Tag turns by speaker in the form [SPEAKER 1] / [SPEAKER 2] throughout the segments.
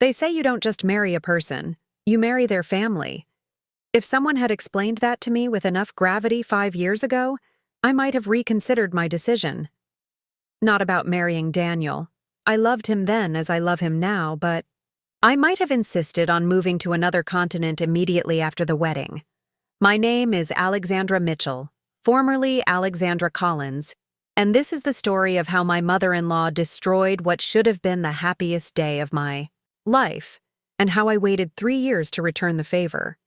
[SPEAKER 1] They say you don't just marry a person, you marry their family. If someone had explained that to me with enough gravity 5 years ago, I might have reconsidered my decision. Not about marrying Daniel. I loved him then as I love him now, but I might have insisted on moving to another continent immediately after the wedding. My name is Alexandra Mitchell, formerly Alexandra Collins, and this is the story of how my mother-in-law destroyed what should have been the happiest day of my life, and how I waited 3 years to return the favor.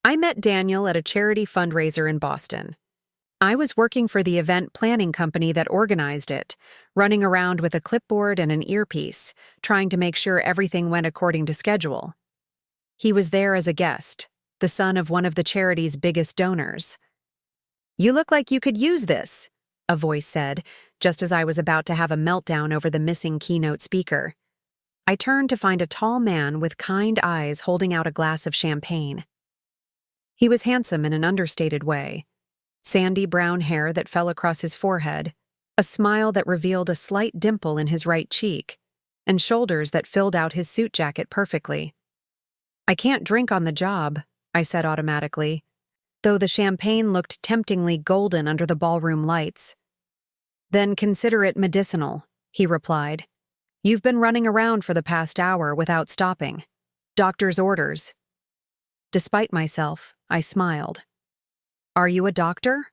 [SPEAKER 1] I met Daniel at a charity fundraiser in Boston. I was working for the event planning company that organized it, running around with a clipboard and an earpiece, trying to make sure everything went according to schedule. He was there as a guest, the son of one of the charity's biggest donors. "You look like you could use this," a voice said, just as I was about to have a meltdown over the missing keynote speaker. I turned to find a tall man with kind eyes holding out a glass of champagne. He was handsome in an understated way. Sandy brown hair that fell across his forehead, a smile that revealed a slight dimple in his right cheek, and shoulders that filled out his suit jacket perfectly. "I can't drink on the job," I said automatically, though the champagne looked temptingly golden under the ballroom lights. "Then consider it medicinal," he replied. "You've been running around for the past hour without stopping. Doctor's orders." Despite myself, I smiled. "Are you a doctor?"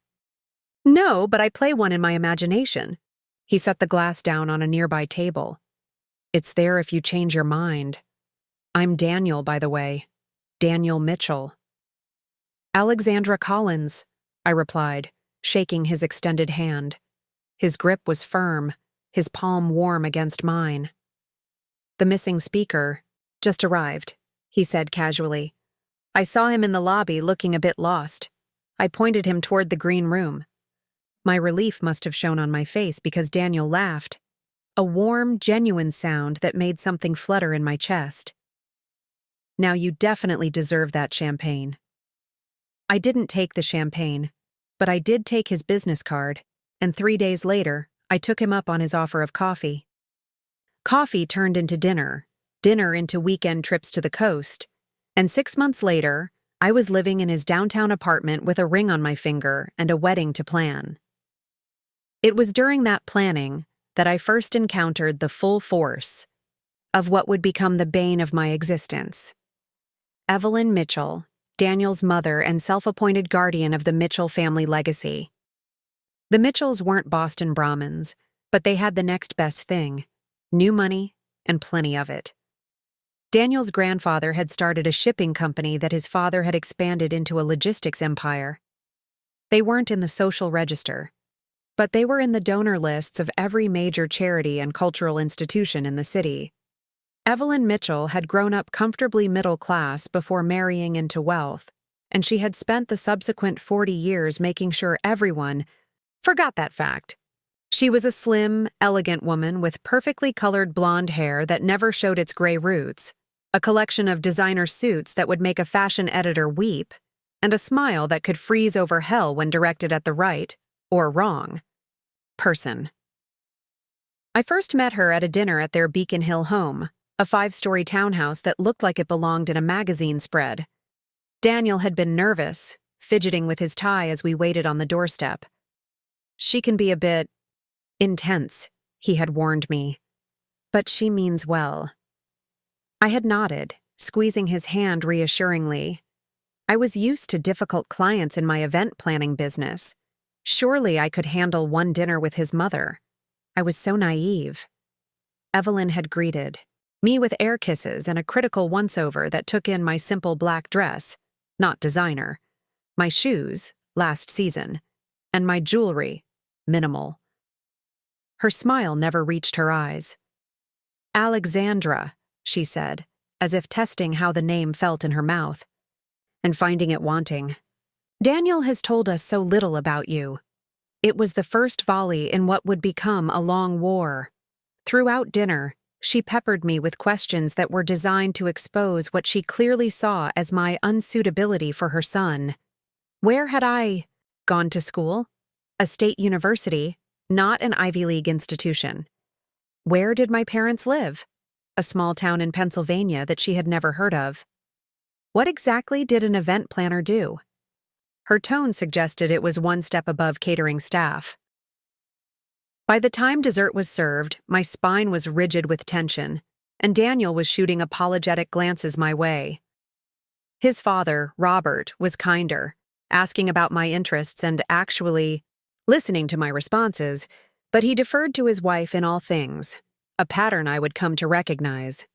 [SPEAKER 1] "No, but I play one in my imagination." He set the glass down on a nearby table. "It's there if you change your mind. I'm Daniel, by the way. Daniel Mitchell." "Alexandra Collins," I replied, shaking his extended hand. His grip was firm, his palm warm against mine. "The missing speaker just arrived," he said casually. "I saw him in the lobby looking a bit lost. I pointed him toward the green room." My relief must have shown on my face because Daniel laughed, a warm, genuine sound that made something flutter in my chest. "Now you definitely deserve that champagne." I didn't take the champagne, but I did take his business card, and 3 days later, I took him up on his offer of coffee. Coffee turned into dinner, dinner into weekend trips to the coast, and 6 months later, I was living in his downtown apartment with a ring on my finger and a wedding to plan. It was during that planning that I first encountered the full force of what would become the bane of my existence. Evelyn Mitchell, Daniel's mother and self-appointed guardian of the Mitchell family legacy. The Mitchells weren't Boston Brahmins, but they had the next best thing: new money and plenty of it. Daniel's grandfather had started a shipping company that his father had expanded into a logistics empire. They weren't in the social register, but they were in the donor lists of every major charity and cultural institution in the city. Evelyn Mitchell had grown up comfortably middle class before marrying into wealth, and she had spent the subsequent 40 years making sure everyone forgot that fact. She was a slim, elegant woman with perfectly colored blonde hair that never showed its gray roots, a collection of designer suits that would make a fashion editor weep, and a smile that could freeze over hell when directed at the right, or wrong, person. I first met her at a dinner at their Beacon Hill home, a 5-story townhouse that looked like it belonged in a magazine spread. Daniel had been nervous, fidgeting with his tie as we waited on the doorstep. "She can be a bit intense," he had warned me. "But she means well." I had nodded, squeezing his hand reassuringly. I was used to difficult clients in my event planning business. Surely I could handle one dinner with his mother. I was so naive. Evelyn had greeted me with air kisses and a critical once-over that took in my simple black dress, not designer, my shoes, last season, and my jewelry, minimal. Her smile never reached her eyes. "Alexandra," she said, as if testing how the name felt in her mouth, and finding it wanting. "Daniel has told us so little about you." It was the first volley in what would become a long war. Throughout dinner, she peppered me with questions that were designed to expose what she clearly saw as my unsuitability for her son. Where had I gone to school? A state university, not an Ivy League institution. Where did my parents live? a small town in Pennsylvania that she had never heard of. What exactly did an event planner do? Her tone suggested it was one step above catering staff. By the time dessert was served, my spine was rigid with tension, and Daniel was shooting apologetic glances my way. His father, Robert, was kinder, asking about my interests and actually listening to my responses, but he deferred to his wife in all things, a pattern I would come to recognize.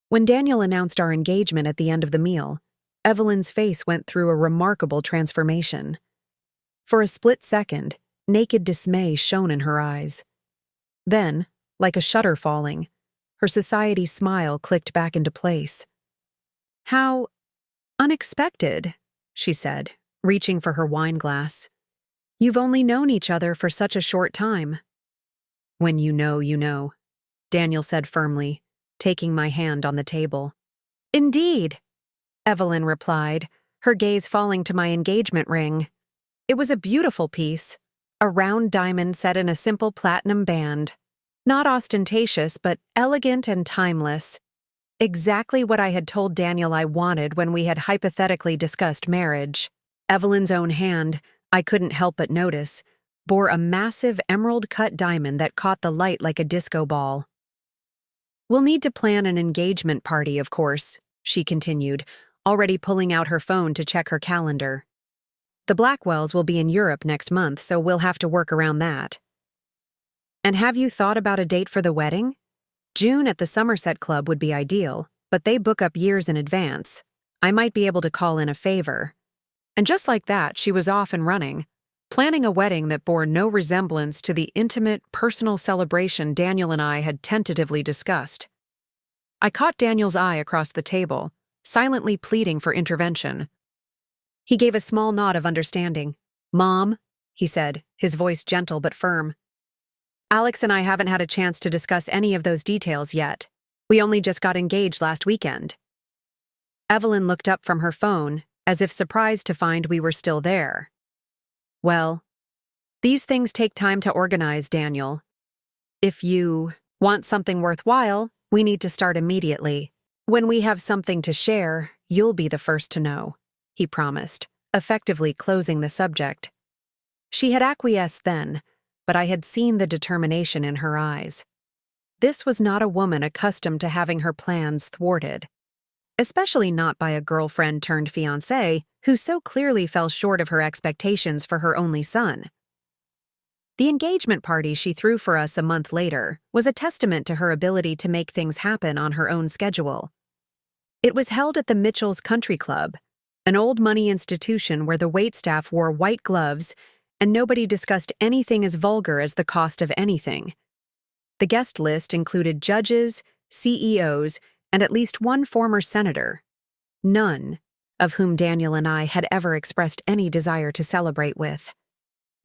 [SPEAKER 1] When Daniel announced our engagement at the end of the meal, Evelyn's face went through a remarkable transformation. For a split second, naked dismay shone in her eyes. Then, like a shutter falling, her society smile clicked back into place. "How unexpected," she said, reaching for her wine glass. "You've only known each other for such a short time." "When you know, you know," Daniel said firmly, taking my hand on the table. "Indeed," Evelyn replied, her gaze falling to my engagement ring. It was a beautiful piece, a round diamond set in a simple platinum band. Not ostentatious, but elegant and timeless. Exactly what I had told Daniel I wanted when we had hypothetically discussed marriage. Evelyn's own hand, I couldn't help but notice, bore a massive emerald-cut diamond that caught the light like a disco ball. "We'll need to plan an engagement party, of course," she continued, already pulling out her phone to check her calendar. "The Blackwells will be in Europe next month, so we'll have to work around that." "And have you thought about a date for the wedding? June at the Somerset Club would be ideal, but they book up years in advance. I might be able to call in a favor." And just like that, she was off and running, planning a wedding that bore no resemblance to the intimate, personal celebration Daniel and I had tentatively discussed. I caught Daniel's eye across the table, silently pleading for intervention. He gave a small nod of understanding. "Mom," he said, his voice gentle but firm. "Alex and I haven't had a chance to discuss any of those details yet. We only just got engaged last weekend." Evelyn looked up from her phone, as if surprised to find we were still there. "Well, these things take time to organize, Daniel. If you want something worthwhile, we need to start immediately. When we have something to share, you'll be the first to know," he promised, effectively closing the subject. She had acquiesced then, but I had seen the determination in her eyes. This was not a woman accustomed to having her plans thwarted, especially not by a girlfriend-turned-fiancé who so clearly fell short of her expectations for her only son. The engagement party she threw for us a month later was a testament to her ability to make things happen on her own schedule. It was held at the Mitchell's Country Club, an old money institution where the waitstaff wore white gloves and nobody discussed anything as vulgar as the cost of anything. The guest list included judges, CEOs, and at least one former senator, none of whom Daniel and I had ever expressed any desire to celebrate with.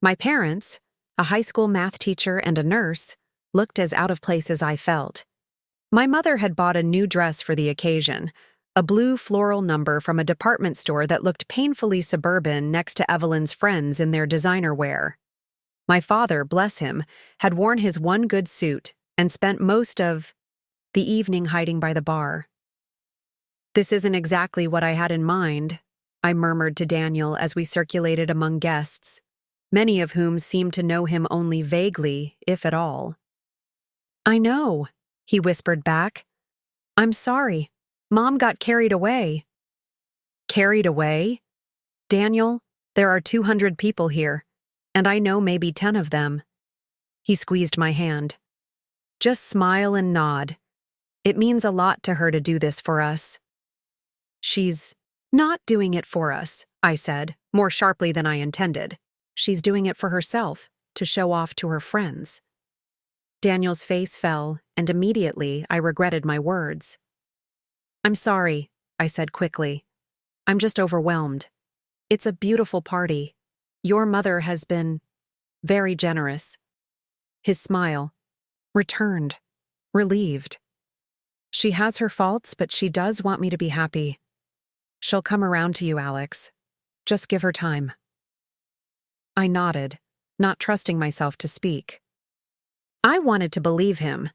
[SPEAKER 1] My parents, a high school math teacher and a nurse, looked as out of place as I felt. My mother had bought a new dress for the occasion, a blue floral number from a department store that looked painfully suburban next to Evelyn's friends in their designer wear. My father, bless him, had worn his one good suit and spent most of the evening hiding by the bar. "This isn't exactly what I had in mind," I murmured to Daniel as we circulated among guests, many of whom seemed to know him only vaguely, if at all. "I know," he whispered back. "I'm sorry. Mom got carried away." "Carried away? Daniel, there are 200 people here, and I know maybe 10 of them." He squeezed my hand. "Just smile and nod. It means a lot to her to do this for us." "She's not doing it for us," I said, more sharply than I intended. "She's doing it for herself, to show off to her friends." Daniel's face fell, and immediately I regretted my words. "I'm sorry," I said quickly. "I'm just overwhelmed. It's a beautiful party. Your mother has been very generous." His smile returned, relieved. "She has her faults, but she does want me to be happy. She'll come around to you, Alex. Just give her time." I nodded, not trusting myself to speak. I wanted to believe him.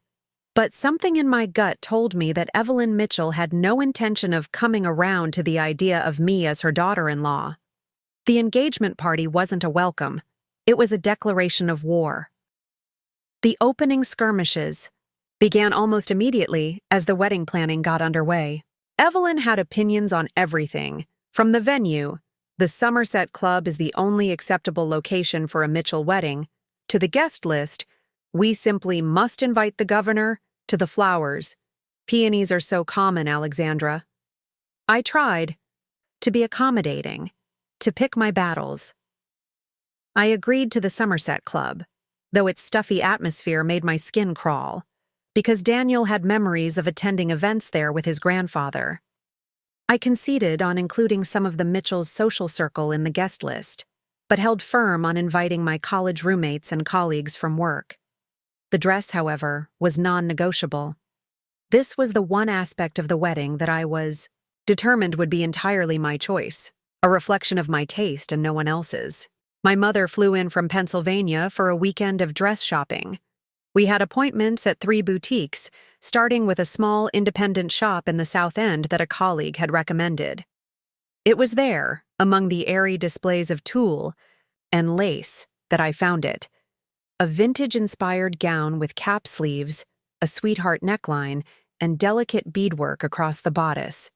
[SPEAKER 1] But something in my gut told me that Evelyn Mitchell had no intention of coming around to the idea of me as her daughter-in-law. The engagement party wasn't a welcome. It was a declaration of war. The opening skirmishes began almost immediately as the wedding planning got underway. Evelyn had opinions on everything, from the venue, the Somerset Club is the only acceptable location for a Mitchell wedding, to the guest list, we simply must invite the governor, to the flowers. Peonies are so common, Alexandra. I tried to be accommodating, to pick my battles. I agreed to the Somerset Club, though its stuffy atmosphere made my skin crawl, because Daniel had memories of attending events there with his grandfather. I conceded on including some of the Mitchell's social circle in the guest list, but held firm on inviting my college roommates and colleagues from work. The dress, however, was non-negotiable. This was the one aspect of the wedding that I was determined would be entirely my choice, a reflection of my taste and no one else's. My mother flew in from Pennsylvania for a weekend of dress shopping. We had appointments at 3 boutiques, starting with a small independent shop in the South End that a colleague had recommended. It was there, among the airy displays of tulle and lace, that I found it. A vintage-inspired gown with cap sleeves, a sweetheart neckline, and delicate beadwork across the bodice.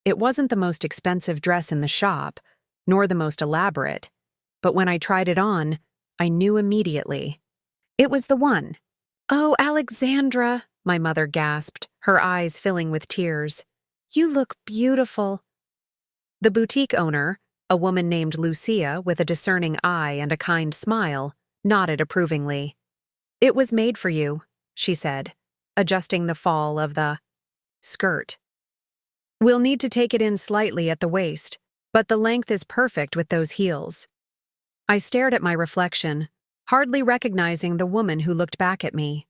[SPEAKER 1] It wasn't the most expensive dress in the shop, nor the most elaborate, but when I tried it on, I knew immediately. It was the one. "Oh, Alexandra," my mother gasped, her eyes filling with tears. "You look beautiful." The boutique owner, a woman named Lucia with a discerning eye and a kind smile, nodded approvingly. "It was made for you," she said, adjusting the fall of the skirt. "We'll need to take it in slightly at the waist, but the length is perfect with those heels." I stared at my reflection, hardly recognizing the woman who looked back at me.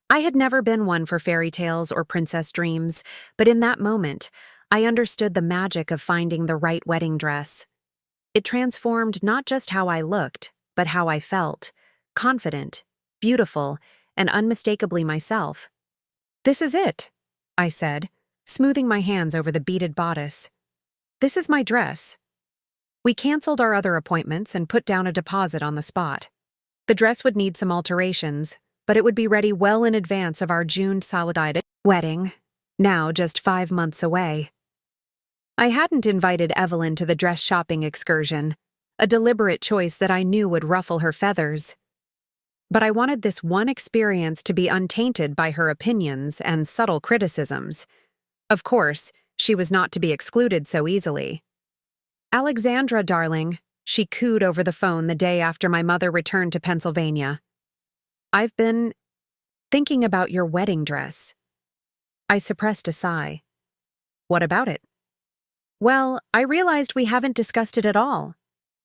[SPEAKER 1] I had never been one for fairy tales or princess dreams, but in that moment, I understood the magic of finding the right wedding dress. It transformed not just how I looked, but how I felt, confident, beautiful, and unmistakably myself. "This is it," I said, smoothing my hands over the beaded bodice. "This is my dress." We canceled our other appointments and put down a deposit on the spot. The dress would need some alterations, but it would be ready well in advance of our June Sawadide wedding, now just 5 months away. I hadn't invited Evelyn to the dress shopping excursion, a deliberate choice that I knew would ruffle her feathers. But I wanted this one experience to be untainted by her opinions and subtle criticisms. Of course, she was not to be excluded so easily. "Alexandra, darling," she cooed over the phone the day after my mother returned to Pennsylvania. "I've been thinking about your wedding dress." I suppressed a sigh. "What about it?" "Well, I realized we haven't discussed it at all.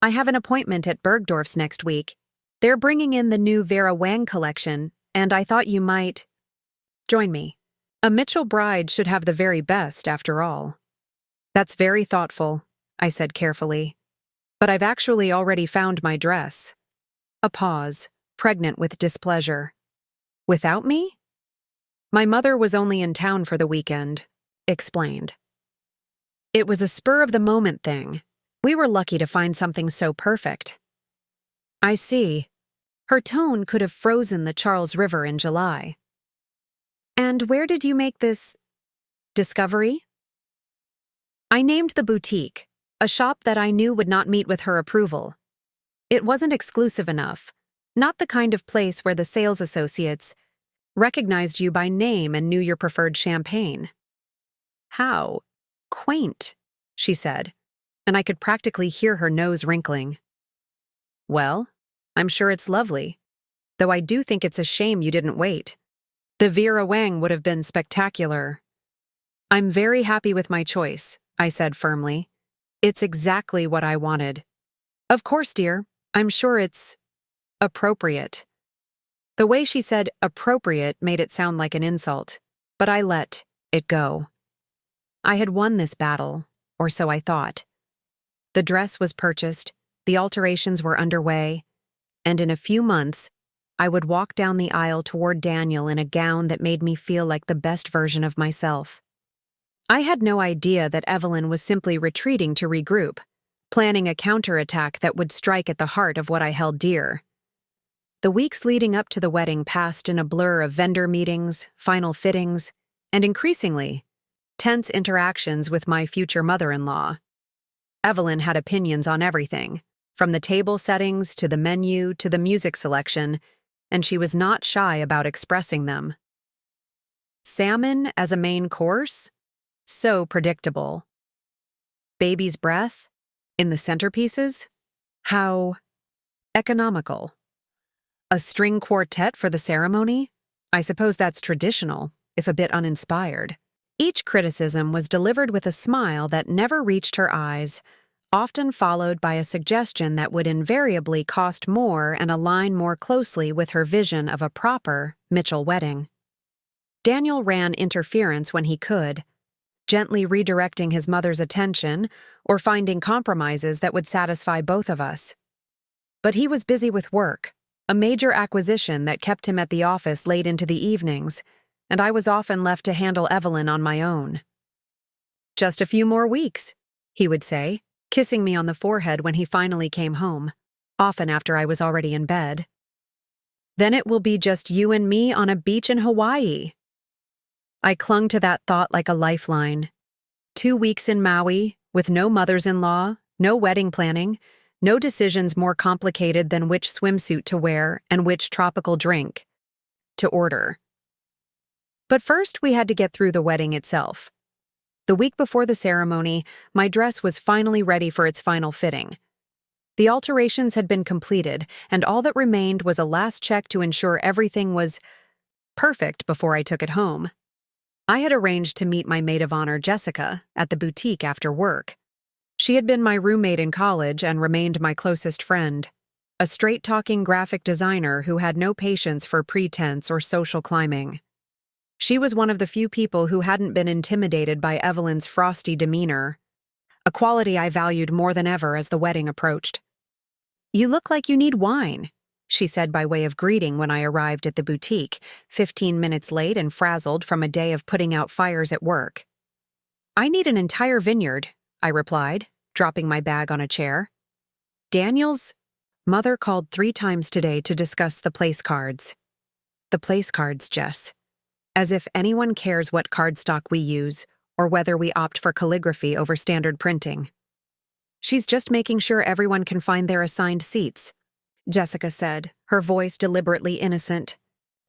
[SPEAKER 1] I have an appointment at Bergdorf's next week. They're bringing in the new Vera Wang collection, and I thought you might join me. A Mitchell bride should have the very best, after all." "That's very thoughtful," I said carefully. "But I've actually already found my dress." A pause, pregnant with displeasure. "Without me?" "My mother was only in town for the weekend," explained. "It was a spur-of-the-moment thing. We were lucky to find something so perfect." "I see." Her tone could have frozen the Charles River in July. "And where did you make this discovery?" I named the boutique, a shop that I knew would not meet with her approval. It wasn't exclusive enough, not the kind of place where the sales associates recognized you by name and knew your preferred champagne. "How quaint," she said, and I could practically hear her nose wrinkling. "Well, I'm sure it's lovely, though I do think it's a shame you didn't wait. The Vera Wang would have been spectacular." "I'm very happy with my choice," I said firmly. "It's exactly what I wanted." "Of course, dear. I'm sure it's appropriate." The way she said appropriate made it sound like an insult, but I let it go. I had won this battle, or so I thought. The dress was purchased, the alterations were underway, and in a few months, I would walk down the aisle toward Daniel in a gown that made me feel like the best version of myself. I had no idea that Evelyn was simply retreating to regroup, planning a counterattack that would strike at the heart of what I held dear. The weeks leading up to the wedding passed in a blur of vendor meetings, final fittings, and increasingly, tense interactions with my future mother-in-law. Evelyn had opinions on everything, from the table settings to the menu to the music selection, and she was not shy about expressing them. Salmon as a main course? So predictable. Baby's breath? In the centerpieces? How economical. A string quartet for the ceremony? I suppose that's traditional, if a bit uninspired. Each criticism was delivered with a smile that never reached her eyes, often followed by a suggestion that would invariably cost more and align more closely with her vision of a proper Mitchell wedding. Daniel ran interference when he could, gently redirecting his mother's attention or finding compromises that would satisfy both of us. But he was busy with work, a major acquisition that kept him at the office late into the evenings, and I was often left to handle Evelyn on my own. "Just a few more weeks," he would say, kissing me on the forehead when he finally came home, often after I was already in bed. "Then it will be just you and me on a beach in Hawaii." I clung to that thought like a lifeline. 2 weeks in Maui, with no mothers-in-law, no wedding planning, no decisions more complicated than which swimsuit to wear and which tropical drink to order. But first, we had to get through the wedding itself. The week before the ceremony, my dress was finally ready for its final fitting. The alterations had been completed, and all that remained was a last check to ensure everything was perfect before I took it home. I had arranged to meet my maid of honor, Jessica, at the boutique after work. She had been my roommate in college and remained my closest friend, a straight-talking graphic designer who had no patience for pretense or social climbing. She was one of the few people who hadn't been intimidated by Evelyn's frosty demeanor, a quality I valued more than ever as the wedding approached. "You look like you need wine," she said by way of greeting when I arrived at the boutique, 15 minutes late and frazzled from a day of putting out fires at work. "I need an entire vineyard," I replied, dropping my bag on a chair. "Daniel's mother called 3 times today to discuss the place cards." "The place cards, Jess. As if anyone cares what cardstock we use or whether we opt for calligraphy over standard printing." "She's just making sure everyone can find their assigned seats," Jessica said, her voice deliberately innocent.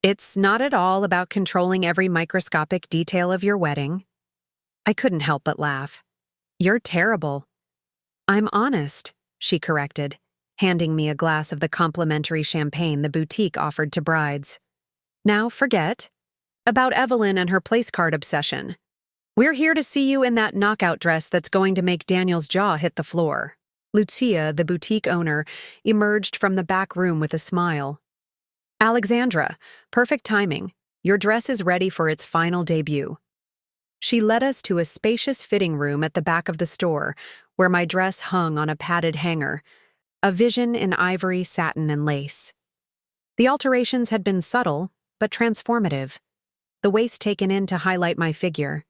[SPEAKER 1] "It's not at all about controlling every microscopic detail of your wedding." I couldn't help but laugh. "You're terrible." "I'm honest," she corrected, handing me a glass of the complimentary champagne the boutique offered to brides. "Now forget about Evelyn and her place card obsession. We're here to see you in that knockout dress that's going to make Daniel's jaw hit the floor." Lucia, the boutique owner, emerged from the back room with a smile. "Alexandra, perfect timing. Your dress is ready for its final debut." She led us to a spacious fitting room at the back of the store, where my dress hung on a padded hanger, a vision in ivory, satin, and lace. The alterations had been subtle, but transformative. The waist taken in to highlight my figure,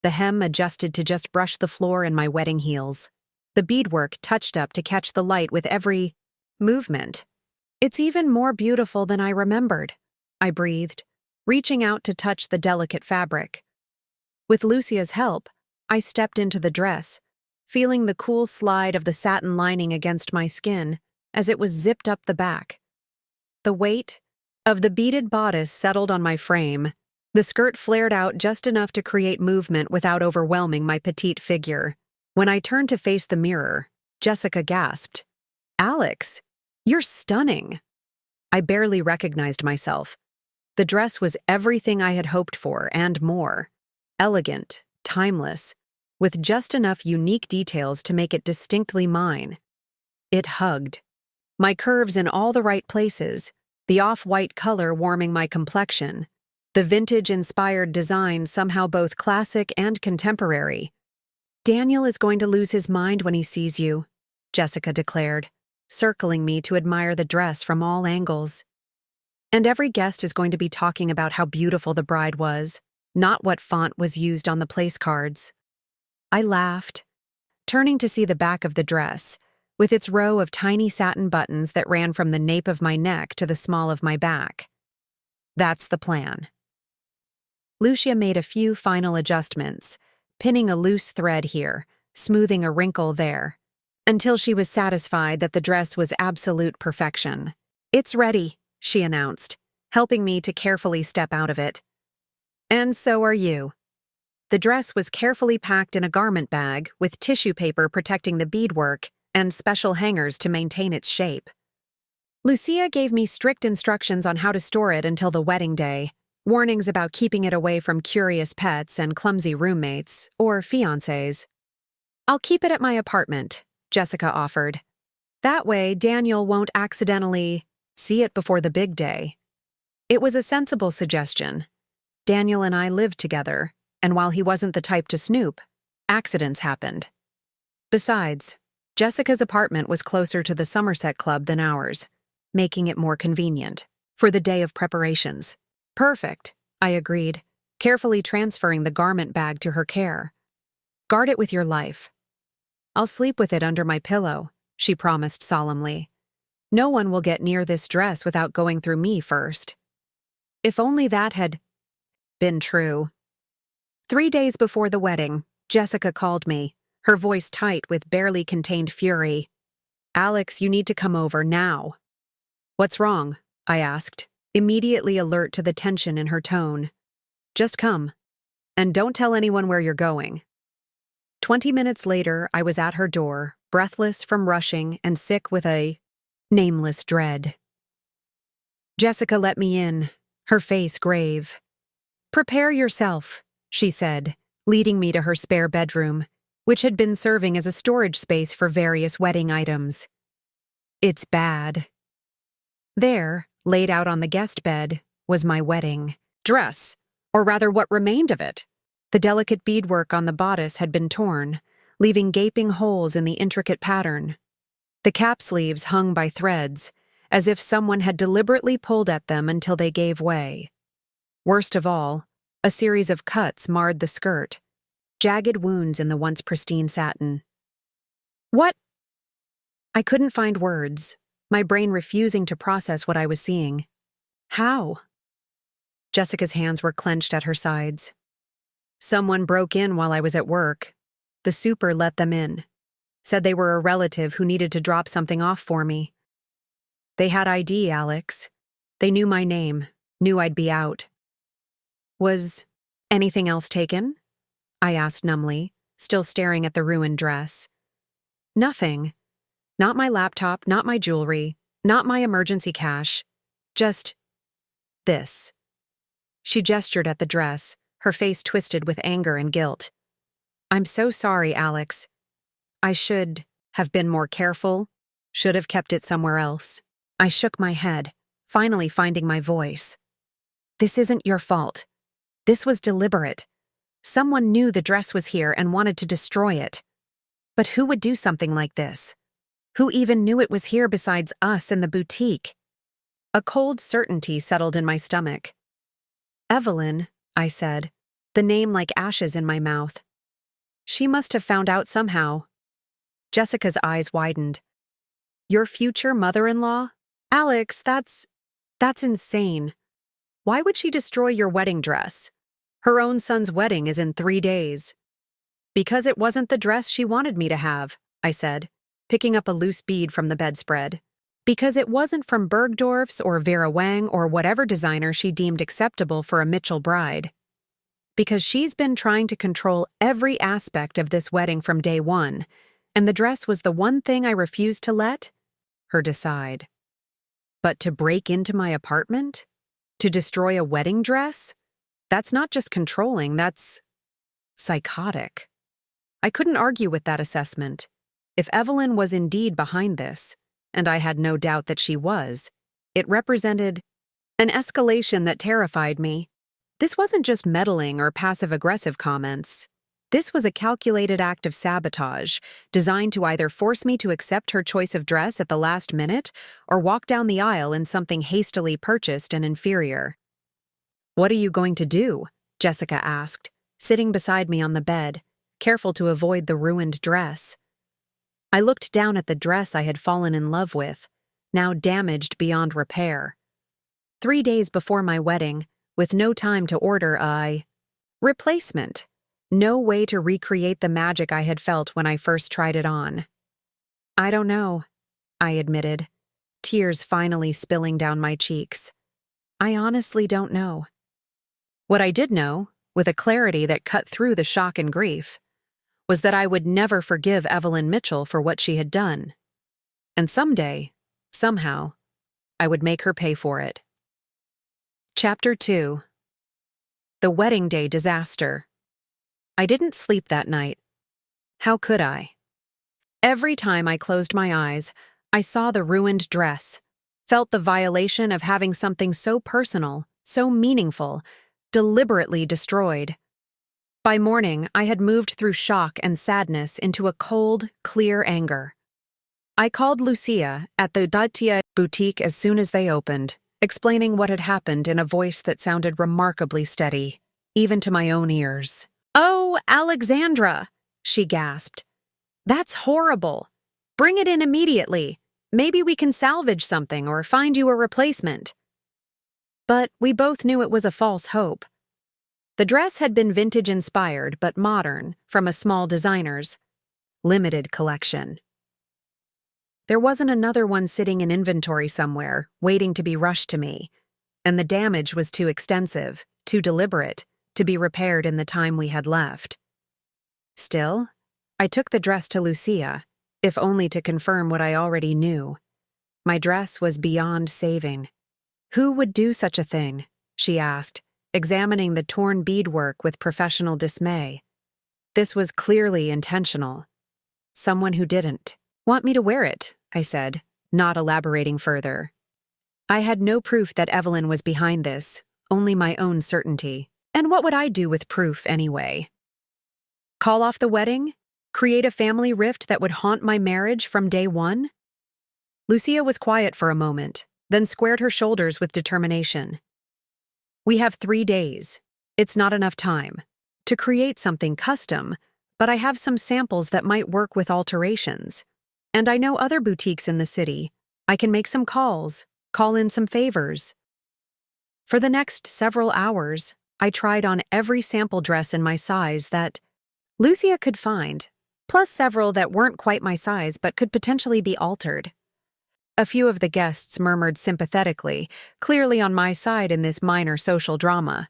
[SPEAKER 1] the hem adjusted to just brush the floor in my wedding heels, the beadwork touched up to catch the light with every movement. "It's even more beautiful than I remembered," I breathed, reaching out to touch the delicate fabric. With Lucia's help, I stepped into the dress, feeling the cool slide of the satin lining against my skin as it was zipped up the back. The weight of the beaded bodice settled on my frame. The skirt flared out just enough to create movement without overwhelming my petite figure. When I turned to face the mirror, Jessica gasped, "Alex, you're stunning." I barely recognized myself. The dress was everything I had hoped for and more. Elegant, timeless, with just enough unique details to make it distinctly mine. It hugged. My curves in all the right places, the off-white color warming my complexion, the vintage-inspired design somehow both classic and contemporary. "Daniel is going to lose his mind when he sees you," Jessica declared, circling me to admire the dress from all angles. And every guest is going to be talking about how beautiful the bride was, not what font was used on the place cards. I laughed, turning to see the back of the dress, with its row of tiny satin buttons that ran from the nape of my neck to the small of my back. That's the plan. Lucia made a few final adjustments, pinning a loose thread here, smoothing a wrinkle there, until she was satisfied that the dress was absolute perfection. "It's ready," she announced, helping me to carefully step out of it. "And so are you." The dress was carefully packed in a garment bag with tissue paper protecting the beadwork and special hangers to maintain its shape. Lucia gave me strict instructions on how to store it until the wedding day, warnings about keeping it away from curious pets and clumsy roommates, or fiancés. "I'll keep it at my apartment," Jessica offered. "That way, Daniel won't accidentally see it before the big day." It was a sensible suggestion. Daniel and I lived together, and while he wasn't the type to snoop, accidents happened. Besides, Jessica's apartment was closer to the Somerset Club than ours, making it more convenient for the day of preparations. "Perfect," I agreed, carefully transferring the garment bag to her care. "Guard it with your life." "I'll sleep with it under my pillow," she promised solemnly. "No one will get near this dress without going through me first." If only that had been true. 3 days before the wedding, Jessica called me, her voice tight with barely contained fury. "Alex, you need to come over now." "What's wrong?" I asked, immediately alert to the tension in her tone. "Just come. And don't tell anyone where you're going." 20 minutes later, I was at her door, breathless from rushing and sick with a nameless dread. Jessica let me in, her face grave. "Prepare yourself," she said, leading me to her spare bedroom, which had been serving as a storage space for various wedding items. "It's bad." There, laid out on the guest bed, was my wedding dress, or rather what remained of it. The delicate beadwork on the bodice had been torn, leaving gaping holes in the intricate pattern. The cap sleeves hung by threads, as if someone had deliberately pulled at them until they gave way. Worst of all, a series of cuts marred the skirt, jagged wounds in the once pristine satin. "What?" I couldn't find words, my brain refusing to process what I was seeing. "How?" Jessica's hands were clenched at her sides. "Someone broke in while I was at work. The super let them in. Said they were a relative who needed to drop something off for me. They had ID, Alex. They knew my name, knew I'd be out." "Was anything else taken?" I asked numbly, still staring at the ruined dress. "Nothing. Not my laptop, not my jewelry, not my emergency cash. Just this." She gestured at the dress, her face twisted with anger and guilt. "I'm so sorry, Alex. I should have been more careful, should have kept it somewhere else." I shook my head, finally finding my voice. "This isn't your fault. This was deliberate. Someone knew the dress was here and wanted to destroy it. But who would do something like this? Who even knew it was here besides us and the boutique?" A cold certainty settled in my stomach. "Evelyn," I said, the name like ashes in my mouth. "She must have found out somehow." Jessica's eyes widened. "Your future mother-in-law? Alex, that's insane. Why would she destroy your wedding dress? Her own son's wedding is in 3 days." "Because it wasn't the dress she wanted me to have," I said, picking up a loose bead from the bedspread. "Because it wasn't from Bergdorf's or Vera Wang or whatever designer she deemed acceptable for a Mitchell bride. Because she's been trying to control every aspect of this wedding from day one, and the dress was the one thing I refused to let her decide. But to break into my apartment? To destroy a wedding dress? That's not just controlling, that's psychotic. I couldn't argue with that assessment. If Evelyn was indeed behind this, and I had no doubt that she was, it represented an escalation that terrified me. This wasn't just meddling or passive-aggressive comments. This was a calculated act of sabotage, designed to either force me to accept her choice of dress at the last minute or walk down the aisle in something hastily purchased and inferior. "What are you going to do?" Jessica asked, sitting beside me on the bed, careful to avoid the ruined dress. I looked down at the dress I had fallen in love with, now damaged beyond repair. 3 days before my wedding, with no time to order a replacement. No way to recreate the magic I had felt when I first tried it on. "I don't know," I admitted, tears finally spilling down my cheeks. "I honestly don't know." What I did know, with a clarity that cut through the shock and grief, was that I would never forgive Evelyn Mitchell for what she had done. And someday, somehow, I would make her pay for it. Chapter 2. The Wedding Day Disaster. I didn't sleep that night. How could I? Every time I closed my eyes, I saw the ruined dress, felt the violation of having something so personal, so meaningful, deliberately destroyed. By morning, I had moved through shock and sadness into a cold, clear anger. I called Lucia at the Datia boutique as soon as they opened, explaining what had happened in a voice that sounded remarkably steady, even to my own ears. "Oh, Alexandra," she gasped. "That's horrible. Bring it in immediately. Maybe we can salvage something or find you a replacement." But we both knew it was a false hope. The dress had been vintage-inspired but modern, from a small designer's limited collection. There wasn't another one sitting in inventory somewhere, waiting to be rushed to me, and the damage was too extensive, too deliberate, to be repaired in the time we had left. Still, I took the dress to Lucia, if only to confirm what I already knew. My dress was beyond saving. "Who would do such a thing?" she asked, examining the torn beadwork with professional dismay. This was clearly intentional. "Someone who didn't want me to wear it," I said, not elaborating further. I had no proof that Evelyn was behind this, only my own certainty. And what would I do with proof anyway? Call off the wedding? Create a family rift that would haunt my marriage from day one? Lucia was quiet for a moment, then squared her shoulders with determination. "We have 3 days. It's not enough time to create something custom, but I have some samples that might work with alterations. And I know other boutiques in the city. I can make some calls, call in some favors." For the next several hours, I tried on every sample dress in my size that Lucia could find, plus several that weren't quite my size but could potentially be altered. A few of the guests murmured sympathetically, clearly on my side in this minor social drama.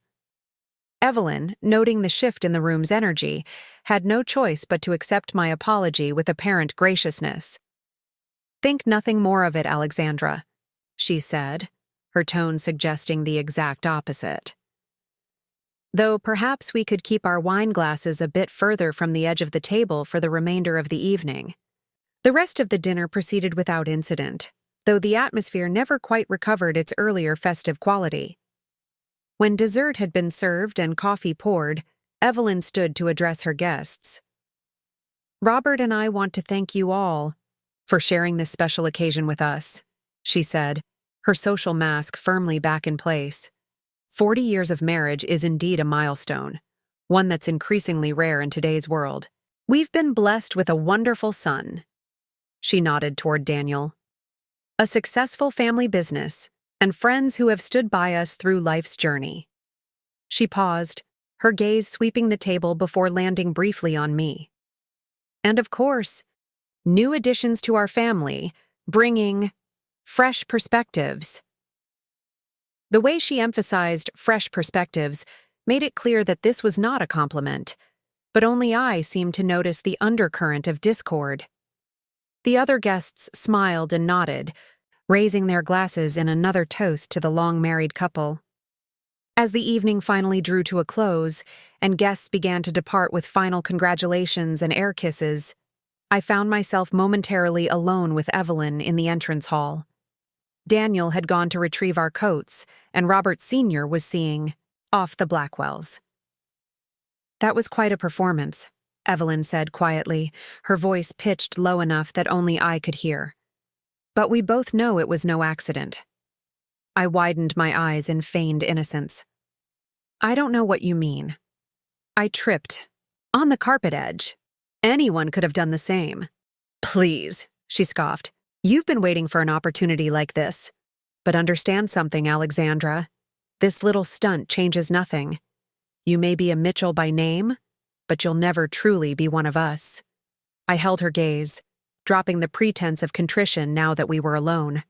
[SPEAKER 1] Evelyn, noting the shift in the room's energy, had no choice but to accept my apology with apparent graciousness. "Think nothing more of it, Alexandra," she said, her tone suggesting the exact opposite. Though perhaps we could keep our wine glasses a bit further from the edge of the table for the remainder of the evening. The rest of the dinner proceeded without incident, though the atmosphere never quite recovered its earlier festive quality. When dessert had been served and coffee poured, Evelyn stood to address her guests. "Robert and I want to thank you all for sharing this special occasion with us," she said, her social mask firmly back in place. 40 years of marriage is indeed a milestone, one that's increasingly rare in today's world. "We've been blessed with a wonderful son." She nodded toward Daniel. "A successful family business, and friends who have stood by us through life's journey." She paused, her gaze sweeping the table before landing briefly on me. "And of course, new additions to our family, bringing fresh perspectives." The way she emphasized fresh perspectives made it clear that this was not a compliment, but only I seemed to notice the undercurrent of discord. The other guests smiled and nodded, raising their glasses in another toast to the long-married couple. As the evening finally drew to a close, and guests began to depart with final congratulations and air kisses, I found myself momentarily alone with Evelyn in the entrance hall. Daniel had gone to retrieve our coats, and Robert Sr. was seeing off the Blackwells. That was quite a performance, Evelyn said quietly, her voice pitched low enough that only I could hear. But we both know it was no accident. I widened my eyes in feigned innocence. I don't know what you mean. I tripped. On the carpet edge. Anyone could have done the same. Please, she scoffed. You've been waiting for an opportunity like this. But understand something, Alexandra. This little stunt changes nothing. You may be a Mitchell by name, but you'll never truly be one of us. I held her gaze, dropping the pretense of contrition now that we were alone.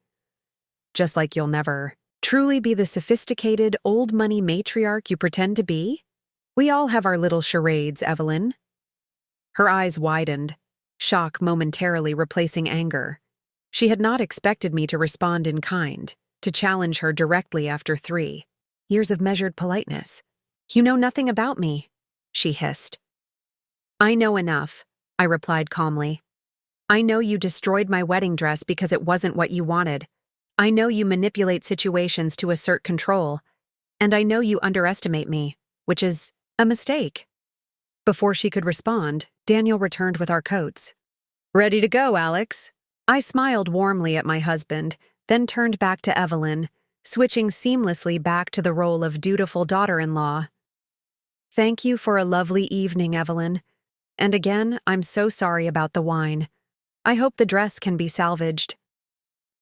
[SPEAKER 1] Just like you'll never truly be the sophisticated, old-money matriarch you pretend to be? We all have our little charades, Evelyn. Her eyes widened, shock momentarily replacing anger. She had not expected me to respond in kind, to challenge her directly after 3 years of measured politeness. You know nothing about me, she hissed. I know enough, I replied calmly. I know you destroyed my wedding dress because it wasn't what you wanted. I know you manipulate situations to assert control. And I know you underestimate me, which is a mistake. Before she could respond, Daniel returned with our coats. Ready to go, Alex? I smiled warmly at my husband, then turned back to Evelyn, switching seamlessly back to the role of dutiful daughter-in-law. Thank you for a lovely evening, Evelyn. And again, I'm so sorry about the wine. I hope the dress can be salvaged.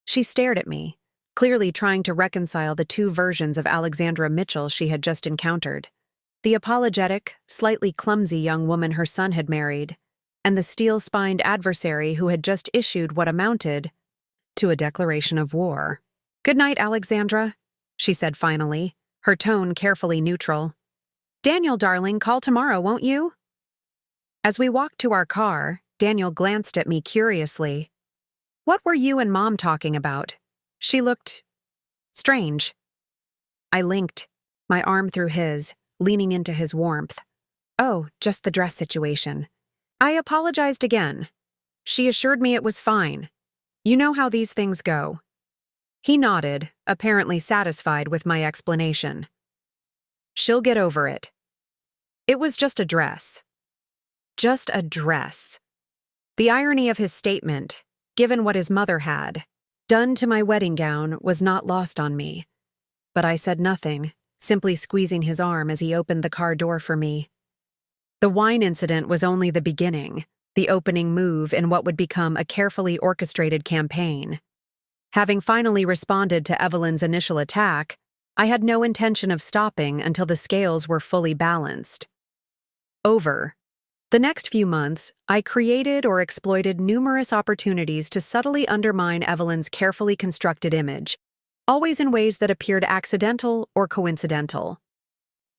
[SPEAKER 1] She stared at me, clearly trying to reconcile the 2 versions of Alexandra Mitchell she had just encountered. The apologetic, slightly clumsy young woman her son had married, and the steel-spined adversary who had just issued what amounted to a declaration of war. Good night, Alexandra, she said finally, her tone carefully neutral. Daniel, darling, call tomorrow, won't you? As we walked to our car, Daniel glanced at me curiously. What were you and Mom talking about? She looked strange. I linked, my arm through his, leaning into his warmth. Oh, just the dress situation. I apologized again. She assured me it was fine. You know how these things go. He nodded, apparently satisfied with my explanation. She'll get over it. It was just a dress. Just a dress. The irony of his statement, given what his mother had done to my wedding gown, was not lost on me. But I said nothing, simply squeezing his arm as he opened the car door for me. The wine incident was only the beginning, the opening move in what would become a carefully orchestrated campaign. Having finally responded to Evelyn's initial attack, I had no intention of stopping until the scales were fully balanced. Over. The next few months, I created or exploited numerous opportunities to subtly undermine Evelyn's carefully constructed image, always in ways that appeared accidental or coincidental.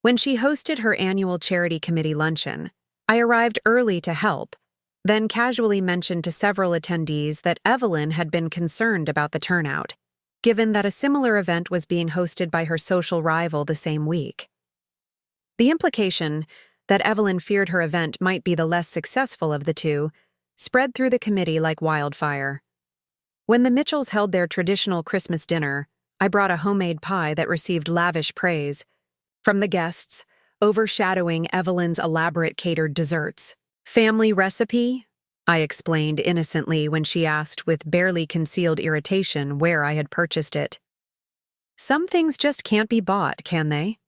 [SPEAKER 1] When she hosted her annual charity committee luncheon, I arrived early to help, then casually mentioned to several attendees that Evelyn had been concerned about the turnout, given that a similar event was being hosted by her social rival the same week. The implication that Evelyn feared her event might be the less successful of the two spread through the committee like wildfire. When the Mitchells held their traditional Christmas dinner, I brought a homemade pie that received lavish praise from the guests, overshadowing Evelyn's elaborate catered desserts. Family recipe? I explained innocently when she asked with barely concealed irritation where I had purchased it. Some things just can't be bought, can they?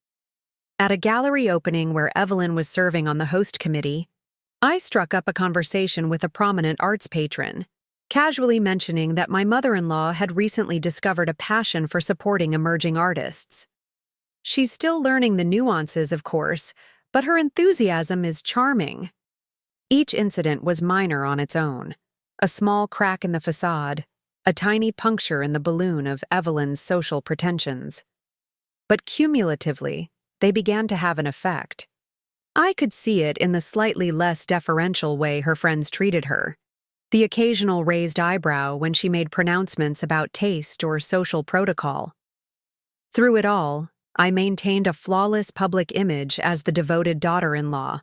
[SPEAKER 1] At a gallery opening where Evelyn was serving on the host committee, I struck up a conversation with a prominent arts patron, casually mentioning that my mother-in-law had recently discovered a passion for supporting emerging artists. She's still learning the nuances, of course, but her enthusiasm is charming. Each incident was minor on its own. A small crack in the facade, a tiny puncture in the balloon of Evelyn's social pretensions. But cumulatively, they began to have an effect. I could see it in the slightly less deferential way her friends treated her, the occasional raised eyebrow when she made pronouncements about taste or social protocol. Through it all, I maintained a flawless public image as the devoted daughter-in-law,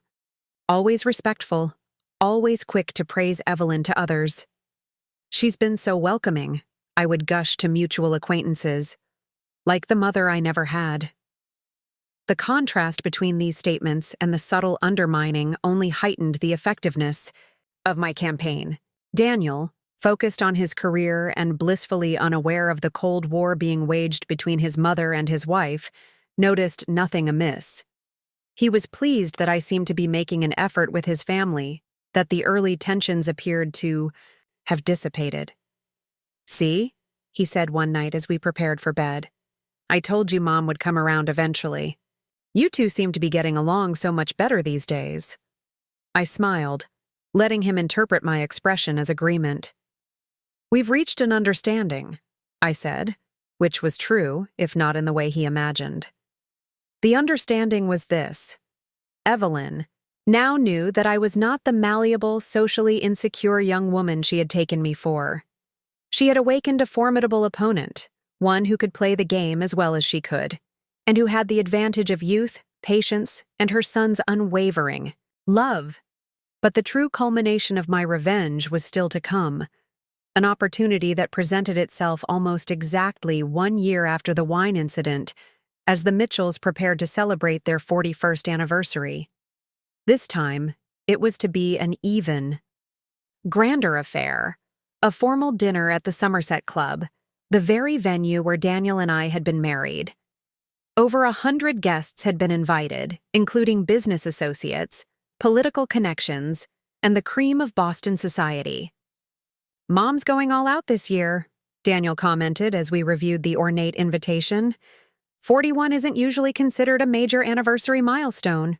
[SPEAKER 1] always respectful, always quick to praise Evelyn to others. She's been so welcoming, I would gush to mutual acquaintances, like the mother I never had. The contrast between these statements and the subtle undermining only heightened the effectiveness of my campaign. Daniel, focused on his career and blissfully unaware of the Cold War being waged between his mother and his wife, noticed nothing amiss. He was pleased that I seemed to be making an effort with his family, that the early tensions appeared to have dissipated. "See?" he said one night as we prepared for bed. "I told you Mom would come around eventually. You two seem to be getting along so much better these days." I smiled, letting him interpret my expression as agreement. "We've reached an understanding," I said, which was true, if not in the way he imagined. The understanding was this: Evelyn now knew that I was not the malleable, socially insecure young woman she had taken me for. She had awakened a formidable opponent, one who could play the game as well as she could, and who had the advantage of youth, patience, and her son's unwavering love. But the true culmination of my revenge was still to come, an opportunity that presented itself almost exactly 1 year after the wine incident, as the Mitchells prepared to celebrate their 41st anniversary. This time, it was to be an even grander affair, a formal dinner at the Somerset Club, the very venue where Daniel and I had been married. Over 100 guests had been invited, including business associates, political connections, and the cream of Boston society. "Mom's going all out this year," Daniel commented as we reviewed the ornate invitation. 41 isn't usually considered a major anniversary milestone.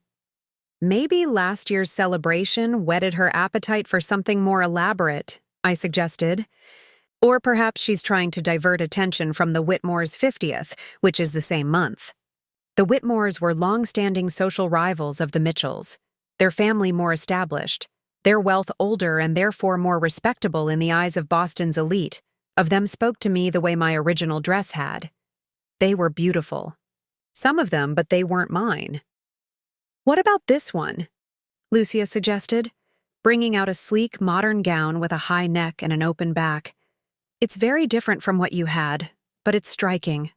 [SPEAKER 1] "Maybe last year's celebration whetted her appetite for something more elaborate," I suggested. "Or perhaps she's trying to divert attention from the Whitmores' 50th, which is the same month." The Whitmores were long-standing social rivals of the Mitchells, their family more established, their wealth older and therefore more respectable in the eyes of Boston's elite. Of them spoke to me the way my original dress had. They were beautiful. Some of them, but they weren't mine. "What about this one?" Lucia suggested, bringing out a sleek, modern gown with a high neck and an open back. "It's very different from what you had, but it's striking."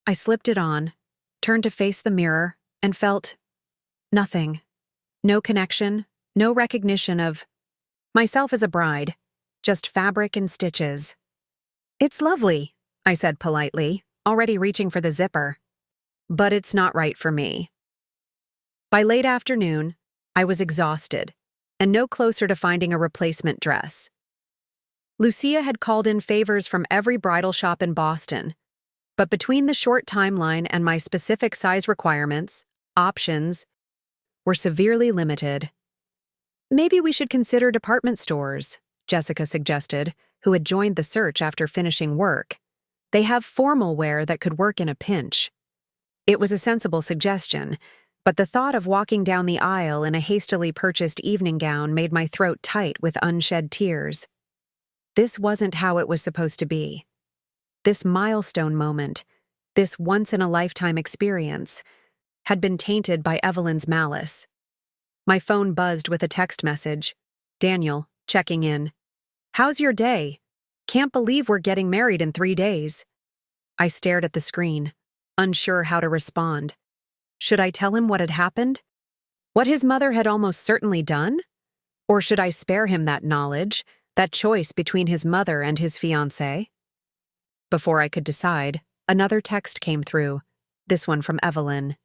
[SPEAKER 1] I slipped it on, turned to face the mirror, and felt nothing. No connection, no recognition of myself as a bride, just fabric and stitches. "It's lovely," I said politely, already reaching for the zipper. "But it's not right for me." By late afternoon, I was exhausted, and no closer to finding a replacement dress. Lucia had called in favors from every bridal shop in Boston, but between the short timeline and my specific size requirements, options were severely limited. "Maybe we should consider department stores," Jessica suggested, who had joined the search after finishing work. "They have formal wear that could work in a pinch." It was a sensible suggestion, but the thought of walking down the aisle in a hastily purchased evening gown made my throat tight with unshed tears. This wasn't how it was supposed to be. This milestone moment, this once-in-a-lifetime experience, had been tainted by Evelyn's malice. My phone buzzed with a text message. Daniel, checking in. "How's your day? Can't believe we're getting married in 3 days." I stared at the screen, unsure how to respond. Should I tell him what had happened? What his mother had almost certainly done? Or should I spare him that knowledge, that choice between his mother and his fiancé? Before I could decide, another text came through, this one from Evelyn.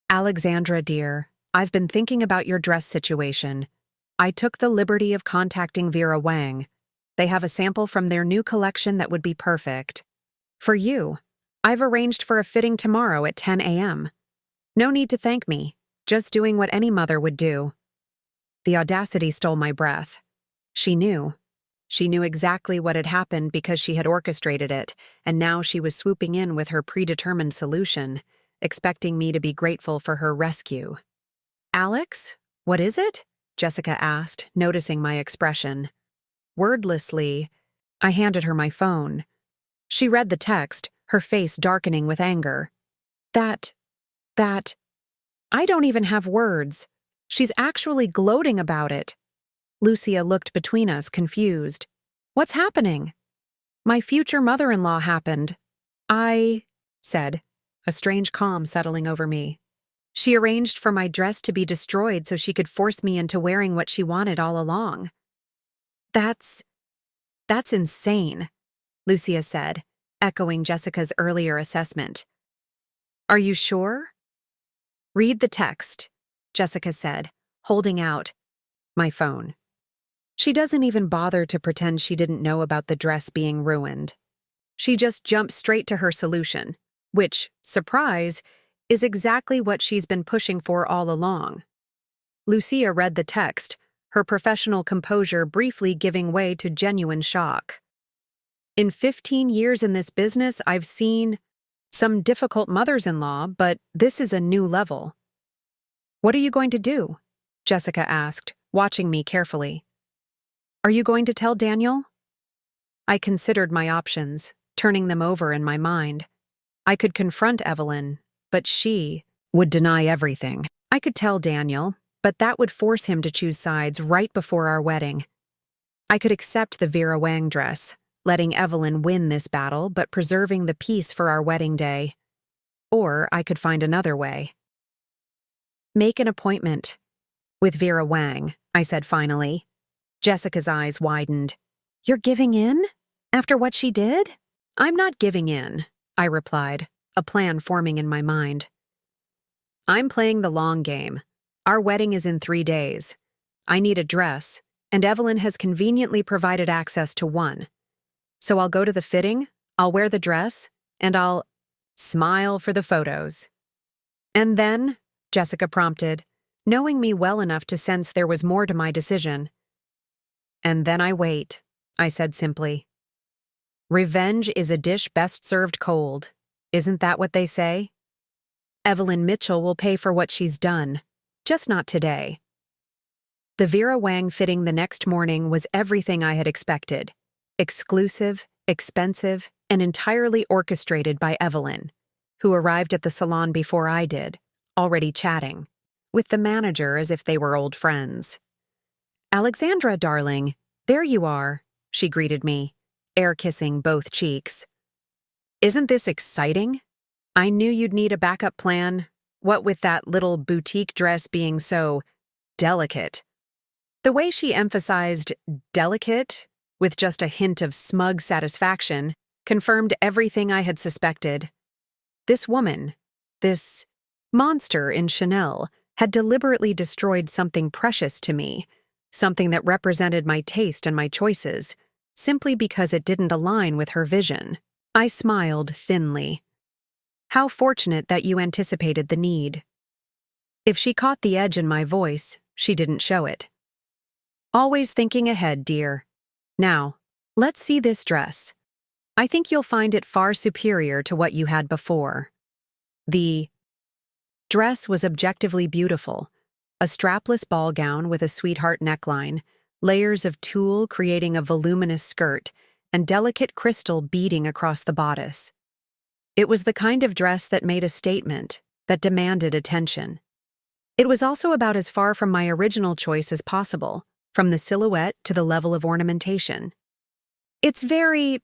[SPEAKER 1] "Alexandra, dear, I've been thinking about your dress situation. I took the liberty of contacting Vera Wang. They have a sample from their new collection that would be perfect. For you, I've arranged for a fitting tomorrow at 10 a.m. No need to thank me, just doing what any mother would do." The audacity stole my breath. She knew. She knew exactly what had happened because she had orchestrated it, and now she was swooping in with her predetermined solution, expecting me to be grateful for her rescue. "Alex, what is it?" Jessica asked, noticing my expression. Wordlessly, I handed her my phone. She read the text, her face darkening with anger. That, I don't even have words. She's actually gloating about it." Lucia looked between us, confused. "What's happening?" "My future mother-in-law happened," I said, a strange calm settling over me. She arranged for my dress to be destroyed so she could force me into wearing what she wanted all along. That's insane, Lucia said, echoing Jessica's earlier assessment. Are you sure? Read the text, Jessica said, holding out my phone. She doesn't even bother to pretend she didn't know about the dress being ruined. She just jumps straight to her solution, which, surprise, is exactly what she's been pushing for all along. Lucia read the text, her professional composure briefly giving way to genuine shock. In 15 years in this business, I've seen some difficult mothers-in-law, but this is a new level. What are you going to do? Jessica asked, watching me carefully. Are you going to tell Daniel? I considered my options, turning them over in my mind. I could confront Evelyn, but she would deny everything. I could tell Daniel, but that would force him to choose sides right before our wedding. I could accept the Vera Wang dress, letting Evelyn win this battle but preserving the peace for our wedding day. Or I could find another way. Make an appointment with Vera Wang, I said finally. Jessica's eyes widened. You're giving in? After what she did? I'm not giving in, I replied, a plan forming in my mind. I'm playing the long game. Our wedding is in 3 days. I need a dress, and Evelyn has conveniently provided access to one. So I'll go to the fitting, I'll wear the dress, and I'll smile for the photos. And then, Jessica prompted, knowing me well enough to sense there was more to my decision. And then I wait, I said simply. Revenge is a dish best served cold. Isn't that what they say? Evelyn Mitchell will pay for what she's done, just not today. The Vera Wang fitting the next morning was everything I had expected. Exclusive, expensive, and entirely orchestrated by Evelyn, who arrived at the salon before I did, already chatting, with the manager as if they were old friends. Alexandra, darling, there you are, she greeted me, air-kissing both cheeks. Isn't this exciting? I knew you'd need a backup plan, what with that little boutique dress being so delicate. The way she emphasized delicate, with just a hint of smug satisfaction, confirmed everything I had suspected. This woman, this monster in Chanel, had deliberately destroyed something precious to me, something that represented my taste and my choices, simply because it didn't align with her vision. I smiled thinly. How fortunate that you anticipated the need. If she caught the edge in my voice, she didn't show it. Always thinking ahead, dear. Now, let's see this dress. I think you'll find it far superior to what you had before. The dress was objectively beautiful. A strapless ball gown with a sweetheart neckline, layers of tulle creating a voluminous skirt, and delicate crystal beading across the bodice. It was the kind of dress that made a statement, that demanded attention. It was also about as far from my original choice as possible, from the silhouette to the level of ornamentation. It's very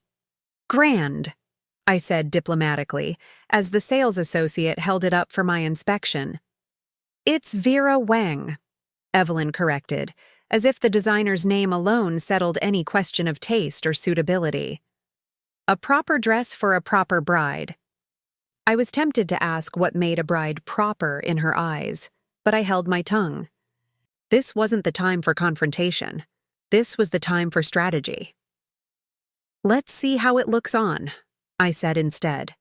[SPEAKER 1] grand, I said diplomatically, as the sales associate held it up for my inspection. It's Vera Wang, Evelyn corrected, as if the designer's name alone settled any question of taste or suitability. A proper dress for a proper bride. I was tempted to ask what made a bride proper in her eyes, but I held my tongue. This wasn't the time for confrontation. This was the time for strategy. Let's see how it looks on, I said instead.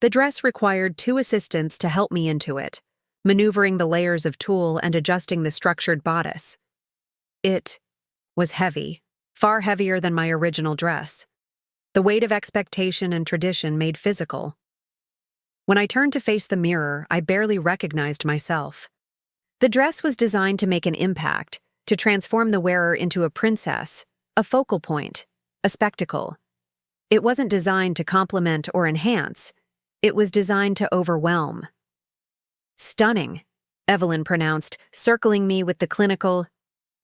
[SPEAKER 1] The dress required 2 assistants to help me into it, maneuvering the layers of tulle and adjusting the structured bodice. It was heavy, far heavier than my original dress. The weight of expectation and tradition made physical. When I turned to face the mirror, I barely recognized myself. The dress was designed to make an impact, to transform the wearer into a princess, a focal point, a spectacle. It wasn't designed to complement or enhance. It was designed to overwhelm. Stunning, Evelyn pronounced, circling me with the clinical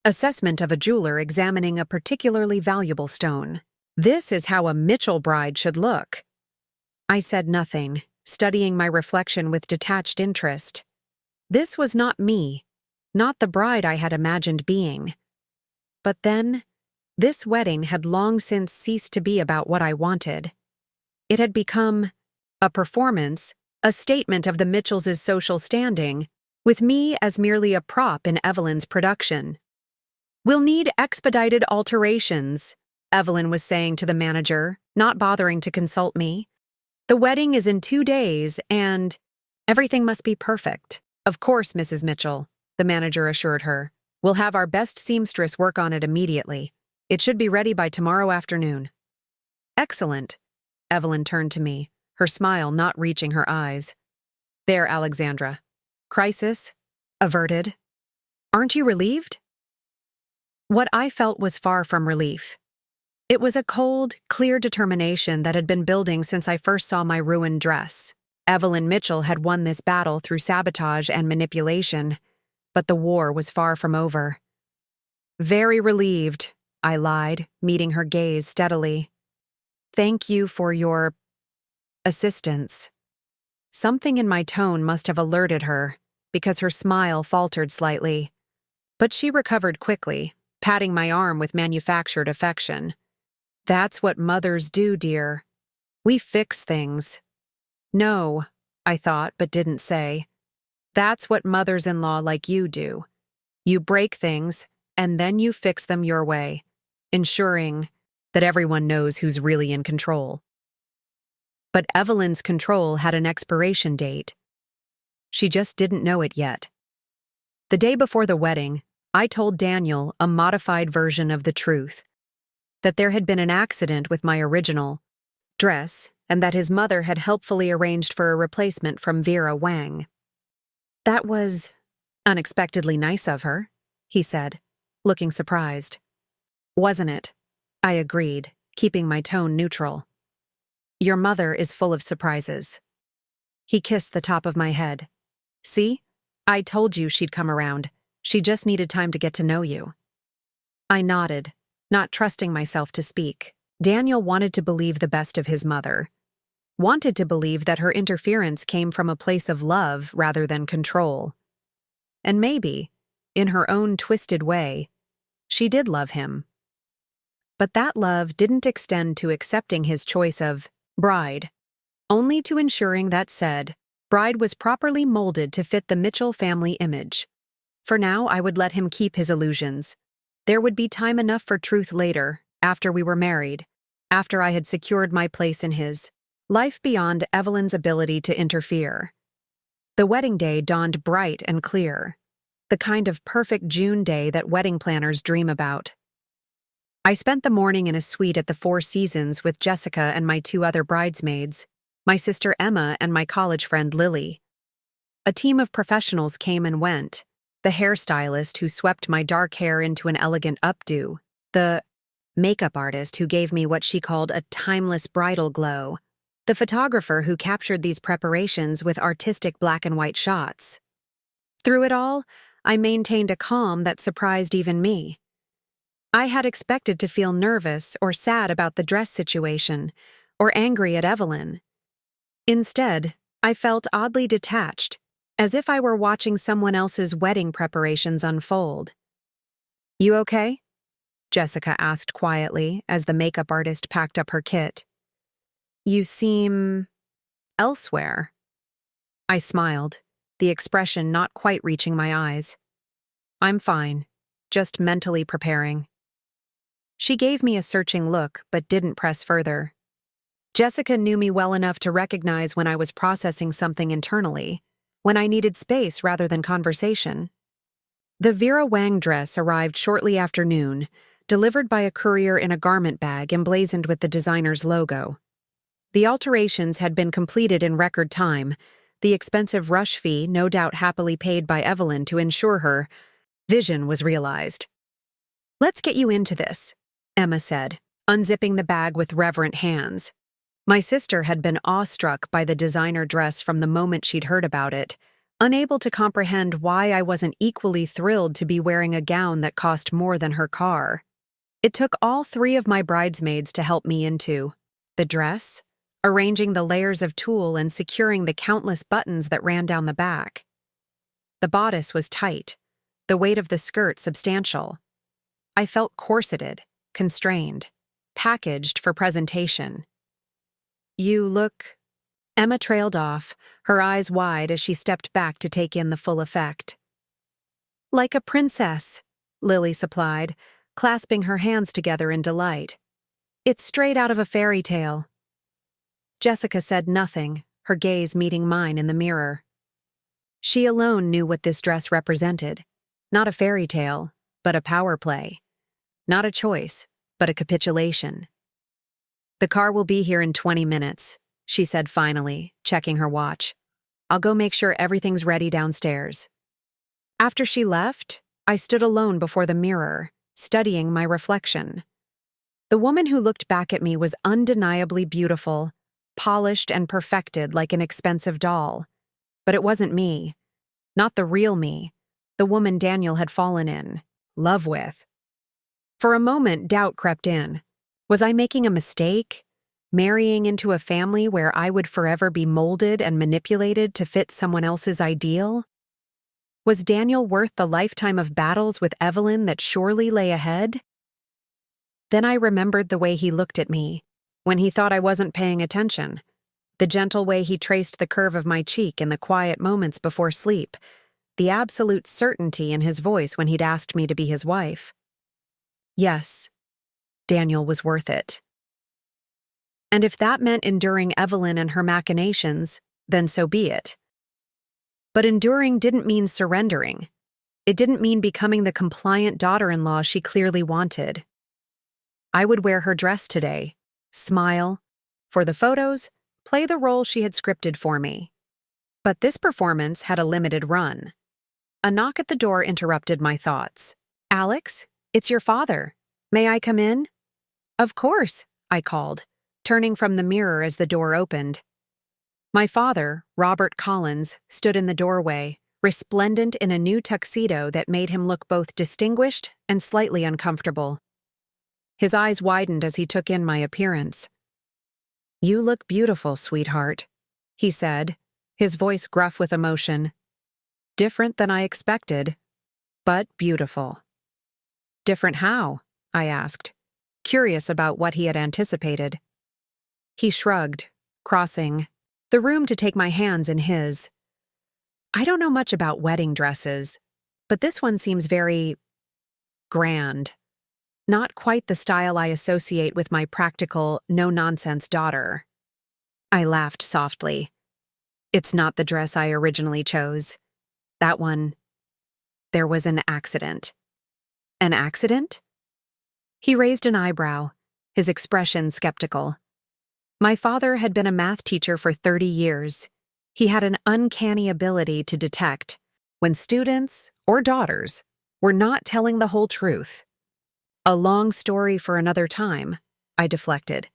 [SPEAKER 1] assessment of a jeweler examining a particularly valuable stone. This is how a Mitchell bride should look. I said nothing, studying my reflection with detached interest. This was not me, not the bride I had imagined being. But then, this wedding had long since ceased to be about what I wanted. It had become a performance, a statement of the Mitchells' social standing, with me as merely a prop in Evelyn's production. "We'll need expedited alterations," Evelyn was saying to the manager, not bothering to consult me. "The wedding is in 2 days, and everything must be perfect." "Of course, Mrs. Mitchell," the manager assured her. "We'll have our best seamstress work on it immediately. It should be ready by tomorrow afternoon." "Excellent." Evelyn turned to me, her smile not reaching her eyes. "There, Alexandra. Crisis averted. Aren't you relieved?" What I felt was far from relief. It was a cold, clear determination that had been building since I first saw my ruined dress. Evelyn Mitchell had won this battle through sabotage and manipulation, but the war was far from over. "Very relieved," I lied, meeting her gaze steadily. "Thank you for your assistance." Something in my tone must have alerted her, because her smile faltered slightly. But she recovered quickly, patting my arm with manufactured affection. "That's what mothers do, dear. We fix things." "No," I thought but didn't say. "That's what mothers-in-law like you do. You break things, and then you fix them your way, ensuring that everyone knows who's really in control." But Evelyn's control had an expiration date. She just didn't know it yet. The day before the wedding, I told Daniel a modified version of the truth, that there had been an accident with my original dress and that his mother had helpfully arranged for a replacement from Vera Wang. "That was unexpectedly nice of her," he said, looking surprised. "Wasn't it?" I agreed, keeping my tone neutral. "Your mother is full of surprises." He kissed the top of my head. "See? I told you she'd come around. She just needed time to get to know you." I nodded, not trusting myself to speak. Daniel wanted to believe the best of his mother. Wanted to believe that her interference came from a place of love rather than control. And maybe, in her own twisted way, she did love him. But that love didn't extend to accepting his choice of bride, only to ensuring that said bride was properly molded to fit the Mitchell family image. For now, I would let him keep his illusions. There would be time enough for truth later, after we were married, after I had secured my place in his life beyond Evelyn's ability to interfere. The wedding day dawned bright and clear, the kind of perfect June day that wedding planners dream about. I spent the morning in a suite at the Four Seasons with Jessica and my 2 other bridesmaids, my sister Emma and my college friend Lily. A team of professionals came and went: the hairstylist who swept my dark hair into an elegant updo, the makeup artist who gave me what she called a timeless bridal glow, the photographer who captured these preparations with artistic black and white shots. Through it all, I maintained a calm that surprised even me. I had expected to feel nervous or sad about the dress situation, or angry at Evelyn. Instead, I felt oddly detached, as if I were watching someone else's wedding preparations unfold. "You okay?" Jessica asked quietly as the makeup artist packed up her kit. "You seem elsewhere." I smiled, the expression not quite reaching my eyes. "I'm fine, just mentally preparing." She gave me a searching look but didn't press further. Jessica knew me well enough to recognize when I was processing something internally, when I needed space rather than conversation. The Vera Wang dress arrived shortly after noon, delivered by a courier in a garment bag emblazoned with the designer's logo. The alterations had been completed in record time, the expensive rush fee no doubt happily paid by Evelyn to ensure her vision was realized. "Let's get you into this," Emma said, unzipping the bag with reverent hands. My sister had been awestruck by the designer dress from the moment she'd heard about it, unable to comprehend why I wasn't equally thrilled to be wearing a gown that cost more than her car. It took all 3 of my bridesmaids to help me into the dress, arranging the layers of tulle and securing the countless buttons that ran down the back. The bodice was tight, the weight of the skirt substantial. I felt corseted, constrained, packaged for presentation. "You look—" Emma trailed off, her eyes wide as she stepped back to take in the full effect. "Like a princess," Lily supplied, clasping her hands together in delight. "It's straight out of a fairy tale." Jessica said nothing, her gaze meeting mine in the mirror. She alone knew what this dress represented. Not a fairy tale, but a power play. Not a choice, but a capitulation. "The car will be here in 20 minutes, she said finally, checking her watch. "I'll go make sure everything's ready downstairs." After she left, I stood alone before the mirror, studying my reflection. The woman who looked back at me was undeniably beautiful, polished and perfected like an expensive doll. But it wasn't me. Not the real me. The woman Daniel had fallen in love with. For a moment, doubt crept in. Was I making a mistake? Marrying into a family where I would forever be molded and manipulated to fit someone else's ideal? Was Daniel worth the lifetime of battles with Evelyn that surely lay ahead? Then I remembered the way he looked at me, when he thought I wasn't paying attention. The gentle way he traced the curve of my cheek in the quiet moments before sleep. The absolute certainty in his voice when he'd asked me to be his wife. Yes, Daniel was worth it. And if that meant enduring Evelyn and her machinations, then so be it. But enduring didn't mean surrendering. It didn't mean becoming the compliant daughter-in-law she clearly wanted. I would wear her dress today, smile, for the photos, play the role she had scripted for me. But this performance had a limited run. A knock at the door interrupted my thoughts. "Alex, it's your father. May I come in?" "Of course," I called, turning from the mirror as the door opened. My father, Robert Collins, stood in the doorway, resplendent in a new tuxedo that made him look both distinguished and slightly uncomfortable. His eyes widened as he took in my appearance. "You look beautiful, sweetheart," he said, his voice gruff with emotion. "Different than I expected, but beautiful." "Different how?" I asked, curious about what he had anticipated. He shrugged, crossing the room to take my hands in his. "I don't know much about wedding dresses, but this one seems very grand. Not quite the style I associate with my practical, no-nonsense daughter." I laughed softly. "It's not the dress I originally chose. That one, there was an accident." "An accident?" He raised an eyebrow, his expression skeptical. My father had been a math teacher for 30 years. He had an uncanny ability to detect when students, or daughters, were not telling the whole truth. "A long story for another time," I deflected.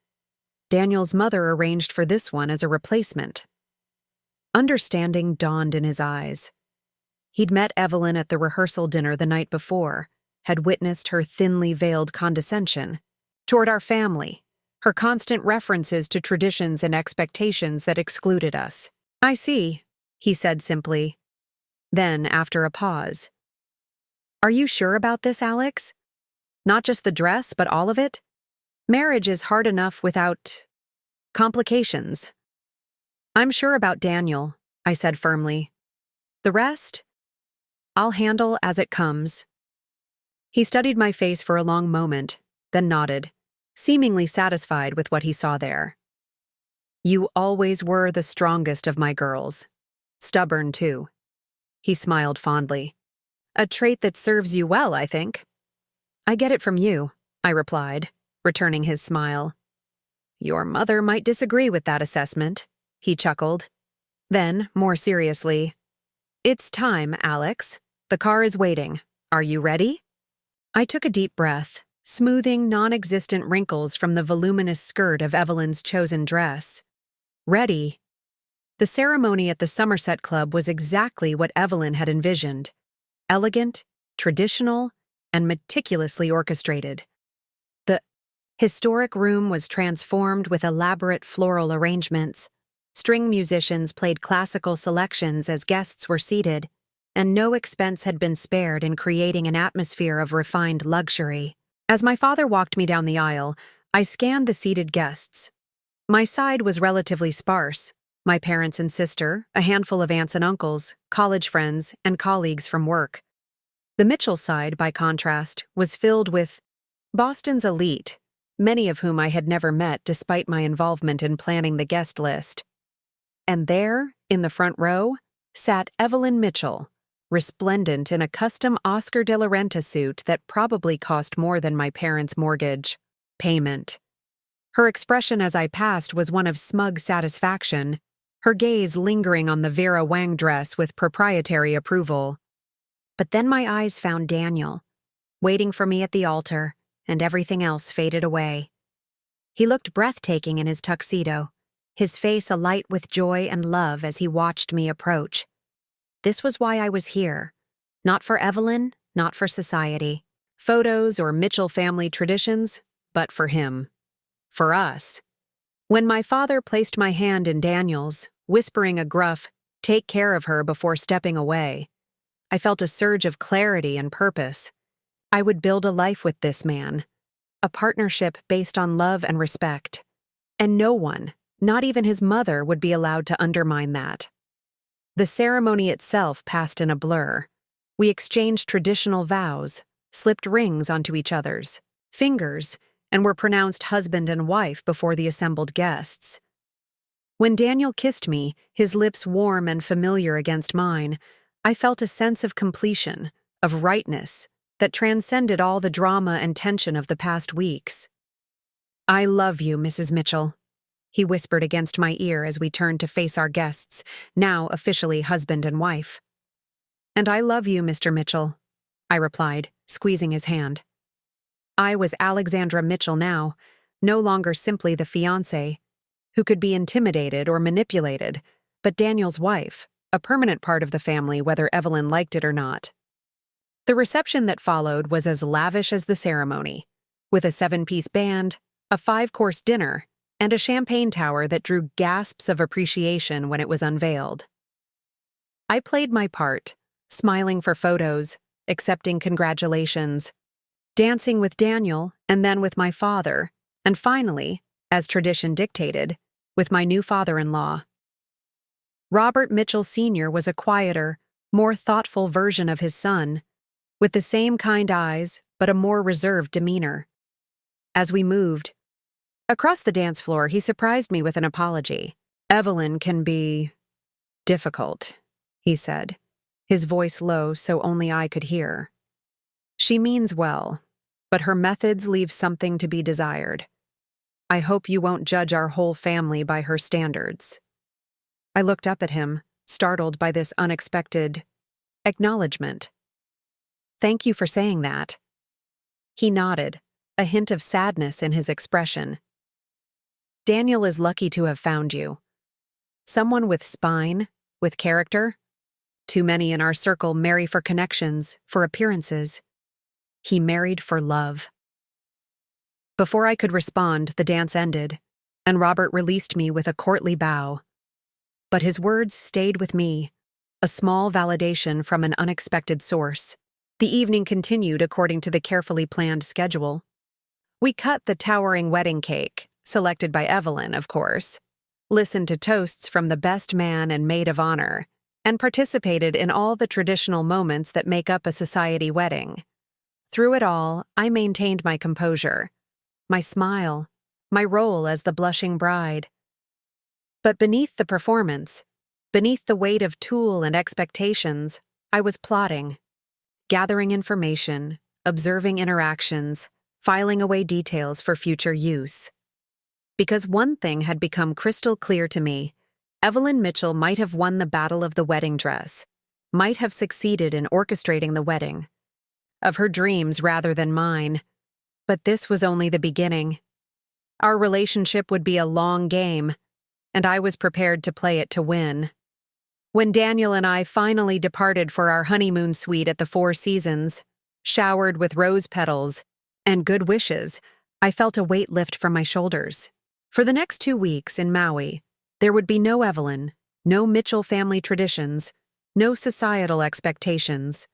[SPEAKER 1] "Daniel's mother arranged for this one as a replacement." Understanding dawned in his eyes. He'd met Evelyn at the rehearsal dinner the night before, had witnessed her thinly veiled condescension toward our family, her constant references to traditions and expectations that excluded us. "I see," he said simply. Then, after a pause, "Are you sure about this, Alex? Not just the dress, but all of it? Marriage is hard enough without complications." "I'm sure about Daniel," I said firmly. "The rest, I'll handle as it comes." He studied my face for a long moment, then nodded, seemingly satisfied with what he saw there. "You always were the strongest of my girls. Stubborn, too." He smiled fondly. "A trait that serves you well, I think." "I get it from you," I replied, returning his smile. "Your mother might disagree with that assessment," he chuckled. Then, more seriously, "It's time, Alex. The car is waiting. Are you ready?" I took a deep breath, smoothing non-existent wrinkles from the voluminous skirt of Evelyn's chosen dress. Ready. The ceremony at the Somerset Club was exactly what Evelyn had envisioned. Elegant, traditional, and meticulously orchestrated. Historic room was transformed with elaborate floral arrangements. String musicians played classical selections as guests were seated, and no expense had been spared in creating an atmosphere of refined luxury. As my father walked me down the aisle, I scanned the seated guests. My side was relatively sparse. My parents and sister, a handful of aunts and uncles, college friends, and colleagues from work. The Mitchell side, by contrast, was filled with Boston's elite, many of whom I had never met despite my involvement in planning the guest list. And there, in the front row, sat Evelyn Mitchell, resplendent in a custom Oscar de la Renta suit that probably cost more than my parents' mortgage payment. Her expression as I passed was one of smug satisfaction, her gaze lingering on the Vera Wang dress with proprietary approval. But then my eyes found Daniel, waiting for me at the altar, and everything else faded away. He looked breathtaking in his tuxedo, his face alight with joy and love as he watched me approach. This was why I was here. Not for Evelyn, not for society, photos or Mitchell family traditions, but for him. For us. When my father placed my hand in Daniel's, whispering a gruff, "Take care of her," before stepping away, I felt a surge of clarity and purpose. I would build a life with this man, a partnership based on love and respect. And no one, not even his mother, would be allowed to undermine that. The ceremony itself passed in a blur. We exchanged traditional vows, slipped rings onto each other's fingers, and were pronounced husband and wife before the assembled guests. When Daniel kissed me, his lips warm and familiar against mine, I felt a sense of completion, of rightness, that transcended all the drama and tension of the past weeks. "I love you, Mrs. Mitchell," he whispered against my ear as we turned to face our guests, now officially husband and wife. "And I love you, Mr. Mitchell," I replied, squeezing his hand. I was Alexandra Mitchell now, no longer simply the fiancée, who could be intimidated or manipulated, but Daniel's wife, a permanent part of the family whether Evelyn liked it or not. The reception that followed was as lavish as the ceremony, with a 7-piece band, a 5-course dinner, and a champagne tower that drew gasps of appreciation when it was unveiled. I played my part, smiling for photos, accepting congratulations, dancing with Daniel and then with my father, and finally, as tradition dictated, with my new father-in-law. Robert Mitchell Sr. was a quieter, more thoughtful version of his son, with the same kind eyes but a more reserved demeanor. As we moved across the dance floor, he surprised me with an apology. "Evelyn can be difficult," he said, his voice low so only I could hear. "She means well, but her methods leave something to be desired. I hope you won't judge our whole family by her standards." I looked up at him, startled by this unexpected acknowledgement. "Thank you for saying that." He nodded, a hint of sadness in his expression. "Daniel is lucky to have found you. Someone with spine, with character. Too many in our circle marry for connections, for appearances. He married for love." Before I could respond, the dance ended, and Robert released me with a courtly bow. But his words stayed with me, a small validation from an unexpected source. The evening continued according to the carefully planned schedule. We cut the towering wedding cake, selected by Evelyn, of course, listened to toasts from the best man and maid of honor, and participated in all the traditional moments that make up a society wedding. Through it all, I maintained my composure, my smile, my role as the blushing bride. But beneath the performance, beneath the weight of tool and expectations, I was plotting, gathering information, observing interactions, filing away details for future use. Because one thing had become crystal clear to me: Evelyn Mitchell might have won the battle of the wedding dress, might have succeeded in orchestrating the wedding of her dreams rather than mine. But this was only the beginning. Our relationship would be a long game, and I was prepared to play it to win. When Daniel and I finally departed for our honeymoon suite at the Four Seasons, showered with rose petals and good wishes, I felt a weight lift from my shoulders. For the next 2 weeks in Maui, there would be no Evelyn, no Mitchell family traditions, no societal expectations.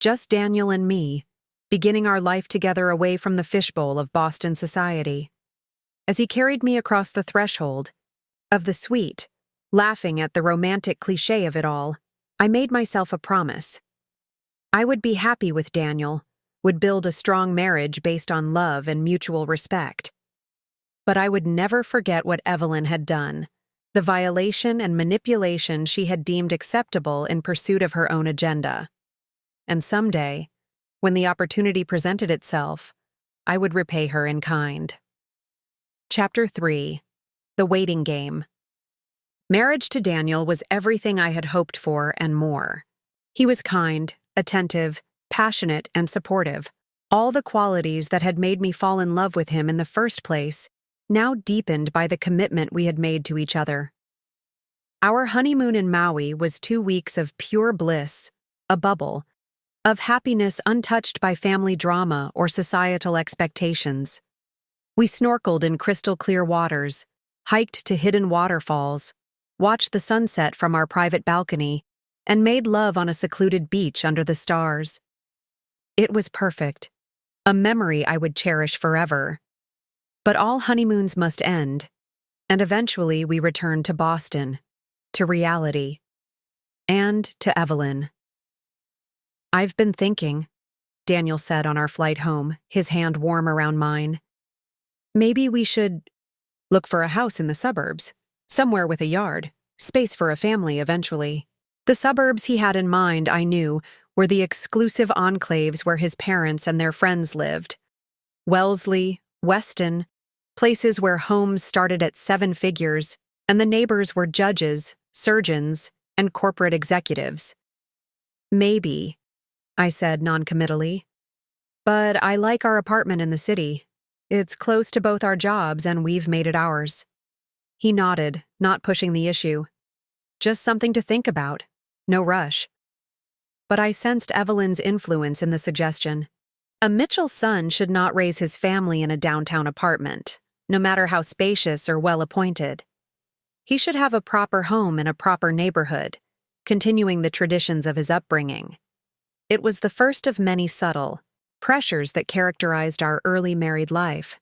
[SPEAKER 1] Just Daniel and me, beginning our life together away from the fishbowl of Boston society. As he carried me across the threshold of the suite, laughing at the romantic cliché of it all, I made myself a promise. I would be happy with Daniel, would build a strong marriage based on love and mutual respect. But I would never forget what Evelyn had done, the violation and manipulation she had deemed acceptable in pursuit of her own agenda. And someday, when the opportunity presented itself, I would repay her in kind. Chapter 3. The Waiting Game. Marriage to Daniel was everything I had hoped for and more. He was kind, attentive, passionate, and supportive. All the qualities that had made me fall in love with him in the first place, now deepened by the commitment we had made to each other. Our honeymoon in Maui was 2 weeks of pure bliss, a bubble, of happiness untouched by family drama or societal expectations. We snorkeled in crystal-clear waters, hiked to hidden waterfalls, watched the sunset from our private balcony, and made love on a secluded beach under the stars. It was perfect, a memory I would cherish forever. But all honeymoons must end, and eventually we returned to Boston, to reality, and to Evelyn. "I've been thinking," Daniel said on our flight home, his hand warm around mine. "Maybe we should look for a house in the suburbs, somewhere with a yard, space for a family eventually." The suburbs he had in mind, I knew, were the exclusive enclaves where his parents and their friends lived. Wellesley, Weston, places where homes started at 7 figures, and the neighbors were judges, surgeons, and corporate executives. "Maybe," I said noncommittally. "But I like our apartment in the city. It's close to both our jobs and we've made it ours." He nodded, not pushing the issue. "Just something to think about. No rush." But I sensed Evelyn's influence in the suggestion. A Mitchell son should not raise his family in a downtown apartment, no matter how spacious or well-appointed. He should have a proper home in a proper neighborhood, continuing the traditions of his upbringing. It was the first of many subtle pressures that characterized our early married life.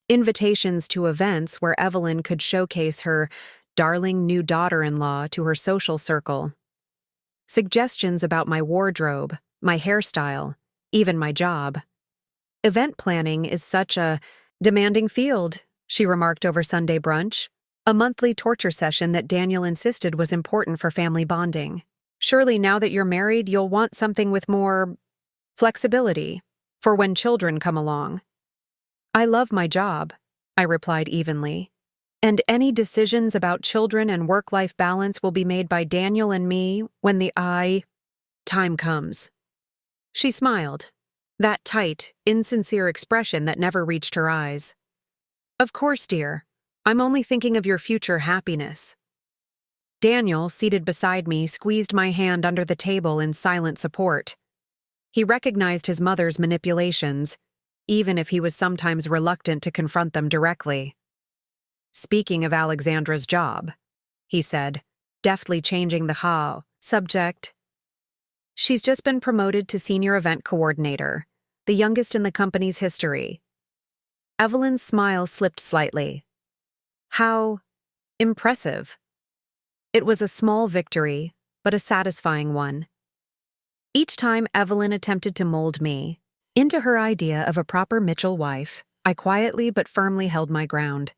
[SPEAKER 1] Invitations to events where Evelyn could showcase her darling new daughter-in-law to her social circle. Suggestions about my wardrobe, my hairstyle, even my job. "Event planning is such a demanding field," she remarked over Sunday brunch, a monthly torture session that Daniel insisted was important for family bonding. "Surely now that you're married, you'll want something with more flexibility for when children come along." "I love my job," I replied evenly. "And any decisions about children and work-life balance will be made by Daniel and me when the time comes." She smiled, that tight, insincere expression that never reached her eyes. "Of course, dear. I'm only thinking of your future happiness." Daniel, seated beside me, squeezed my hand under the table in silent support. He recognized his mother's manipulations, even if he was sometimes reluctant to confront them directly. "Speaking of Alexandra's job," he said, deftly changing the subject. "She's just been promoted to senior event coordinator, the youngest in the company's history." Evelyn's smile slipped slightly. "How impressive." It was a small victory, but a satisfying one. Each time Evelyn attempted to mold me into her idea of a proper Mitchell wife, I quietly but firmly held my ground.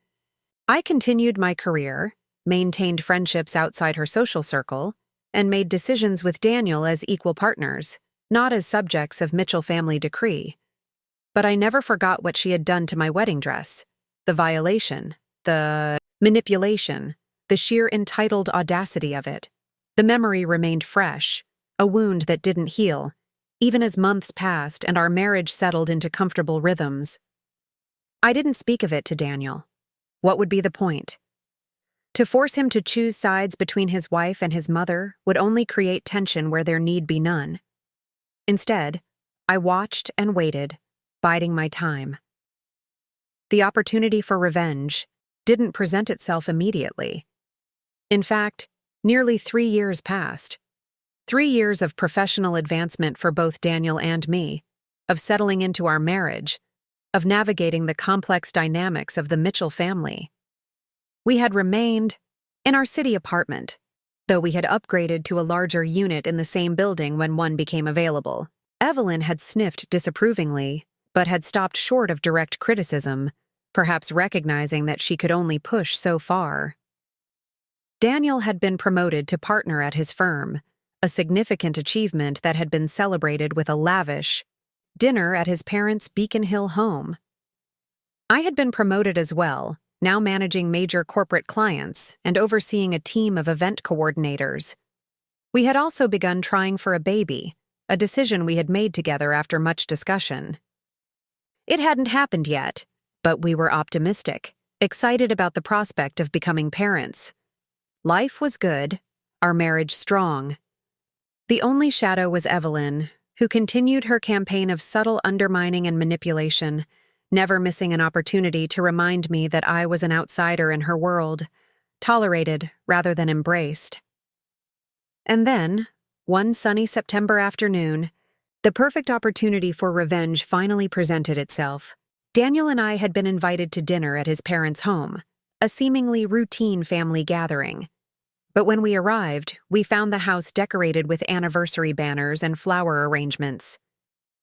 [SPEAKER 1] I continued my career, maintained friendships outside her social circle, and made decisions with Daniel as equal partners, not as subjects of Mitchell family decree. But I never forgot what she had done to my wedding dress, the violation, the manipulation, the sheer entitled audacity of it. The memory remained fresh, a wound that didn't heal, even as months passed and our marriage settled into comfortable rhythms. I didn't speak of it to Daniel. What would be the point? To force him to choose sides between his wife and his mother would only create tension where there need be none. Instead, I watched and waited, biding my time. the opportunity for revenge didn't present itself immediately. In fact, nearly 3 years passed. 3 years of professional advancement for both Daniel and me, of settling into our marriage, of navigating the complex dynamics of the Mitchell family. We had remained in our city apartment, though we had upgraded to a larger unit in the same building when one became available. Evelyn had sniffed disapprovingly, but had stopped short of direct criticism, perhaps recognizing that she could only push so far. Daniel had been promoted to partner at his firm, a significant achievement that had been celebrated with a lavish dinner at his parents' Beacon Hill home. I had been promoted as well, now managing major corporate clients and overseeing a team of event coordinators. We had also begun trying for a baby, a decision we had made together after much discussion. It hadn't happened yet, but we were optimistic, excited about the prospect of becoming parents. Life was good, our marriage strong. The only shadow was Evelyn, who continued her campaign of subtle undermining and manipulation, never missing an opportunity to remind me that I was an outsider in her world, tolerated rather than embraced. And then, one sunny September afternoon, the perfect opportunity for revenge finally presented itself. Daniel and I had been invited to dinner at his parents' home, a seemingly routine family gathering. But when we arrived, we found the house decorated with anniversary banners and flower arrangements.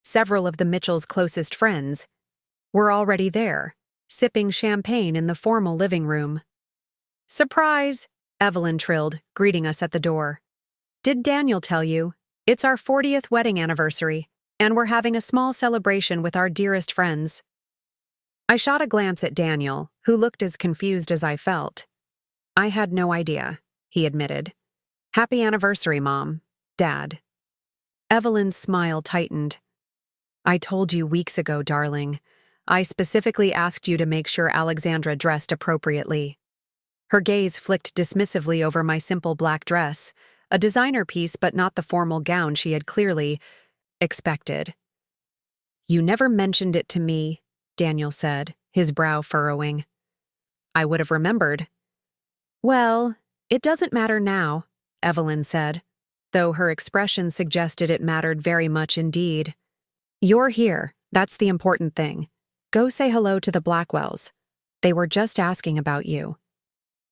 [SPEAKER 1] Several of the Mitchells' closest friends were already there, sipping champagne in the formal living room. "Surprise!" Evelyn trilled, greeting us at the door. "Did Daniel tell you? It's our 40th wedding anniversary, and we're having a small celebration with our dearest friends." I shot a glance at Daniel, who looked as confused as I felt. "I had no idea," he admitted. "Happy anniversary, Mom, Dad." Evelyn's smile tightened. "I told you weeks ago, darling. I specifically asked you to make sure Alexandra dressed appropriately." Her gaze flicked dismissively over my simple black dress, a designer piece but not the formal gown she had clearly expected. "You never mentioned it to me," Daniel said, his brow furrowing. "I would have remembered." "Well, it doesn't matter now," Evelyn said, though her expression suggested it mattered very much indeed. "You're here, that's the important thing. Go say hello to the Blackwells. They were just asking about you."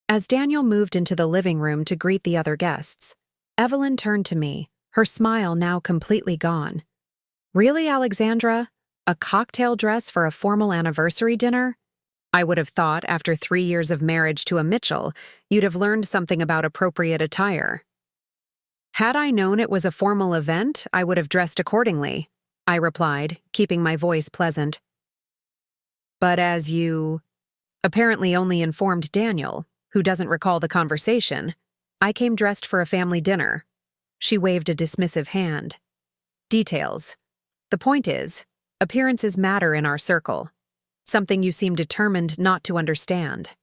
[SPEAKER 1] As Daniel moved into the living room to greet the other guests, Evelyn turned to me, her smile now completely gone. "Really, Alexandra? A cocktail dress for a formal anniversary dinner? I would have thought, after 3 years of marriage to a Mitchell, you'd have learned something about appropriate attire." "Had I known it was a formal event, I would have dressed accordingly," I replied, keeping my voice pleasant. "But as you apparently only informed Daniel, who doesn't recall the conversation, I came dressed for a family dinner." She waved a dismissive hand. "Details. The point is, appearances matter in our circle. Something you seem determined not to understand."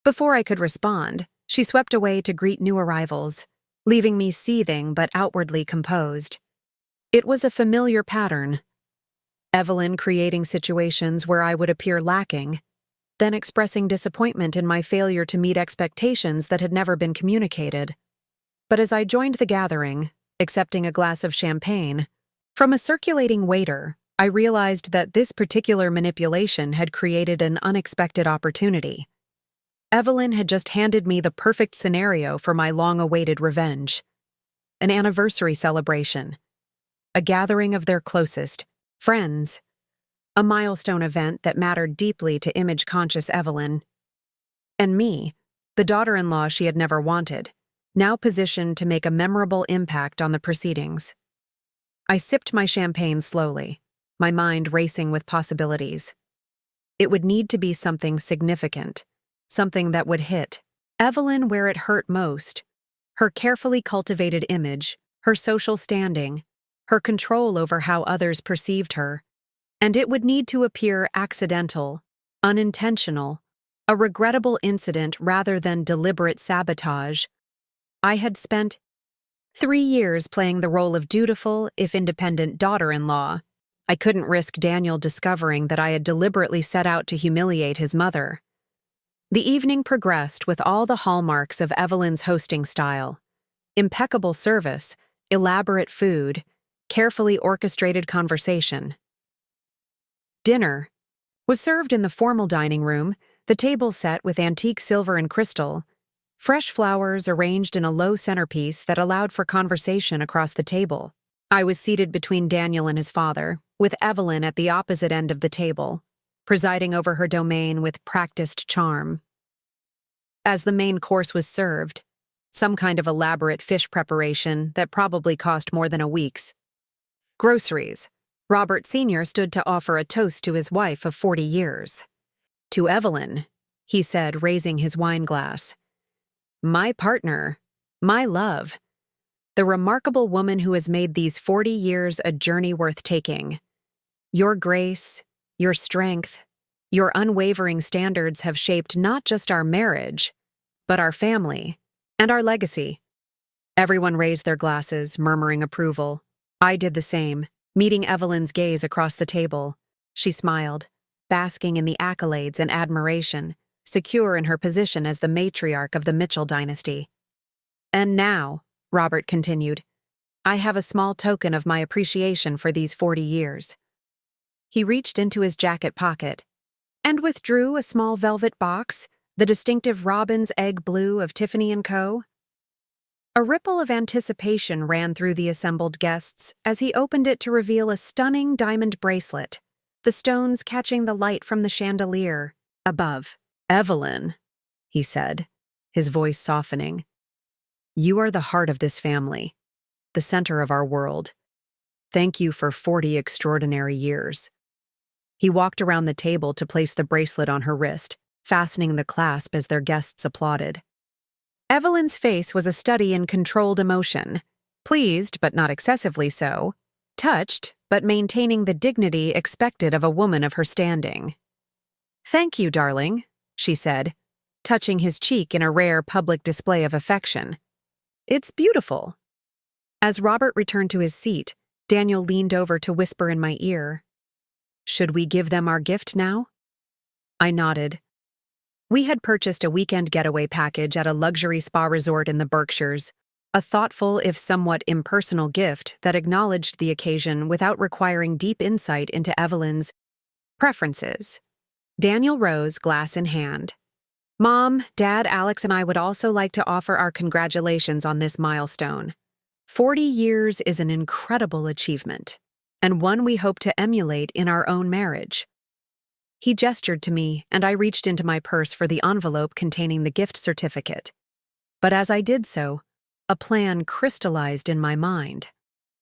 [SPEAKER 1] Before I could respond, she swept away to greet new arrivals, leaving me seething but outwardly composed. It was a familiar pattern. Evelyn creating situations where I would appear lacking, then expressing disappointment in my failure to meet expectations that had never been communicated. But as I joined the gathering, accepting a glass of champagne, from a circulating waiter, I realized that this particular manipulation had created an unexpected opportunity. Evelyn had just handed me the perfect scenario for my long-awaited revenge. An anniversary celebration. A gathering of their closest friends. A milestone event that mattered deeply to image-conscious Evelyn. And me, the daughter-in-law she had never wanted, now positioned to make a memorable impact on the proceedings. I sipped my champagne slowly, my mind racing with possibilities. It would need to be something significant, something that would hit Evelyn where it hurt most: her carefully cultivated image, her social standing, her control over how others perceived her. And it would need to appear accidental, unintentional, a regrettable incident rather than deliberate sabotage. I had spent 3 years playing the role of dutiful, if independent, daughter-in-law, I couldn't risk Daniel discovering that I had deliberately set out to humiliate his mother. The evening progressed with all the hallmarks of Evelyn's hosting style: impeccable service, elaborate food, carefully orchestrated conversation. Dinner was served in the formal dining room, the table set with antique silver and crystal, fresh flowers arranged in a low centerpiece that allowed for conversation across the table. I was seated between Daniel and his father, with Evelyn at the opposite end of the table, presiding over her domain with practiced charm. As the main course was served, some kind of elaborate fish preparation that probably cost more than a week's groceries, Robert Sr. stood to offer a toast to his wife of 40 years. "To Evelyn," he said, raising his wine glass. "My partner, my love, the remarkable woman who has made these 40 years a journey worth taking. Your grace, your strength, your unwavering standards have shaped not just our marriage, but our family and our legacy." Everyone raised their glasses, murmuring approval. I did the same, meeting Evelyn's gaze across the table. She smiled, basking in the accolades and admiration, secure in her position as the matriarch of the Mitchell dynasty. "And now," Robert continued, "I have a small token of my appreciation for these 40 years. He reached into his jacket pocket and withdrew a small velvet box, the distinctive robin's egg blue of Tiffany & Co. A ripple of anticipation ran through the assembled guests as he opened it to reveal a stunning diamond bracelet, the stones catching the light from the chandelier above. "Evelyn," he said, his voice softening, "you are the heart of this family, the center of our world. Thank you for 40 extraordinary years." He walked around the table to place the bracelet on her wrist, fastening the clasp as their guests applauded. Evelyn's face was a study in controlled emotion, pleased but not excessively so, touched but maintaining the dignity expected of a woman of her standing. "Thank you, darling," she said, touching his cheek in a rare public display of affection. "It's beautiful." As Robert returned to his seat, Daniel leaned over to whisper in my ear, "Should we give them our gift now?" I nodded. We had purchased a weekend getaway package at a luxury spa resort in the Berkshires, a thoughtful if somewhat impersonal gift that acknowledged the occasion without requiring deep insight into Evelyn's preferences. Daniel rose, glass in hand. "Mom, Dad, Alex, and I would also like to offer our congratulations on this milestone. 40 years is an incredible achievement, and one we hope to emulate in our own marriage." He gestured to me, and I reached into my purse for the envelope containing the gift certificate. But as I did so, a plan crystallized in my mind.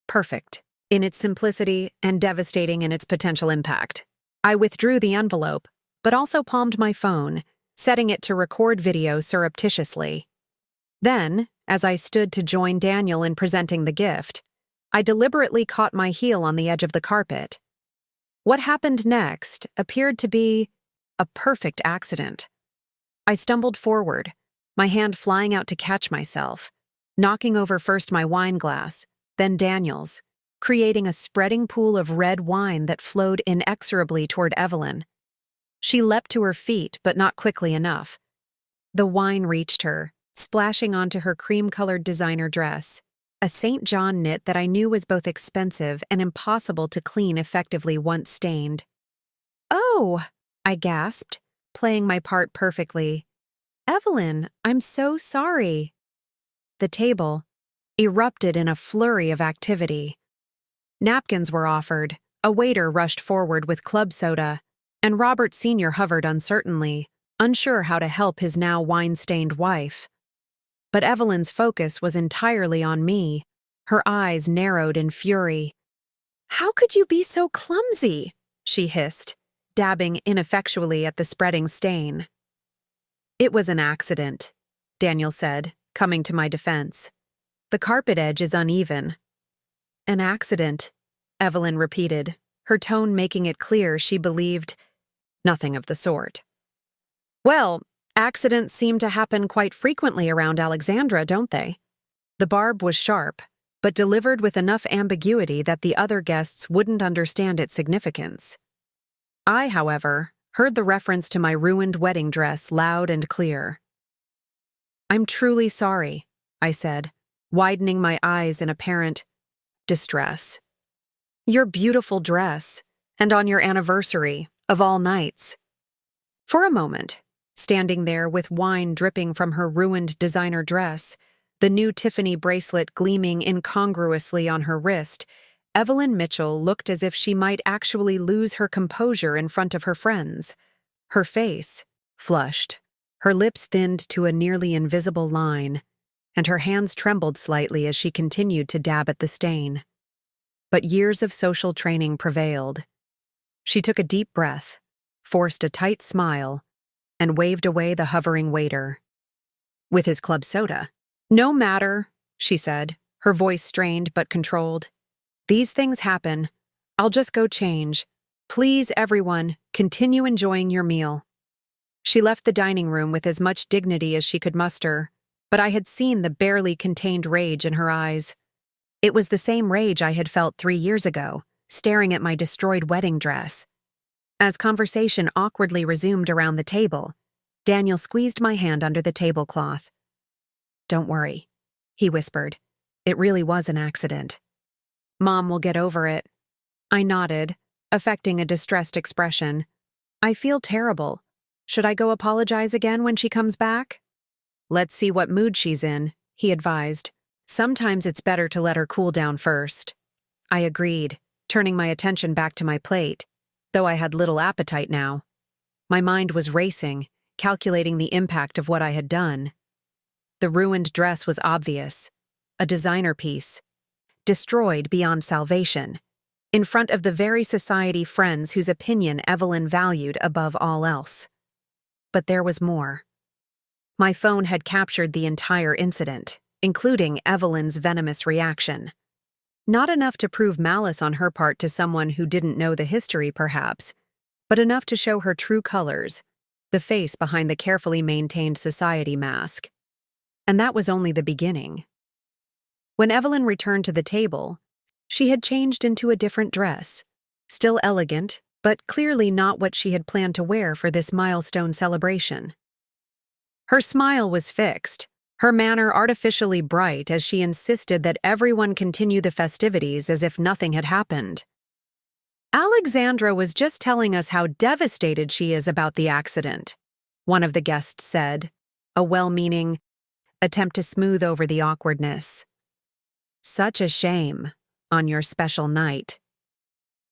[SPEAKER 1] Perfect in its simplicity and devastating in its potential impact. I withdrew the envelope, but also palmed my phone, setting it to record video surreptitiously. Then, as I stood to join Daniel in presenting the gift, I deliberately caught my heel on the edge of the carpet. What happened next appeared to be a perfect accident. I stumbled forward, my hand flying out to catch myself, knocking over first my wine glass, then Daniel's, creating a spreading pool of red wine that flowed inexorably toward Evelyn. She leapt to her feet, but not quickly enough. The wine reached her, splashing onto her cream-colored designer dress, a St. John knit that I knew was both expensive and impossible to clean effectively once stained. "Oh," I gasped, playing my part perfectly. "Evelyn, I'm so sorry." The table erupted in a flurry of activity. Napkins were offered, a waiter rushed forward with club soda, and Robert Sr. hovered uncertainly, unsure how to help his now wine-stained wife. But Evelyn's focus was entirely on me, her eyes narrowed in fury. "How could you be so clumsy?" she hissed, dabbing ineffectually at the spreading stain. "It was an accident," Daniel said, coming to my defense. "The carpet edge is uneven." "An accident," Evelyn repeated, her tone making it clear she believed nothing of the sort. "Well, accidents seem to happen quite frequently around Alexandra, don't they?" The barb was sharp, but delivered with enough ambiguity that the other guests wouldn't understand its significance. I, however, heard the reference to my ruined wedding dress loud and clear. "I'm truly sorry," I said, widening my eyes in apparent distress. "Your beautiful dress, and on your anniversary, of all nights." For a moment, standing there with wine dripping from her ruined designer dress, the new Tiffany bracelet gleaming incongruously on her wrist, Evelyn Mitchell looked as if she might actually lose her composure in front of her friends. Her face flushed, her lips thinned to a nearly invisible line, and her hands trembled slightly as she continued to dab at the stain. But years of social training prevailed. She took a deep breath, forced a tight smile, and waved away the hovering waiter. With his club soda. "No matter," she said, her voice strained but controlled. "These things happen. I'll just go change. Please, everyone, continue enjoying your meal." She left the dining room with as much dignity as she could muster, but I had seen the barely contained rage in her eyes. It was the same rage I had felt 3 years ago, staring at my destroyed wedding dress. As conversation awkwardly resumed around the table, Daniel squeezed my hand under the tablecloth. "Don't worry," he whispered. "It really was an accident. Mom will get over it." I nodded, affecting a distressed expression. "I feel terrible. Should I go apologize again when she comes back?" "Let's see what mood she's in," he advised. "Sometimes it's better to let her cool down first." I agreed, turning my attention back to my plate, though I had little appetite now. My mind was racing, calculating the impact of what I had done. The ruined dress was obvious, a designer piece, destroyed beyond salvation, in front of the very society friends whose opinion Evelyn valued above all else. But there was more. My phone had captured the entire incident, including Evelyn's venomous reaction. Not enough to prove malice on her part to someone who didn't know the history, perhaps, but enough to show her true colors, the face behind the carefully maintained society mask. And that was only the beginning. When Evelyn returned to the table, she had changed into a different dress, still elegant, but clearly not what she had planned to wear for this milestone celebration. Her smile was fixed, her manner artificially bright as she insisted that everyone continue the festivities as if nothing had happened. "Alexandra was just telling us how devastated she is about the accident," one of the guests said, a well-meaning attempt to smooth over the awkwardness. "Such a shame, on your special night."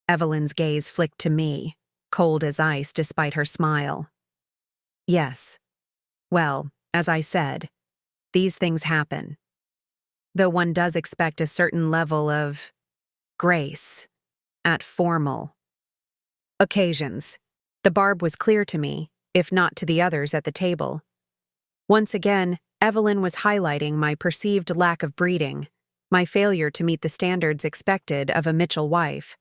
[SPEAKER 1] Evelyn's gaze flicked to me, cold as ice despite her smile. "Yes. Well, as I said, these things happen. Though one does expect a certain level of grace at formal occasions." The barb was clear to me, if not to the others at the table. Once again, Evelyn was highlighting my perceived lack of breeding, my failure to meet the standards expected of a Mitchell wife.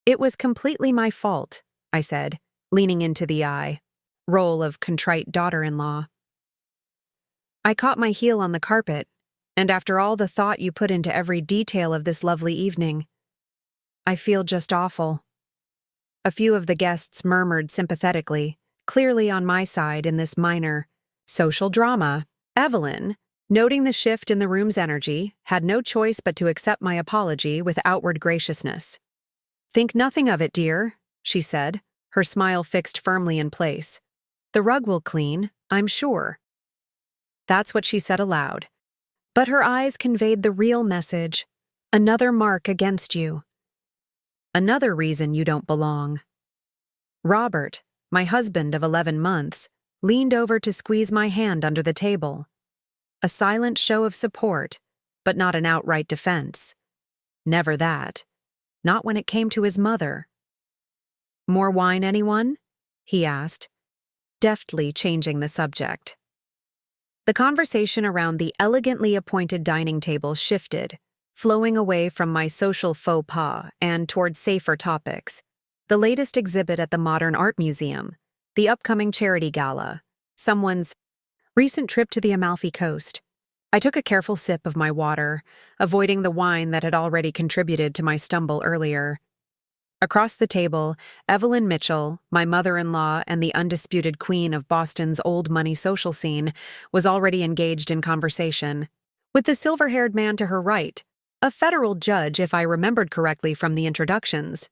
[SPEAKER 1] "It was completely my fault," I said, leaning into the role of contrite daughter-in-law. "I caught my heel on the carpet, and after all the thought you put into every detail of this lovely evening, I feel just awful." A few of the guests murmured sympathetically, clearly on my side in this minor social drama. Evelyn, noting the shift in the room's energy, had no choice but to accept my apology with outward graciousness. "Think nothing of it, dear," she said, her smile fixed firmly in place. "The rug will clean, I'm sure." That's what she said aloud. But her eyes conveyed the real message: another mark against you. Another reason you don't belong. Robert, my husband of 11 months, leaned over to squeeze my hand under the table. A silent show of support, but not an outright defense. Never that. Not when it came to his mother. "More wine, anyone?" he asked, deftly changing the subject. The conversation around the elegantly appointed dining table shifted, flowing away from my social faux pas and toward safer topics. The latest exhibit at the Modern Art Museum, the upcoming charity gala, someone's recent trip to the Amalfi Coast. I took a careful sip of my water, avoiding the wine that had already contributed to my stumble earlier. Across the table, Evelyn Mitchell, my mother-in-law and the undisputed queen of Boston's old money social scene, was already engaged in conversation, with the silver-haired man to her right, a federal judge if I remembered correctly from the introductions.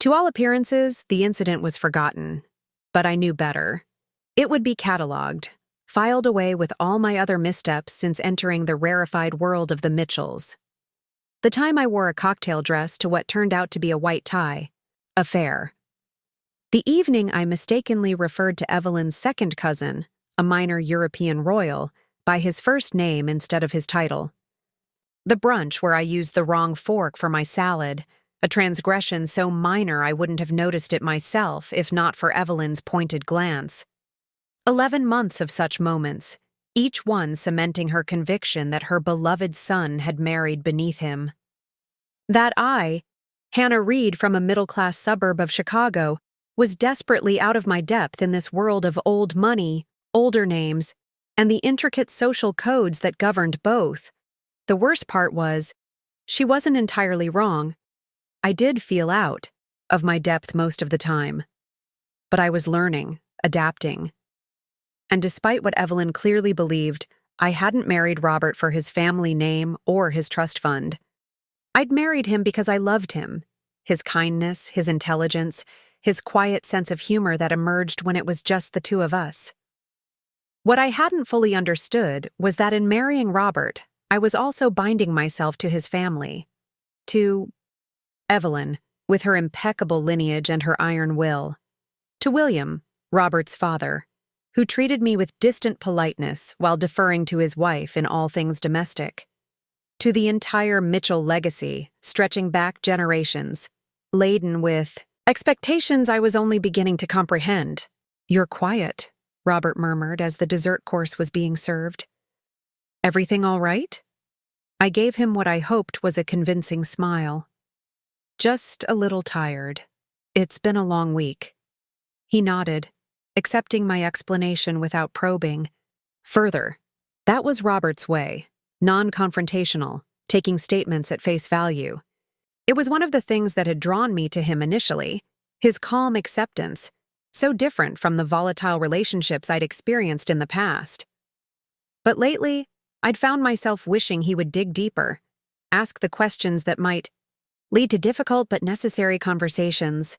[SPEAKER 1] To all appearances, the incident was forgotten, but I knew better. It would be catalogued, filed away with all my other missteps since entering the rarefied world of the Mitchells. The time I wore a cocktail dress to what turned out to be a white tie. Affair. The evening I mistakenly referred to Evelyn's second cousin, a minor European royal, by his first name instead of his title. The brunch where I used the wrong fork for my salad, a transgression so minor I wouldn't have noticed it myself if not for Evelyn's pointed glance. 11 months of such moments, each one cementing her conviction that her beloved son had married beneath him. That I, Hannah Reed from a middle-class suburb of Chicago, was desperately out of my depth in this world of old money, older names, and the intricate social codes that governed both. The worst part was, she wasn't entirely wrong. I did feel out of my depth most of the time. But I was learning, adapting. And despite what Evelyn clearly believed, I hadn't married Robert for his family name or his trust fund. I'd married him because I loved him, his kindness, his intelligence, his quiet sense of humor that emerged when it was just the two of us. What I hadn't fully understood was that in marrying Robert, I was also binding myself to his family. To Evelyn, with her impeccable lineage and her iron will. To William, Robert's father, who treated me with distant politeness while deferring to his wife in all things domestic. To the entire Mitchell legacy, stretching back generations, laden with expectations I was only beginning to comprehend. "You're quiet," Robert murmured as the dessert course was being served. "Everything all right?" I gave him what I hoped was a convincing smile. "Just a little tired. It's been a long week." He nodded, accepting my explanation without probing. Further, that was Robert's way, non-confrontational, taking statements at face value. It was one of the things that had drawn me to him initially, his calm acceptance, so different from the volatile relationships I'd experienced in the past. But lately, I'd found myself wishing he would dig deeper, ask the questions that might lead to difficult but necessary conversations.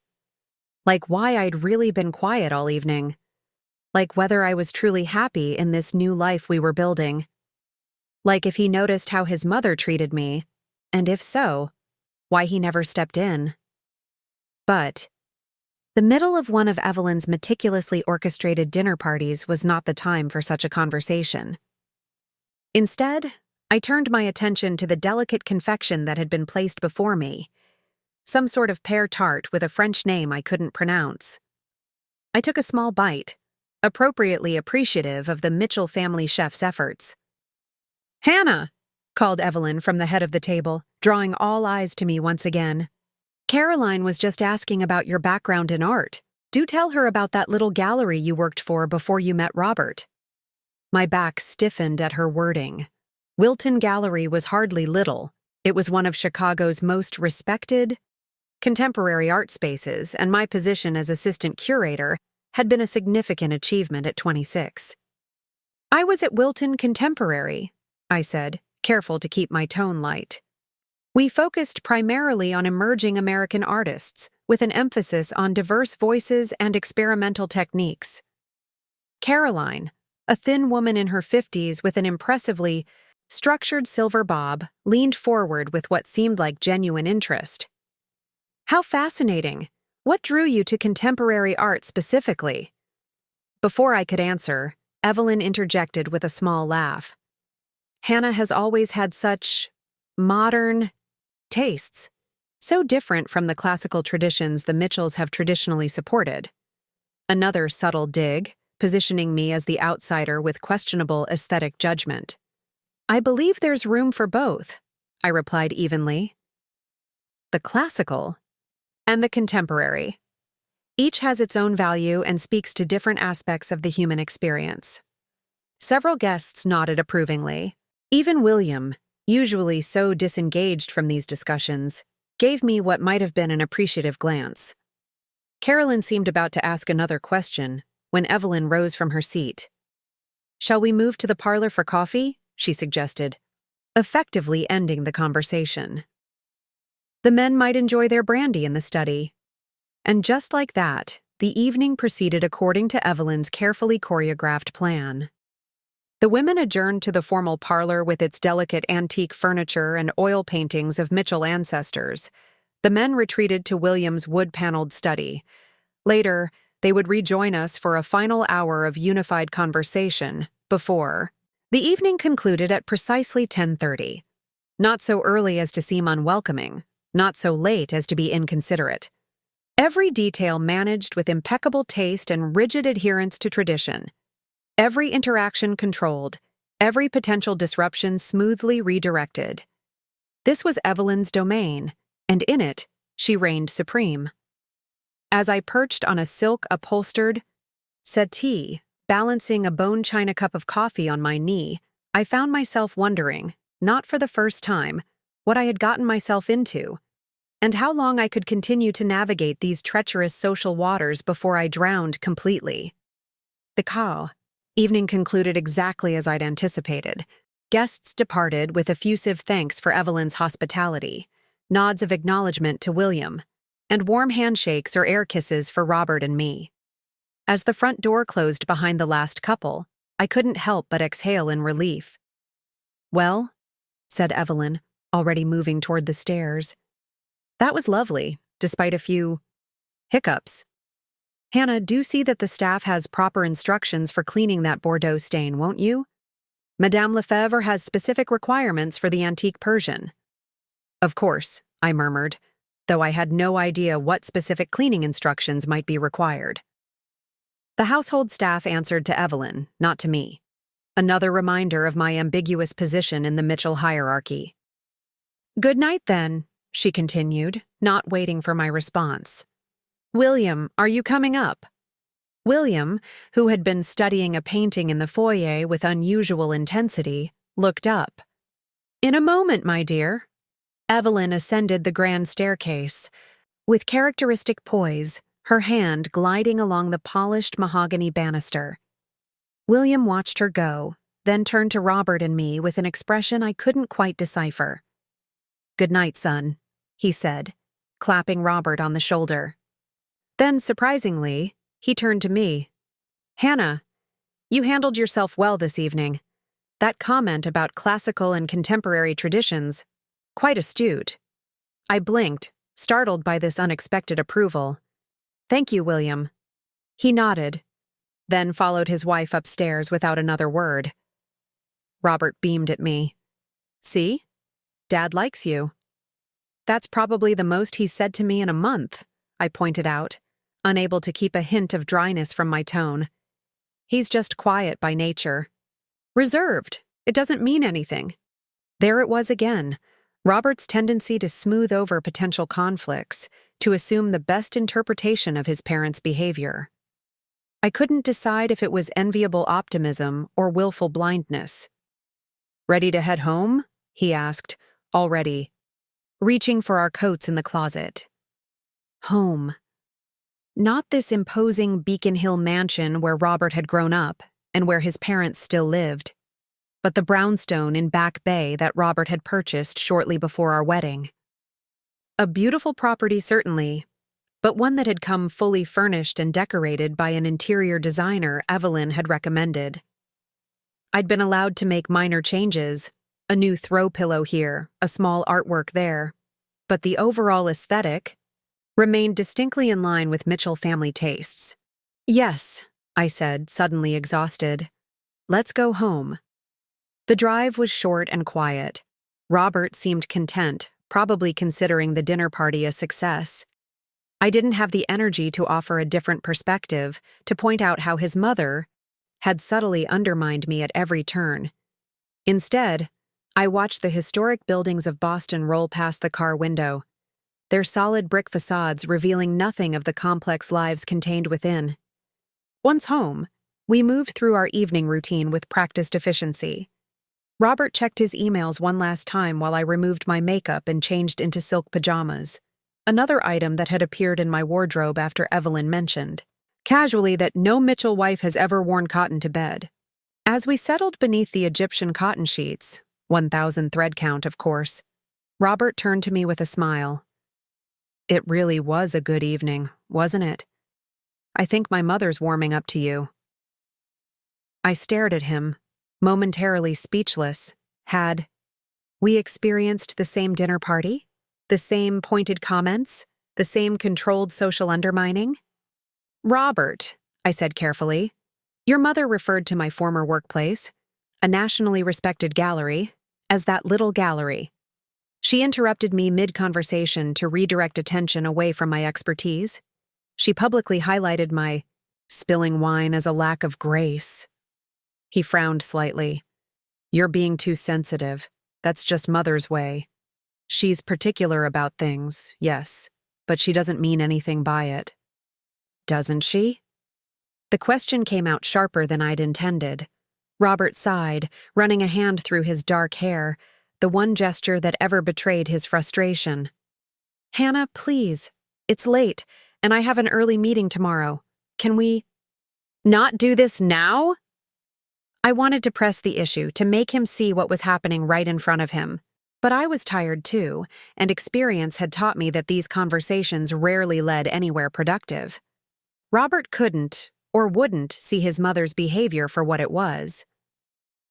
[SPEAKER 1] Like why I'd really been quiet all evening. Like whether I was truly happy in this new life we were building. Like if he noticed how his mother treated me, and if so, why he never stepped in. But the middle of one of Evelyn's meticulously orchestrated dinner parties was not the time for such a conversation. Instead, I turned my attention to the delicate confection that had been placed before me. Some sort of pear tart with a French name I couldn't pronounce. I took a small bite, appropriately appreciative of the Mitchell family chef's efforts. "Hannah!" called Evelyn from the head of the table, drawing all eyes to me once again. "Caroline was just asking about your background in art. Do tell her about that little gallery you worked for before you met Robert." My back stiffened at her wording. Wilton Gallery was hardly little. It was one of Chicago's most respected contemporary art spaces, and my position as assistant curator had been a significant achievement at 26. "I was at Wilton Contemporary," I said, careful to keep my tone light. "We focused primarily on emerging American artists, with an emphasis on diverse voices and experimental techniques." Caroline, a thin woman in her 50s with an impressively structured silver bob, leaned forward with what seemed like genuine interest. "How fascinating. What drew you to contemporary art specifically?" Before I could answer, Evelyn interjected with a small laugh. "Hannah has always had such modern tastes, so different from the classical traditions the Mitchells have traditionally supported." Another subtle dig, positioning me as the outsider with questionable aesthetic judgment. "I believe there's room for both," I replied evenly. "The classical and the contemporary. Each has its own value and speaks to different aspects of the human experience." Several guests nodded approvingly, Even William, usually so disengaged from these discussions, gave me what might have been an appreciative glance. Carolyn seemed about to ask another question when Evelyn rose from her seat. "Shall we move to the parlor for coffee?" she suggested, effectively ending the conversation. The men might enjoy their brandy in the study. And just like that, the evening proceeded according to Evelyn's carefully choreographed plan. The women adjourned to the formal parlor with its delicate antique furniture and oil paintings of Mitchell ancestors. The men retreated to William's wood-paneled study. Later, they would rejoin us for a final hour of unified conversation before. The evening concluded at precisely 10:30. Not so early as to seem unwelcoming, not so late as to be inconsiderate. Every detail managed with impeccable taste and rigid adherence to tradition. Every interaction controlled, every potential disruption smoothly redirected. This was Evelyn's domain, and in it, she reigned supreme. As I perched on a silk-upholstered settee, balancing a bone china cup of coffee on my knee, I found myself wondering, not for the first time, what I had gotten myself into, and how long I could continue to navigate these treacherous social waters before I drowned completely. The evening concluded exactly as I'd anticipated. Guests departed with effusive thanks for Evelyn's hospitality, nods of acknowledgement to William, and warm handshakes or air kisses for Robert and me. As the front door closed behind the last couple, I couldn't help but exhale in relief. "Well," said Evelyn, already moving toward the stairs. "That was lovely, despite a few hiccups. Hannah, do see that the staff has proper instructions for cleaning that Bordeaux stain, won't you? Madame Lefebvre has specific requirements for the antique Persian." "Of course," I murmured, though I had no idea what specific cleaning instructions might be required. The household staff answered to Evelyn, not to me. Another reminder of my ambiguous position in the Mitchell hierarchy. "Good night, then," she continued, not waiting for my response. "William, are you coming up?" William, who had been studying a painting in the foyer with unusual intensity, looked up. "In a moment, my dear." Evelyn ascended the grand staircase. With characteristic poise, her hand gliding along the polished mahogany banister. William watched her go, then turned to Robert and me with an expression I couldn't quite decipher. "Good night, son," he said, clapping Robert on the shoulder. Then, surprisingly, he turned to me. "Hannah, you handled yourself well this evening. That comment about classical and contemporary traditions, quite astute." I blinked, startled by this unexpected approval. "Thank you, William." He nodded, then followed his wife upstairs without another word. Robert beamed at me. "See? Dad likes you." "That's probably the most he's said to me in a month," I pointed out, unable to keep a hint of dryness from my tone. "He's just quiet by nature. Reserved. It doesn't mean anything." There it was again, Robert's tendency to smooth over potential conflicts, to assume the best interpretation of his parents' behavior. I couldn't decide if it was enviable optimism or willful blindness. "Ready to head home?" he asked, already, reaching for our coats in the closet. Home. Not this imposing Beacon Hill mansion where Robert had grown up and where his parents still lived, but the brownstone in Back Bay that Robert had purchased shortly before our wedding. A beautiful property, certainly, but one that had come fully furnished and decorated by an interior designer Evelyn had recommended. I'd been allowed to make minor changes, a new throw pillow here, a small artwork there, but the overall aesthetic remained distinctly in line with Mitchell family tastes. "Yes," I said, suddenly exhausted. "Let's go home." The drive was short and quiet. Robert seemed content, probably considering the dinner party a success. I didn't have the energy to offer a different perspective, to point out how his mother had subtly undermined me at every turn. Instead, I watched the historic buildings of Boston roll past the car window, their solid brick facades revealing nothing of the complex lives contained within. Once home, we moved through our evening routine with practiced efficiency. Robert checked his emails one last time while I removed my makeup and changed into silk pajamas, another item that had appeared in my wardrobe after Evelyn mentioned, casually, that no Mitchell wife has ever worn cotton to bed. As we settled beneath the Egyptian cotton sheets, 1,000 thread count, of course, Robert turned to me with a smile. It really was a good evening, wasn't it? I think my mother's warming up to you. I stared at him, momentarily speechless. Had we experienced the same dinner party? The same pointed comments? The same controlled social undermining? Robert, I said carefully, your mother referred to my former workplace, a nationally respected gallery, as that little gallery. She interrupted me mid-conversation to redirect attention away from my expertise. She publicly highlighted my spilling wine as a lack of grace. He frowned slightly. You're being too sensitive. That's just Mother's way. She's particular about things, yes, but she doesn't mean anything by it. Doesn't she? The question came out sharper than I'd intended. Robert sighed, running a hand through his dark hair, the one gesture that ever betrayed his frustration. Hannah, please. It's late, and I have an early meeting tomorrow. Can we not do this now? I wanted to press the issue, to make him see what was happening right in front of him. But I was tired too, and experience had taught me that these conversations rarely led anywhere productive. Robert couldn't, or wouldn't, see his mother's behavior for what it was.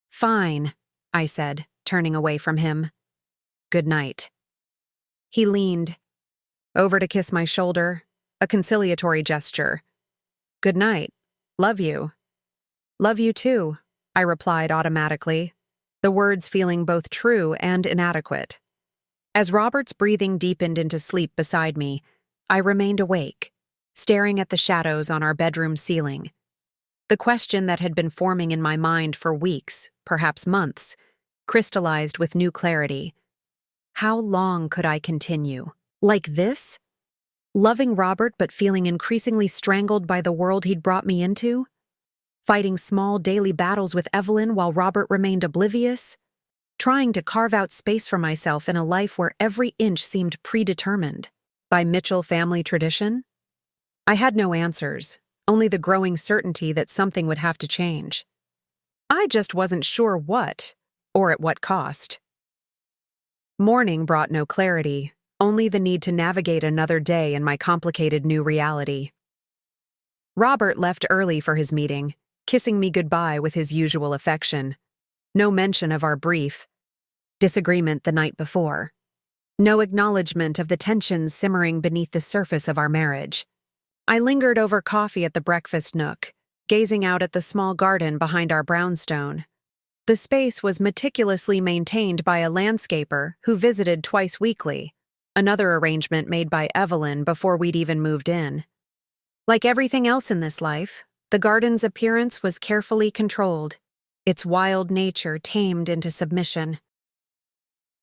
[SPEAKER 1] Fine, I said, turning away from him. Good night. He leaned over to kiss my shoulder, a conciliatory gesture. Good night. Love you. Love you too, I replied automatically, the words feeling both true and inadequate. As Robert's breathing deepened into sleep beside me, I remained awake, staring at the shadows on our bedroom ceiling. The question that had been forming in my mind for weeks, perhaps months, crystallized with new clarity. How long could I continue? Like this? Loving Robert but feeling increasingly strangled by the world he'd brought me into? Fighting small daily battles with Evelyn while Robert remained oblivious? Trying to carve out space for myself in a life where every inch seemed predetermined by Mitchell family tradition? I had no answers, only the growing certainty that something would have to change. I just wasn't sure what, or at what cost. Morning brought no clarity, only the need to navigate another day in my complicated new reality. Robert left early for his meeting, kissing me goodbye with his usual affection. No mention of our brief disagreement the night before. No acknowledgement of the tensions simmering beneath the surface of our marriage. I lingered over coffee at the breakfast nook, gazing out at the small garden behind our brownstone. The space was meticulously maintained by a landscaper who visited twice weekly, another arrangement made by Evelyn before we'd even moved in. Like everything else in this life, the garden's appearance was carefully controlled, its wild nature tamed into submission.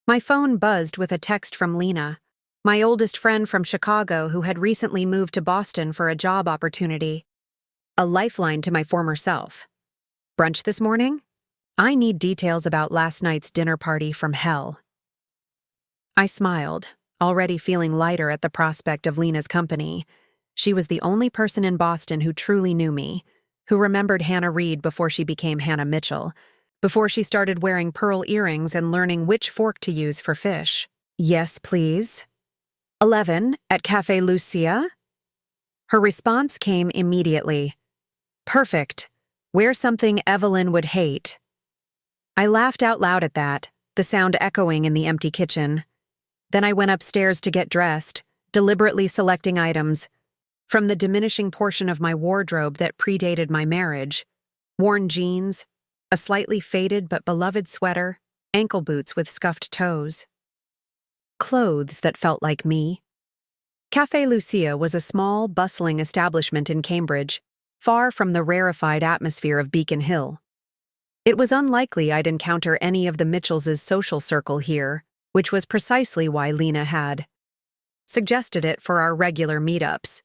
[SPEAKER 1] My phone buzzed with a text from Lena, my oldest friend from Chicago who had recently moved to Boston for a job opportunity. A lifeline to my former self. Brunch this morning? I need details about last night's dinner party from hell. I smiled, already feeling lighter at the prospect of Lena's company. She was the only person in Boston who truly knew me, who remembered Hannah Reed before she became Hannah Mitchell, before she started wearing pearl earrings and learning which fork to use for fish. Yes, please. 11 at Café Lucia? Her response came immediately. Perfect. Wear something Evelyn would hate. I laughed out loud at that, the sound echoing in the empty kitchen. Then I went upstairs to get dressed, deliberately selecting items from the diminishing portion of my wardrobe that predated my marriage: worn jeans, a slightly faded but beloved sweater, ankle boots with scuffed toes. Clothes that felt like me. Café Lucia was a small, bustling establishment in Cambridge, far from the rarefied atmosphere of Beacon Hill. It was unlikely I'd encounter any of the Mitchells' social circle here, which was precisely why Lena had suggested it for our regular meetups.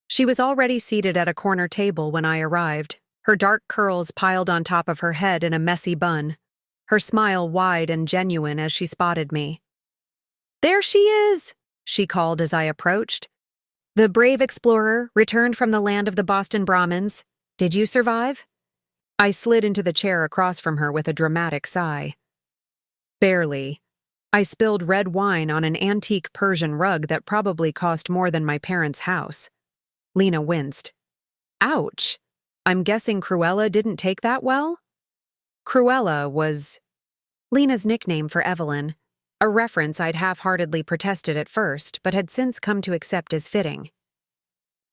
[SPEAKER 1] She was already seated at a corner table when I arrived, her dark curls piled on top of her head in a messy bun. her smile wide and genuine as she spotted me. "There she is!" she called as I approached. "The brave explorer returned from the land of the Boston Brahmins. Did you survive?" I slid into the chair across from her with a dramatic sigh. "Barely. I spilled red wine on an antique Persian rug that probably cost more than my parents' house." Lena winced. "Ouch. I'm guessing Cruella didn't take that well?" Cruella was Lena's nickname for Evelyn, a reference I'd half-heartedly protested at first, but had since come to accept as fitting.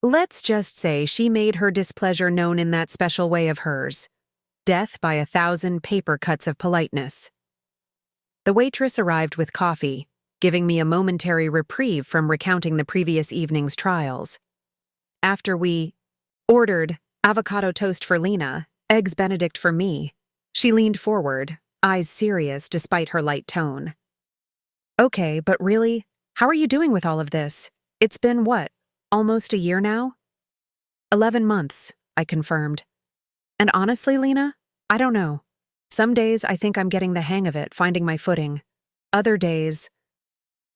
[SPEAKER 1] Let's just say she made her displeasure known in that special way of hers. Death by 1,000 paper cuts of politeness. The waitress arrived with coffee, giving me a momentary reprieve from recounting the previous evening's trials. After we ordered avocado toast for Lena, eggs Benedict for me, she leaned forward, eyes serious despite her light tone. "Okay, but really, how are you doing with all of this? It's been what, almost a year now?" 11 months, I confirmed. "And honestly, Lena, I don't know. Some days I think I'm getting the hang of it, finding my footing. Other days..."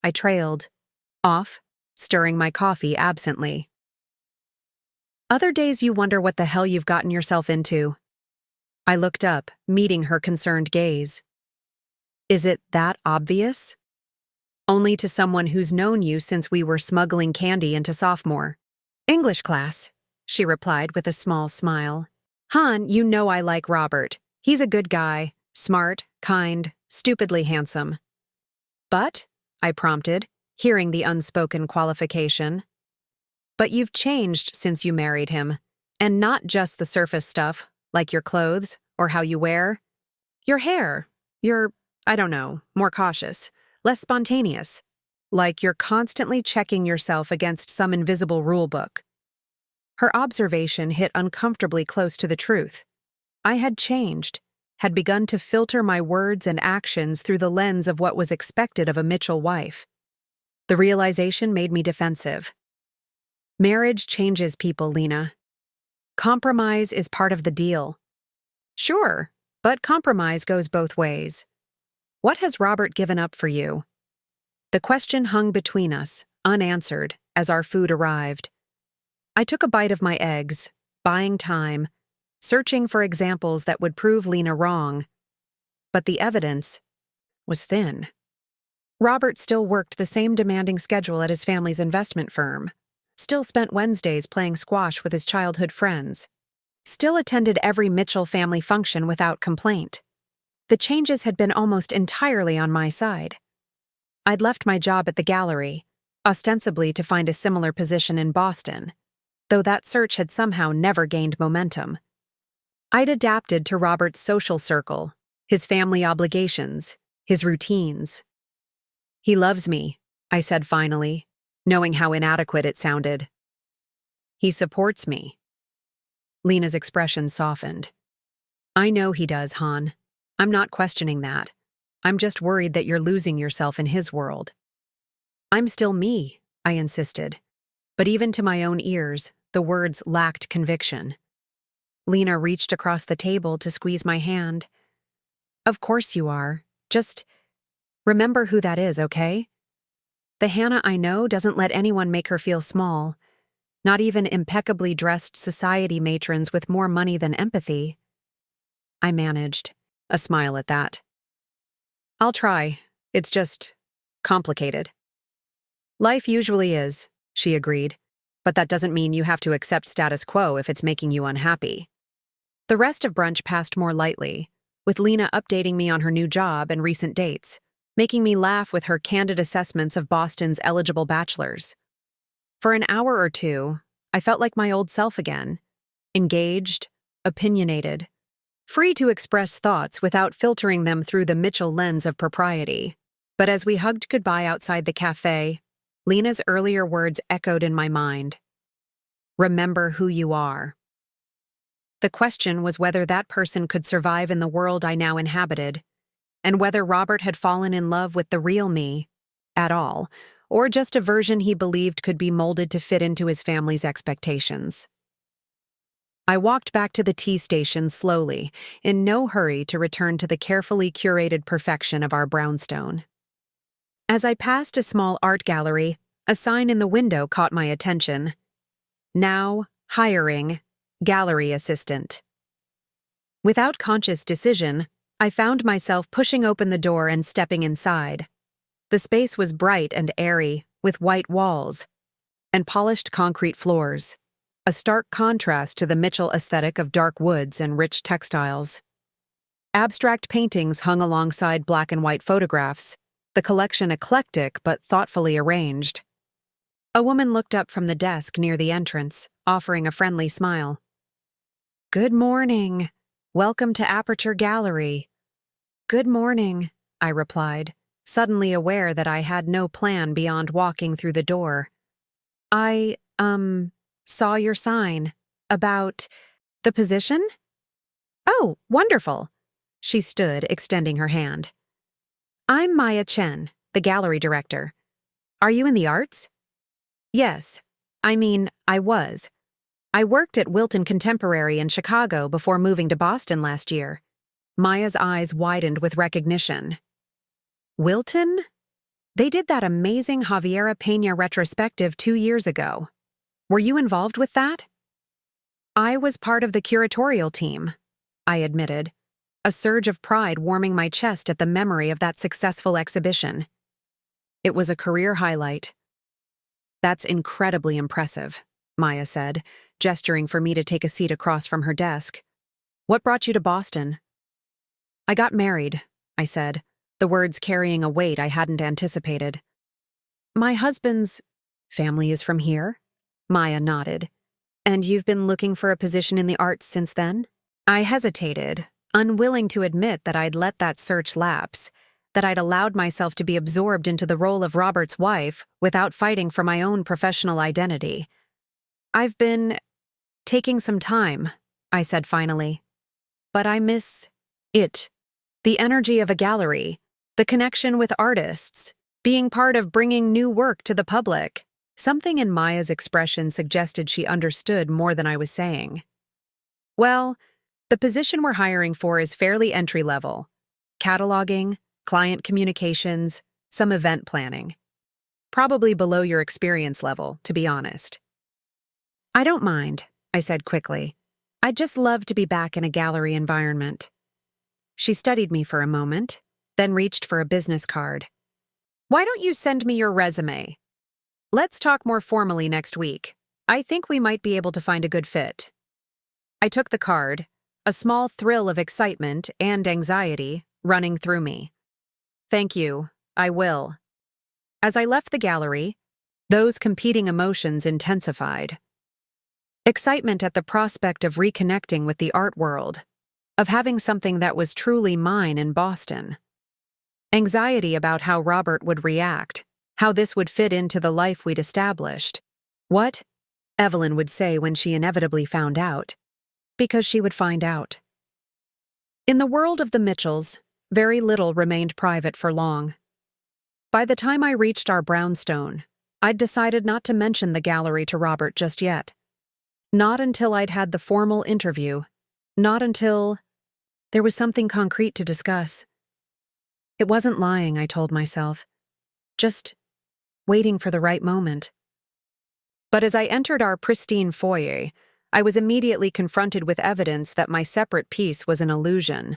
[SPEAKER 1] I trailed off, stirring my coffee absently. "Other days you wonder what the hell you've gotten yourself into." I looked up, meeting her concerned gaze. "Is it that obvious?" "Only to someone who's known you since we were smuggling candy into sophomore English class," she replied with a small smile. "Han, you know I like Robert. He's a good guy, smart, kind, stupidly handsome." "But?" I prompted, hearing the unspoken qualification. "But you've changed since you married him, and not just the surface stuff, like your clothes or how you wear. Your hair, you're, I don't know, more cautious, less spontaneous, like you're constantly checking yourself against some invisible rule book." Her observation hit uncomfortably close to the truth. I had changed, had begun to filter my words and actions through the lens of what was expected of a Mitchell wife. The realization made me defensive. "Marriage changes people, Lena. Compromise is part of the deal." "Sure, but compromise goes both ways. What has Robert given up for you?" The question hung between us, unanswered, as our food arrived. I took a bite of my eggs, buying time, searching for examples that would prove Lena wrong. But the evidence was thin. Robert still worked the same demanding schedule at his family's investment firm, still spent Wednesdays playing squash with his childhood friends, still attended every Mitchell family function without complaint. The changes had been almost entirely on my side. I'd left my job at the gallery, ostensibly to find a similar position in Boston, though that search had somehow never gained momentum. I'd adapted to Robert's social circle, his family obligations, his routines. "He loves me," I said finally, knowing how inadequate it sounded. "He supports me." Lena's expression softened. "I know he does, Han. I'm not questioning that. I'm just worried that you're losing yourself in his world." "I'm still me," I insisted. But even to my own ears, the words lacked conviction. Lena reached across the table to squeeze my hand. "Of course you are. Just remember who that is, okay? The Hannah I know doesn't let anyone make her feel small, not even impeccably dressed society matrons with more money than empathy." I managed a smile at that. "I'll try. It's just complicated." "Life usually is," she agreed, "but that doesn't mean you have to accept status quo if it's making you unhappy." The rest of brunch passed more lightly, with Lena updating me on her new job and recent dates, making me laugh with her candid assessments of Boston's eligible bachelors. For an hour or two, I felt like my old self again, engaged, opinionated, free to express thoughts without filtering them through the Mitchell lens of propriety. But as we hugged goodbye outside the cafe, Lena's earlier words echoed in my mind. "Remember who you are." The question was whether that person could survive in the world I now inhabited, and whether Robert had fallen in love with the real me, at all, or just a version he believed could be molded to fit into his family's expectations. I walked back to the tea station slowly, in no hurry to return to the carefully curated perfection of our brownstone. As I passed a small art gallery, a sign in the window caught my attention. Now, hiring, gallery assistant. Without conscious decision, I found myself pushing open the door and stepping inside. The space was bright and airy, with white walls and polished concrete floors, a stark contrast to the Mitchell aesthetic of dark woods and rich textiles. Abstract paintings hung alongside black and white photographs, the collection eclectic but thoughtfully arranged. A woman looked up from the desk near the entrance, offering a friendly smile. "Good morning. Welcome to Aperture Gallery." "Good morning," I replied, suddenly aware that I had no plan beyond walking through the door. "I, saw your sign. About the position?" "Oh, wonderful." She stood, extending her hand. "I'm Maya Chen, the gallery director. Are you in the arts?" "Yes. I was. I worked at Wilton Contemporary in Chicago before moving to Boston last year." Maya's eyes widened with recognition. "Wilton? They did that amazing Javiera Peña retrospective 2 years ago. Were you involved with that?" "I was part of the curatorial team," I admitted, a surge of pride warming my chest at the memory of that successful exhibition. It was a career highlight. "That's incredibly impressive," Maya said, gesturing for me to take a seat across from her desk. "What brought you to Boston?" "I got married," I said, the words carrying a weight I hadn't anticipated. "My husband's family is from here?" Maya nodded. "And you've been looking for a position in the arts since then?" I hesitated, unwilling to admit that I'd let that search lapse, that I'd allowed myself to be absorbed into the role of Robert's wife without fighting for my own professional identity. "I've been taking some time," I said finally. "But I miss it. The energy of a gallery, the connection with artists, being part of bringing new work to the public." Something in Maya's expression suggested she understood more than I was saying. "Well, the position we're hiring for is fairly entry-level. Cataloging, client communications, some event planning. Probably below your experience level, to be honest." "I don't mind," I said quickly. "I'd just love to be back in a gallery environment." She studied me for a moment, then reached for a business card. "Why don't you send me your resume? Let's talk more formally next week. I think we might be able to find a good fit." I took the card, a small thrill of excitement and anxiety running through me. "Thank you, I will." As I left the gallery, those competing emotions intensified. Excitement at the prospect of reconnecting with the art world, of having something that was truly mine in Boston. Anxiety about how Robert would react, how this would fit into the life we'd established. What? Evelyn would say when she inevitably found out. Because she would find out. In the world of the Mitchells, very little remained private for long. By the time I reached our brownstone, I'd decided not to mention the gallery to Robert just yet. Not until I'd had the formal interview. Not until there was something concrete to discuss. It wasn't lying, I told myself. Just waiting for the right moment. But as I entered our pristine foyer, I was immediately confronted with evidence that my separate piece was an illusion.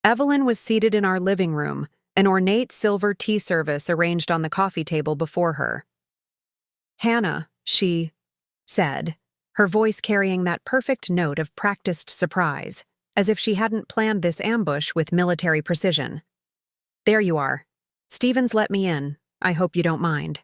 [SPEAKER 1] Evelyn was seated in our living room, an ornate silver tea service arranged on the coffee table before her. "Hannah," she said, her voice carrying that perfect note of practiced surprise, as if she hadn't planned this ambush with military precision. "There you are. Stevens let me in. I hope you don't mind."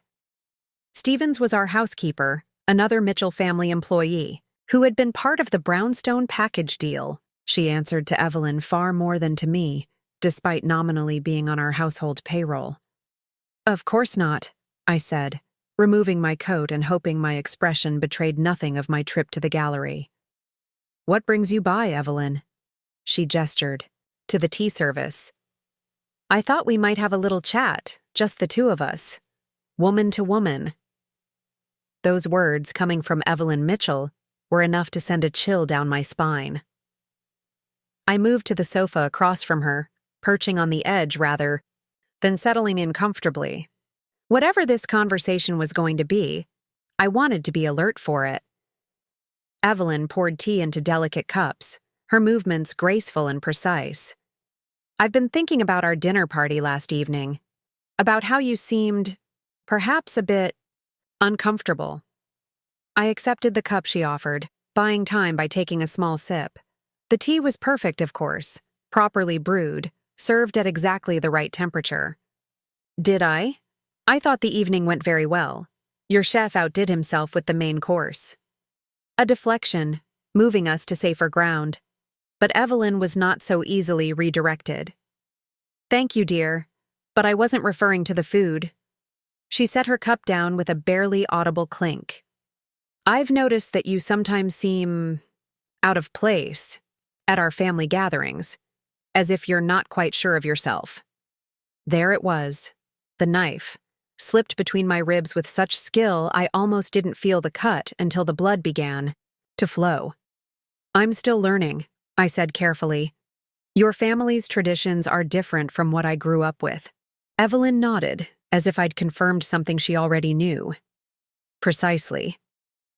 [SPEAKER 1] Stevens was our housekeeper, another Mitchell family employee, who had been part of the brownstone package deal. She answered to Evelyn far more than to me, despite nominally being on our household payroll. "Of course not," I said, removing my coat and hoping my expression betrayed nothing of my trip to the gallery. "What brings you by, Evelyn?" She gestured. "To the tea service." "I thought we might have a little chat, just the two of us. Woman to woman." Those words, coming from Evelyn Mitchell, were enough to send a chill down my spine. I moved to the sofa across from her, perching on the edge rather than settling in comfortably. Whatever this conversation was going to be, I wanted to be alert for it. Evelyn poured tea into delicate cups, her movements graceful and precise. I've been thinking about our dinner party last evening, about how you seemed, perhaps a bit, uncomfortable. I accepted the cup she offered, buying time by taking a small sip. The tea was perfect, of course, properly brewed, served at exactly the right temperature. Did I? I thought the evening went very well. Your chef outdid himself with the main course. A deflection, moving us to safer ground. But Evelyn was not so easily redirected. Thank you, dear, but I wasn't referring to the food. She set her cup down with a barely audible clink. I've noticed that you sometimes seem out of place at our family gatherings, as if you're not quite sure of yourself. There it was, the knife, slipped between my ribs with such skill I almost didn't feel the cut until the blood began to flow. I'm still learning, I said carefully. Your family's traditions are different from what I grew up with. Evelyn nodded, as if I'd confirmed something she already knew. Precisely.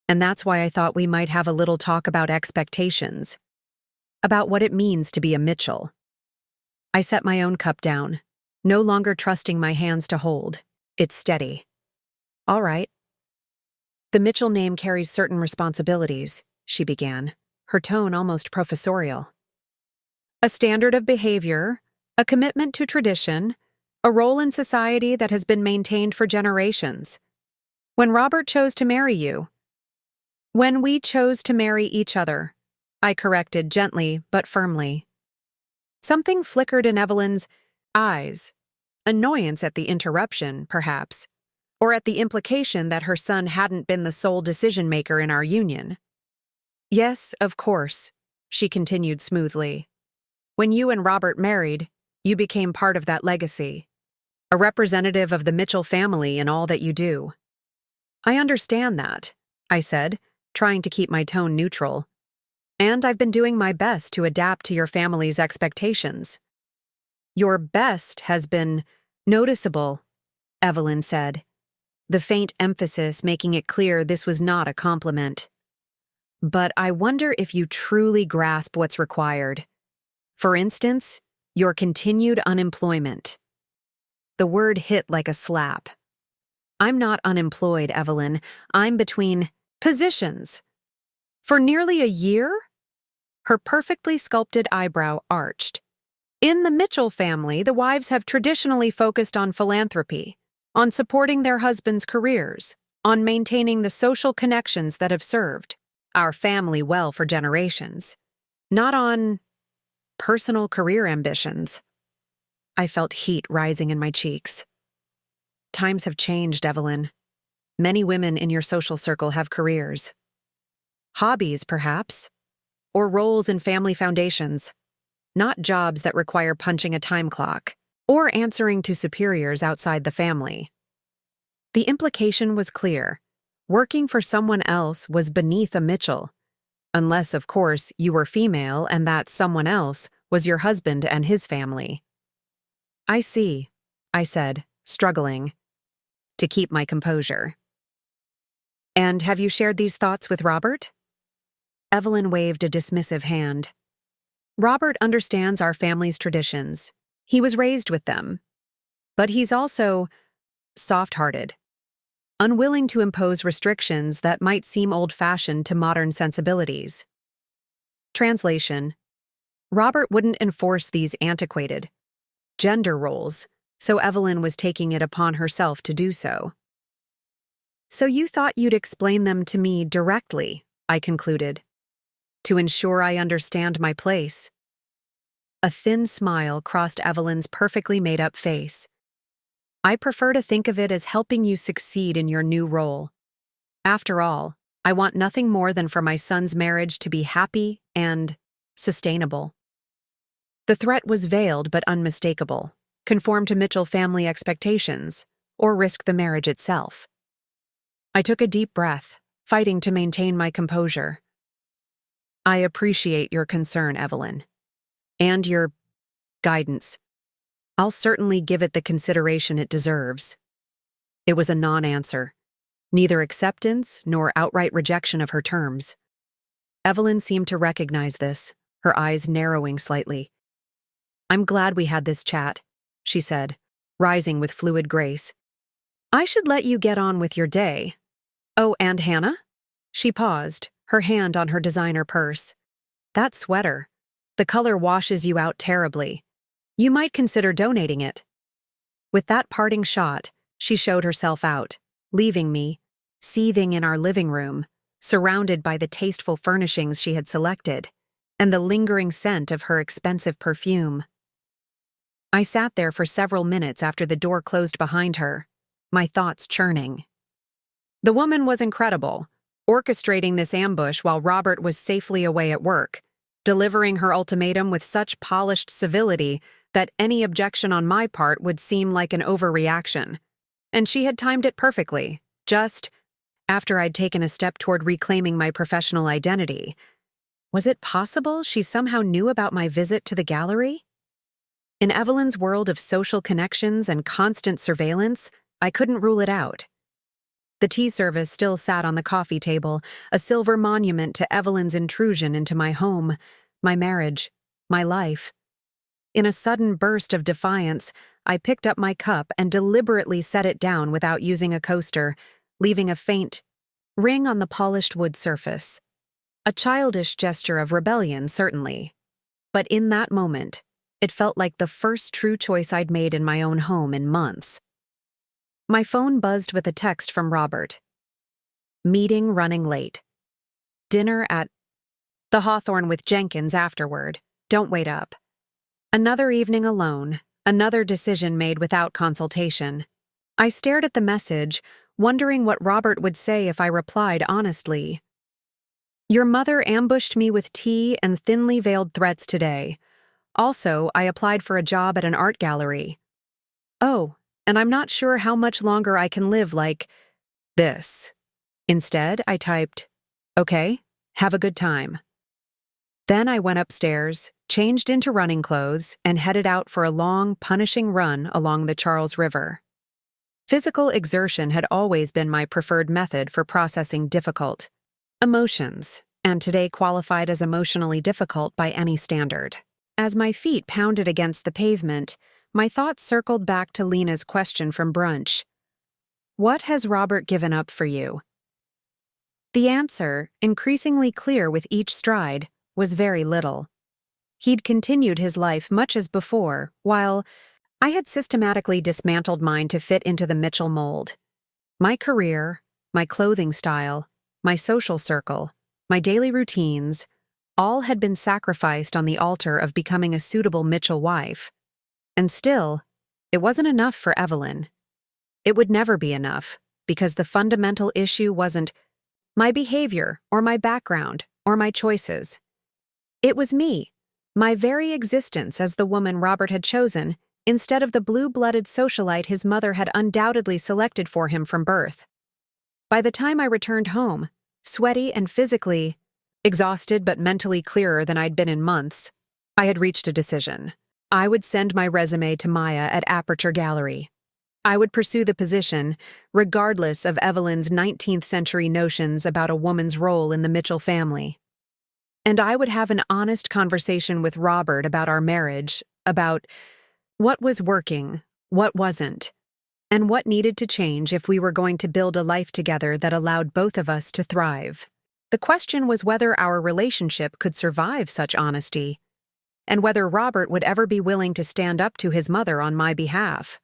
[SPEAKER 1] And that's why I thought we might have a little talk about expectations, about what it means to be a Mitchell. I set my own cup down, no longer trusting my hands to hold. It's steady. All right. The Mitchell name carries certain responsibilities, she began, her tone almost professorial. A standard of behavior, a commitment to tradition, a role in society that has been maintained for generations. When Robert chose to marry you, when we chose to marry each other, I corrected gently but firmly. Something flickered in Evelyn's eyes, annoyance at the interruption, perhaps, or at the implication that her son hadn't been the sole decision-maker in our union. Yes, of course, she continued smoothly. When you and Robert married, you became part of that legacy, a representative of the Mitchell family in all that you do. I understand that, I said, trying to keep my tone neutral. And I've been doing my best to adapt to your family's expectations. Your best has been noticeable, Evelyn said, the faint emphasis making it clear this was not a compliment. But I wonder if you truly grasp what's required. For instance, your continued unemployment. The word hit like a slap. I'm not unemployed, Evelyn. I'm between positions. For nearly a year? Her perfectly sculpted eyebrow arched. In the Mitchell family, the wives have traditionally focused on philanthropy, on supporting their husbands' careers, on maintaining the social connections that have served our family well for generations, not on personal career ambitions. I felt heat rising in my cheeks. Times have changed, Evelyn. Many women in your social circle have careers. Hobbies, perhaps, or roles in family foundations, not jobs that require punching a time clock or answering to superiors outside the family. The implication was clear. Working for someone else was beneath a Mitchell, unless, of course, you were female and that someone else was your husband and his family. I see, I said, struggling to keep my composure. And have you shared these thoughts with Robert? Evelyn waved a dismissive hand. Robert understands our family's traditions. He was raised with them. But he's also soft-hearted, unwilling to impose restrictions that might seem old-fashioned to modern sensibilities. Translation: Robert wouldn't enforce these antiquated gender roles, so Evelyn was taking it upon herself to do so. So you thought you'd explain them to me directly, I concluded, to ensure I understand my place. A thin smile crossed Evelyn's perfectly made-up face. I prefer to think of it as helping you succeed in your new role. After all, I want nothing more than for my son's marriage to be happy and sustainable. The threat was veiled but unmistakable: conform to Mitchell family expectations, or risk the marriage itself. I took a deep breath, fighting to maintain my composure. I appreciate your concern, Evelyn. And your guidance. I'll certainly give it the consideration it deserves. It was a non-answer. Neither acceptance nor outright rejection of her terms. Evelyn seemed to recognize this, her eyes narrowing slightly. I'm glad we had this chat, she said, rising with fluid grace. I should let you get on with your day. Oh, and Hannah? She paused, her hand on her designer purse. That sweater. The color washes you out terribly. You might consider donating it. With that parting shot, she showed herself out, leaving me, seething in our living room, surrounded by the tasteful furnishings she had selected, and the lingering scent of her expensive perfume. I sat there for several minutes after the door closed behind her, my thoughts churning. The woman was incredible, orchestrating this ambush while Robert was safely away at work, delivering her ultimatum with such polished civility that any objection on my part would seem like an overreaction. And she had timed it perfectly, just after I'd taken a step toward reclaiming my professional identity. Was it possible she somehow knew about my visit to the gallery? In Evelyn's world of social connections and constant surveillance, I couldn't rule it out. The tea service still sat on the coffee table, a silver monument to Evelyn's intrusion into my home, my marriage, my life. In a sudden burst of defiance, I picked up my cup and deliberately set it down without using a coaster, leaving a faint ring on the polished wood surface. A childish gesture of rebellion, certainly. But in that moment, it felt like the first true choice I'd made in my own home in months. My phone buzzed with a text from Robert. Meeting running late. Dinner at the Hawthorne with Jenkins afterward. Don't wait up. Another evening alone, another decision made without consultation. I stared at the message, wondering what Robert would say if I replied honestly. Your mother ambushed me with tea and thinly veiled threats today. Also, I applied for a job at an art gallery. Oh, and I'm not sure how much longer I can live like this. Instead, I typed, okay, have a good time. Then I went upstairs, changed into running clothes, and headed out for a long, punishing run along the Charles River. Physical exertion had always been my preferred method for processing difficult emotions, and today qualified as emotionally difficult by any standard. As my feet pounded against the pavement, my thoughts circled back to Lena's question from brunch. What has Robert given up for you? The answer, increasingly clear with each stride, was very little. He'd continued his life much as before, while I had systematically dismantled mine to fit into the Mitchell mold. My career, my clothing style, my social circle, my daily routines, all had been sacrificed on the altar of becoming a suitable Mitchell wife. And still, it wasn't enough for Evelyn. It would never be enough, because the fundamental issue wasn't my behavior or my background or my choices. It was me, my very existence as the woman Robert had chosen, instead of the blue-blooded socialite his mother had undoubtedly selected for him from birth. By the time I returned home, sweaty and physically exhausted but mentally clearer than I'd been in months, I had reached a decision. I would send my resume to Maya at Aperture Gallery. I would pursue the position, regardless of Evelyn's 19th-century notions about a woman's role in the Mitchell family. And I would have an honest conversation with Robert about our marriage, about what was working, what wasn't, and what needed to change if we were going to build a life together that allowed both of us to thrive. The question was whether our relationship could survive such honesty, and whether Robert would ever be willing to stand up to his mother on my behalf.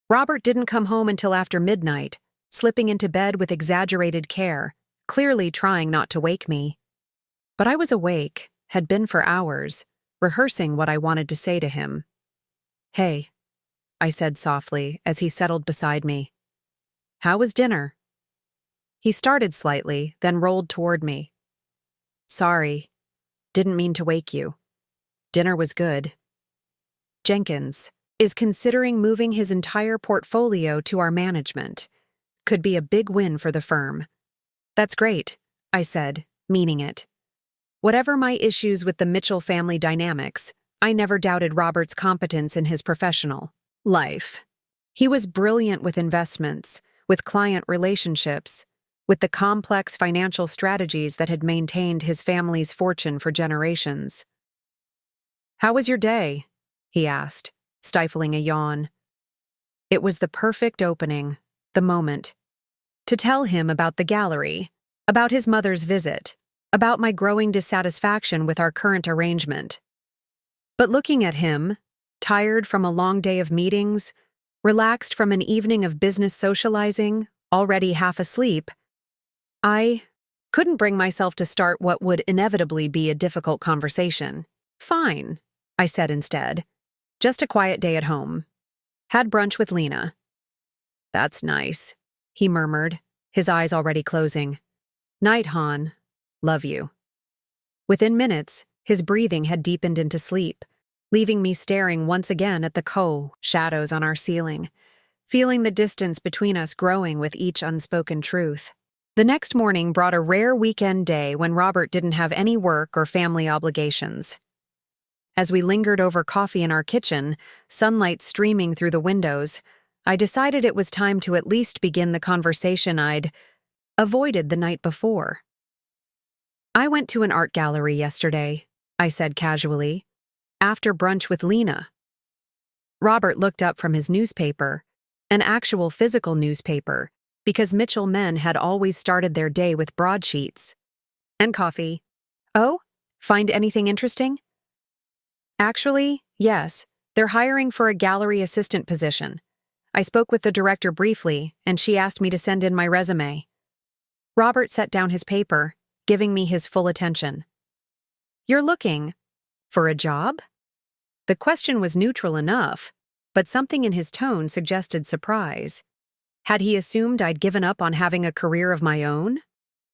[SPEAKER 1] Robert didn't come home until after midnight, slipping into bed with exaggerated care, clearly trying not to wake me. But I was awake, had been for hours, rehearsing what I wanted to say to him. Hey, I said softly as he settled beside me. How was dinner? He started slightly, then rolled toward me. Sorry, didn't mean to wake you. Dinner was good. Jenkins is considering moving his entire portfolio to our management. Could be a big win for the firm. That's great, I said, meaning it. Whatever my issues with the Mitchell family dynamics, I never doubted Robert's competence in his professional life. He was brilliant with investments, with client relationships, with the complex financial strategies that had maintained his family's fortune for generations. "How was your day?" he asked, stifling a yawn. It was the perfect opening, the moment, to tell him about the gallery, about his mother's visit, about my growing dissatisfaction with our current arrangement. But looking at him, tired from a long day of meetings, relaxed from an evening of business socializing, already half asleep, I couldn't bring myself to start what would inevitably be a difficult conversation. "Fine," I said instead. "Just a quiet day at home. Had brunch with Lena." "That's nice," he murmured, his eyes already closing. "Night, Han. Love you." Within minutes, his breathing had deepened into sleep, leaving me staring once again at the shadows on our ceiling, feeling the distance between us growing with each unspoken truth. The next morning brought a rare weekend day when Robert didn't have any work or family obligations. As we lingered over coffee in our kitchen, sunlight streaming through the windows, I decided it was time to at least begin the conversation I'd avoided the night before. "I went to an art gallery yesterday," I said casually, "after brunch with Lena." Robert looked up from his newspaper, an actual physical newspaper, because Mitchell men had always started their day with broadsheets. "And coffee." "Oh? Find anything interesting?" "Actually, yes. They're hiring for a gallery assistant position. I spoke with the director briefly, and she asked me to send in my resume." Robert set down his paper, giving me his full attention. "You're looking for a job?" The question was neutral enough, but something in his tone suggested surprise. Had he assumed I'd given up on having a career of my own?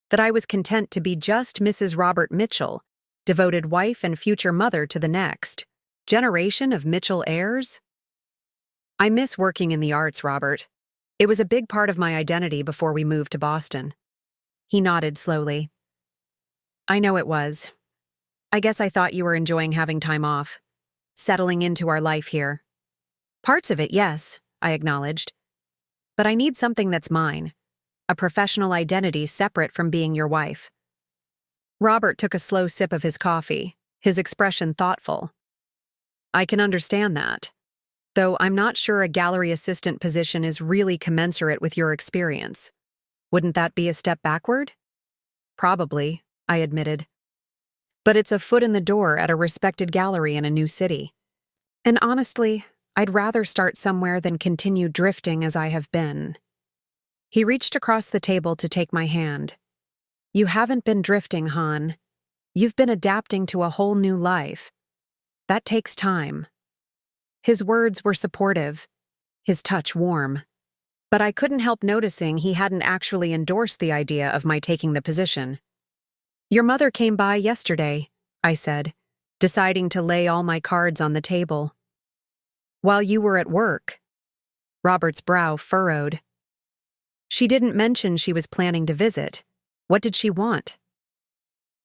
[SPEAKER 1] That I was content to be just Mrs. Robert Mitchell, devoted wife and future mother to the next generation of Mitchell heirs? "I miss working in the arts, Robert. It was a big part of my identity before we moved to Boston." He nodded slowly. "I know it was. I guess I thought you were enjoying having time off, settling into our life here." "Parts of it, yes," I acknowledged. "But I need something that's mine, a professional identity separate from being your wife." Robert took a slow sip of his coffee, his expression thoughtful. "I can understand that, though I'm not sure a gallery assistant position is really commensurate with your experience. Wouldn't that be a step backward?" "Probably," I admitted. "But it's a foot in the door at a respected gallery in a new city. And honestly, I'd rather start somewhere than continue drifting as I have been." He reached across the table to take my hand. "You haven't been drifting, Han. You've been adapting to a whole new life. That takes time." His words were supportive, his touch warm. But I couldn't help noticing he hadn't actually endorsed the idea of my taking the position. "Your mother came by yesterday," I said, deciding to lay all my cards on the table. "While you were at work." Robert's brow furrowed. "She didn't mention she was planning to visit. What did she want?"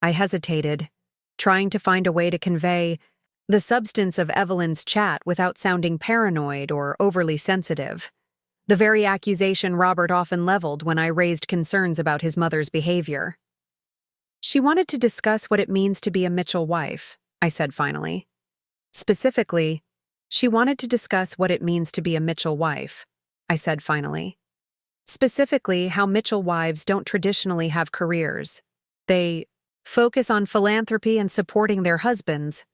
[SPEAKER 1] I hesitated, trying to find a way to convey the substance of Evelyn's chat without sounding paranoid or overly sensitive, the very accusation Robert often leveled when I raised concerns about his mother's behavior. "She wanted to discuss what it means to be a Mitchell wife," I said finally. "Specifically, she wanted to discuss what it means to be a Mitchell wife," I said finally. "Specifically, how Mitchell wives don't traditionally have careers. They focus on philanthropy and supporting their husbands."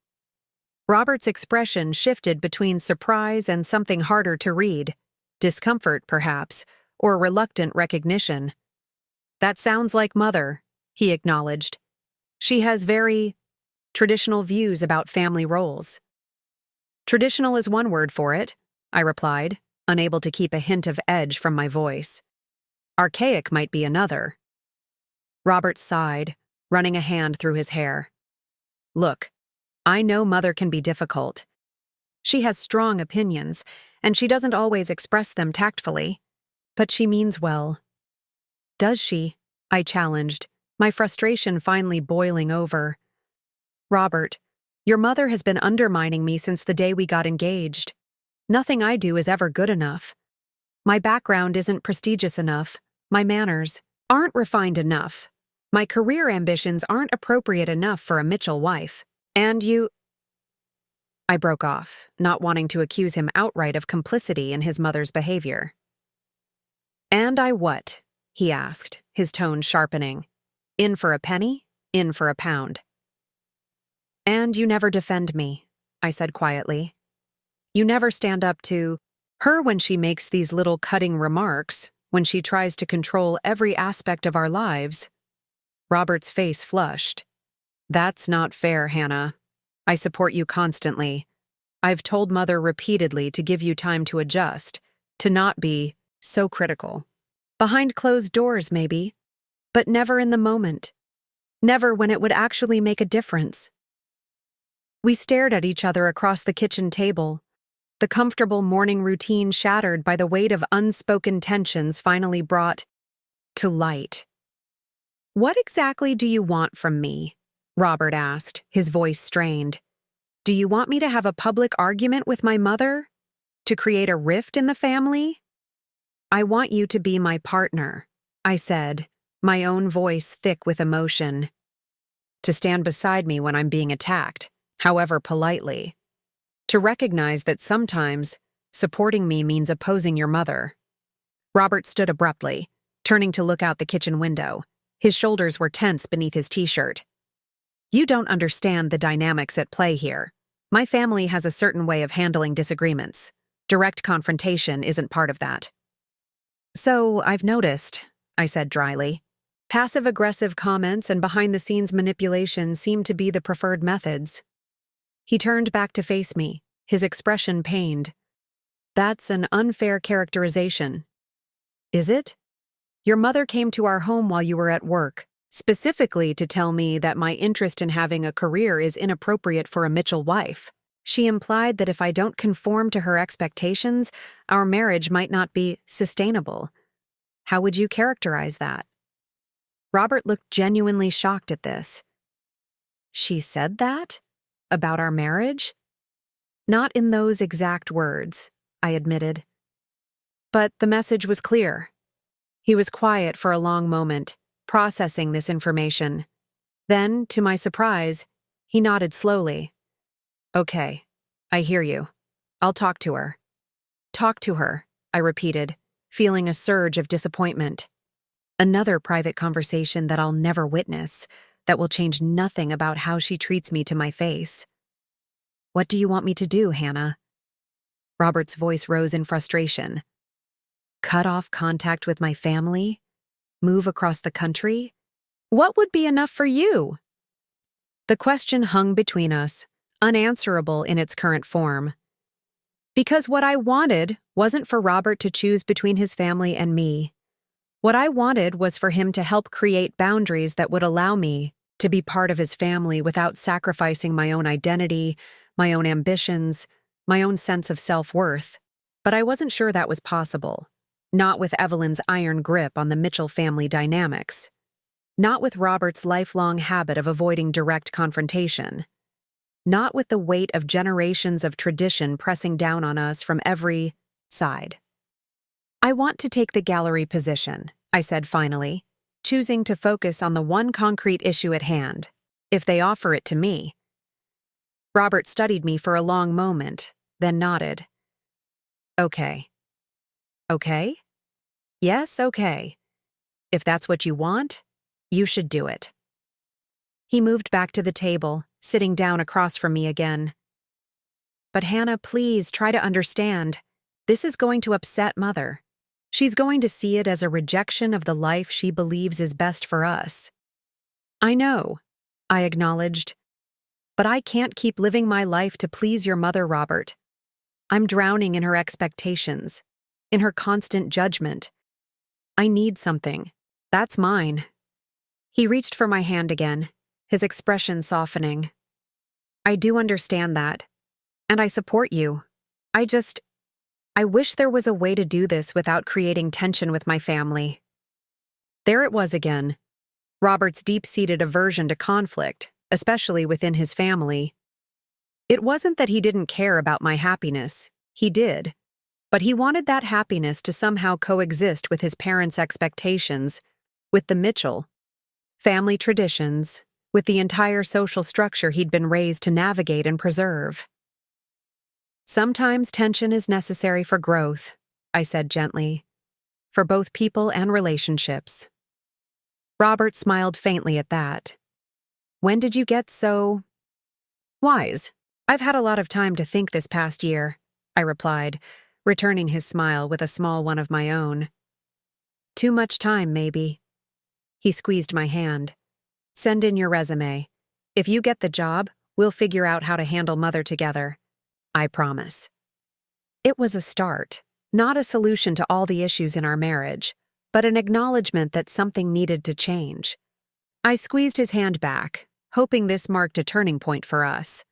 [SPEAKER 1] Robert's expression shifted between surprise and something harder to read, discomfort, perhaps, or reluctant recognition. "That sounds like Mother," he acknowledged. "She has very traditional views about family roles." "Traditional is one word for it," I replied, unable to keep a hint of edge from my voice. "Archaic might be another." Robert sighed, running a hand through his hair. "Look, I know Mother can be difficult. She has strong opinions, and she doesn't always express them tactfully. But she means well." "Does she?" I challenged, my frustration finally boiling over. Robert, your mother has been undermining me since the day we got engaged. Nothing I do is ever good enough. My background isn't prestigious enough. My manners aren't refined enough. My career ambitions aren't appropriate enough for a Mitchell wife. And you... I broke off, not wanting to accuse him outright of complicity in his mother's behavior. And I what? He asked, his tone sharpening. In for a penny, in for a pound. And you never defend me, I said quietly. You never stand up to her when she makes these little cutting remarks, when she tries to control every aspect of our lives. Robert's face flushed. That's not fair, Hannah. I support you constantly. I've told Mother repeatedly to give you time to adjust, to not be so critical. Behind closed doors, maybe, but never in the moment. Never when it would actually make a difference. We stared at each other across the kitchen table, the comfortable morning routine shattered by the weight of unspoken tensions finally brought to light. What exactly do you want from me? Robert asked, his voice strained. Do you want me to have a public argument with my mother? To create a rift in the family? I want you to be my partner, I said, my own voice thick with emotion. To stand beside me when I'm being attacked, however politely. To recognize that sometimes supporting me means opposing your mother. Robert stood abruptly, turning to look out the kitchen window. His shoulders were tense beneath his t-shirt. You don't understand the dynamics at play here. My family has a certain way of handling disagreements. Direct confrontation isn't part of that. So, I've noticed, I said dryly. Passive-aggressive comments and behind-the-scenes manipulation seem to be the preferred methods. He turned back to face me, his expression pained. That's an unfair characterization. Is it? Your mother came to our home while you were at work, specifically to tell me that my interest in having a career is inappropriate for a Mitchell wife. She implied that if I don't conform to her expectations, our marriage might not be sustainable. How would you characterize that? Robert looked genuinely shocked at this. She said that? About our marriage? Not in those exact words, I admitted. But the message was clear. He was quiet for a long moment, processing this information. Then, to my surprise, he nodded slowly. Okay, I hear you. I'll talk to her. Talk to her, I repeated, feeling a surge of disappointment. Another private conversation that I'll never witness, that will change nothing about how she treats me to my face. What do you want me to do, Hannah? Robert's voice rose in frustration. Cut off contact with my family? Move across the country? What would be enough for you? The question hung between us, unanswerable in its current form. Because what I wanted wasn't for Robert to choose between his family and me. What I wanted was for him to help create boundaries that would allow me to be part of his family without sacrificing my own identity, my own ambitions, my own sense of self-worth. But I wasn't sure that was possible. Not with Evelyn's iron grip on the Mitchell family dynamics. Not with Robert's lifelong habit of avoiding direct confrontation. Not with the weight of generations of tradition pressing down on us from every side. I want to take the gallery position, I said finally, choosing to focus on the one concrete issue at hand, if they offer it to me. Robert studied me for a long moment, then nodded. Okay. Okay? Yes, okay. If that's what you want, you should do it. He moved back to the table, sitting down across from me again. But Hannah, please try to understand. This is going to upset Mother. She's going to see it as a rejection of the life she believes is best for us. I know, I acknowledged. But I can't keep living my life to please your mother, Robert. I'm drowning in her expectations, in her constant judgment. I need something. That's mine. He reached for my hand again, his expression softening. I do understand that, and I support you. I wish there was a way to do this without creating tension with my family. There it was again. Robert's deep-seated aversion to conflict, especially within his family. It wasn't that he didn't care about my happiness, he did, but he wanted that happiness to somehow coexist with his parents' expectations, with the Mitchell family traditions, with the entire social structure he'd been raised to navigate and preserve. Sometimes tension is necessary for growth, I said gently, for both people and relationships. Robert smiled faintly at that. When did you get so wise? I've had a lot of time to think this past year, I replied, returning his smile with a small one of my own. Too much time, maybe. He squeezed my hand. Send in your resume. If you get the job, we'll figure out how to handle Mother together. I promise. It was a start, not a solution to all the issues in our marriage, but an acknowledgement that something needed to change. I squeezed his hand back, hoping this marked a turning point for us.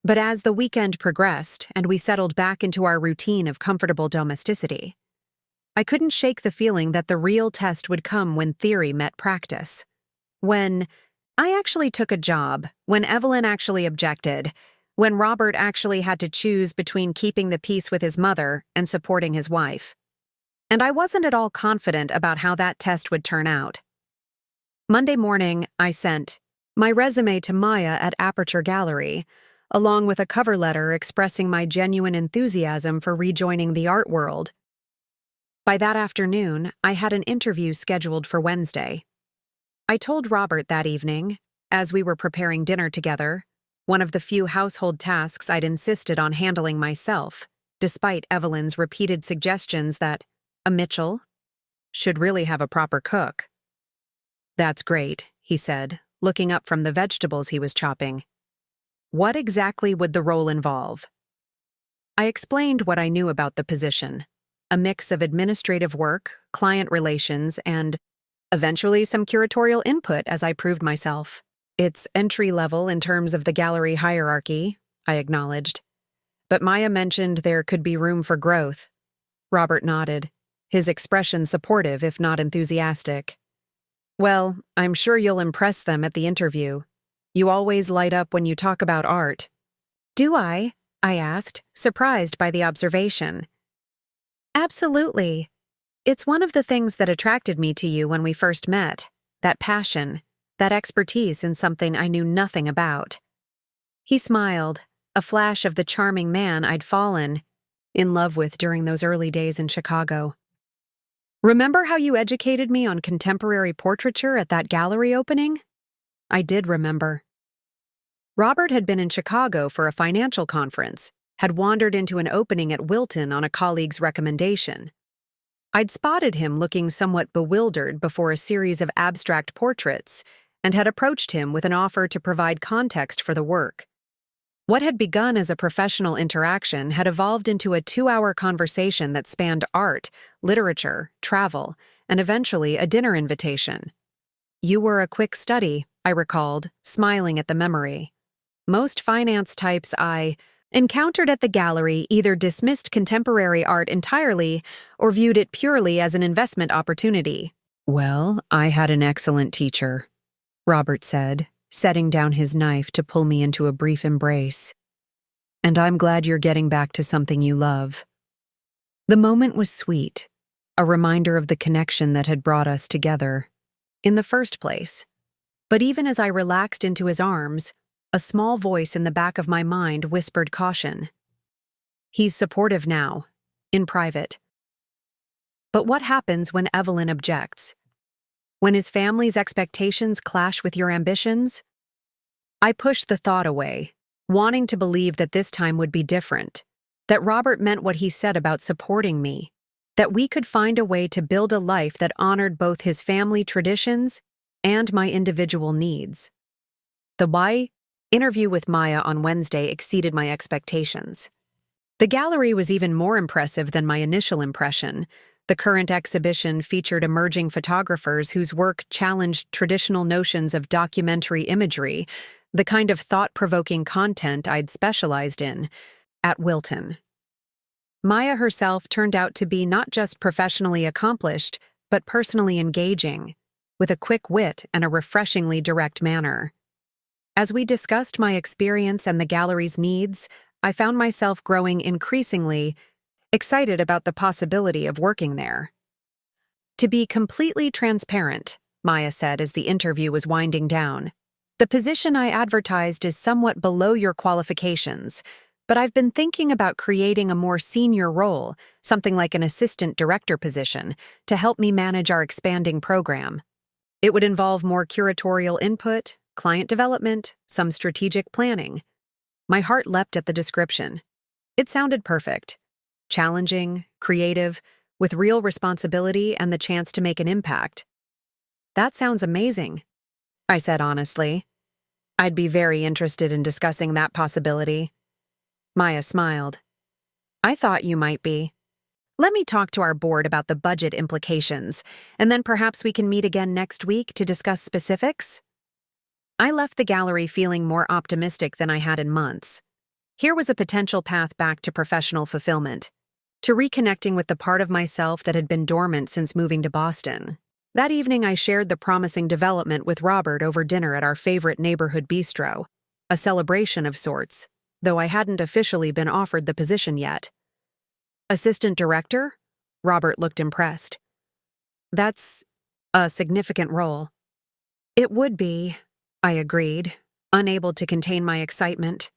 [SPEAKER 1] But as the weekend progressed and we settled back into our routine of comfortable domesticity, I couldn't shake the feeling that the real test would come when theory met practice. When I actually took a job, when Evelyn actually objected, when Robert actually had to choose between keeping the peace with his mother and supporting his wife. And I wasn't at all confident about how that test would turn out. Monday morning, I sent my resume to Maya at Aperture Gallery, along with a cover letter expressing my genuine enthusiasm for rejoining the art world. By that afternoon, I had an interview scheduled for Wednesday. I told Robert that evening, as we were preparing dinner together, one of the few household tasks I'd insisted on handling myself, despite Evelyn's repeated suggestions that a Mitchell should really have a proper cook. That's great, he said, looking up from the vegetables he was chopping. What exactly would the role involve? I explained what I knew about the position, a mix of administrative work, client relations, and eventually some curatorial input as I proved myself. It's entry-level in terms of the gallery hierarchy, I acknowledged. But Maya mentioned there could be room for growth. Robert nodded, his expression supportive if not enthusiastic. Well, I'm sure you'll impress them at the interview. You always light up when you talk about art. Do I? I asked, surprised by the observation. Absolutely. It's one of the things that attracted me to you when we first met, that passion, that expertise in something I knew nothing about. He smiled, a flash of the charming man I'd fallen in love with during those early days in Chicago. Remember how you educated me on contemporary portraiture at that gallery opening? I did remember. Robert had been in Chicago for a financial conference, had wandered into an opening at Wilton on a colleague's recommendation. I'd spotted him looking somewhat bewildered before a series of abstract portraits and had approached him with an offer to provide context for the work. What had begun as a professional interaction had evolved into a 2-hour conversation that spanned art, literature, travel, and eventually a dinner invitation. You were a quick study, I recalled, smiling at the memory. Most finance types I encountered at the gallery either dismissed contemporary art entirely or viewed it purely as an investment opportunity. Well, I had an excellent teacher, Robert said, setting down his knife to pull me into a brief embrace. And I'm glad you're getting back to something you love. The moment was sweet, a reminder of the connection that had brought us together in the first place. But even as I relaxed into his arms, a small voice in the back of my mind whispered caution. He's supportive now, in private. But what happens when Evelyn objects? When his family's expectations clash with your ambitions? I pushed the thought away, wanting to believe that this time would be different, that Robert meant what he said about supporting me, that we could find a way to build a life that honored both his family traditions and my individual needs. The why interview with Maya on Wednesday exceeded my expectations. The gallery was even more impressive than my initial impression. The current exhibition featured emerging photographers whose work challenged traditional notions of documentary imagery, the kind of thought-provoking content I'd specialized in at Wilton. Maya herself turned out to be not just professionally accomplished, but personally engaging, with a quick wit and a refreshingly direct manner. As we discussed my experience and the gallery's needs, I found myself growing increasingly excited about the possibility of working there. To be completely transparent, Maya said as the interview was winding down, the position I advertised is somewhat below your qualifications, but I've been thinking about creating a more senior role, something like an assistant director position, to help me manage our expanding program. It would involve more curatorial input, client development, some strategic planning. My heart leapt at the description. It sounded perfect. Challenging, creative, with real responsibility and the chance to make an impact. That sounds amazing, I said honestly. I'd be very interested in discussing that possibility. Maya smiled. I thought you might be. Let me talk to our board about the budget implications, and then perhaps we can meet again next week to discuss specifics? I left the gallery feeling more optimistic than I had in months. Here was a potential path back to professional fulfillment, to reconnecting with the part of myself that had been dormant since moving to Boston. That evening, I shared the promising development with Robert over dinner at our favorite neighborhood bistro, a celebration of sorts, though I hadn't officially been offered the position yet. Assistant director? Robert looked impressed. That's a significant role. It would be, I agreed, unable to contain my excitement.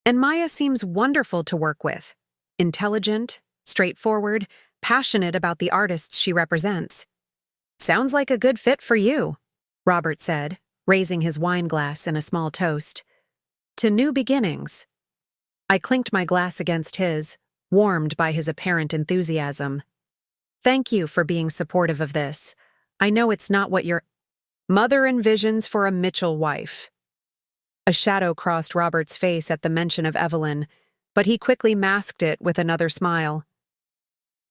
[SPEAKER 1] And Maya seems wonderful to work with. Intelligent, straightforward, passionate about the artists she represents. Sounds like a good fit for you, Robert said, raising his wine glass in a small toast. To new beginnings. I clinked my glass against his, warmed by his apparent enthusiasm. Thank you for being supportive of this. I know it's not what your mother envisions for a Mitchell wife. A shadow crossed Robert's face at the mention of Evelyn, but he quickly masked it with another smile.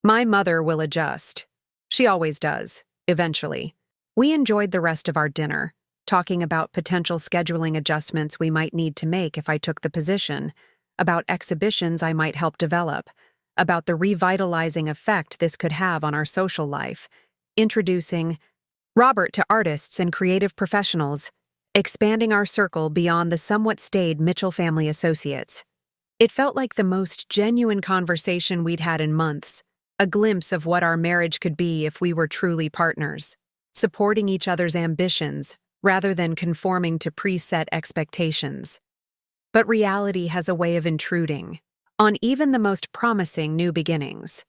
[SPEAKER 1] My mother will adjust. She always does, eventually. We enjoyed the rest of our dinner, talking about potential scheduling adjustments we might need to make if I took the position, about exhibitions I might help develop, about the revitalizing effect this could have on our social life, introducing Robert to artists and creative professionals, expanding our circle beyond the somewhat staid Mitchell family associates. It felt like the most genuine conversation we'd had in months, a glimpse of what our marriage could be if we were truly partners, supporting each other's ambitions rather than conforming to preset expectations. But reality has a way of intruding on even the most promising new beginnings.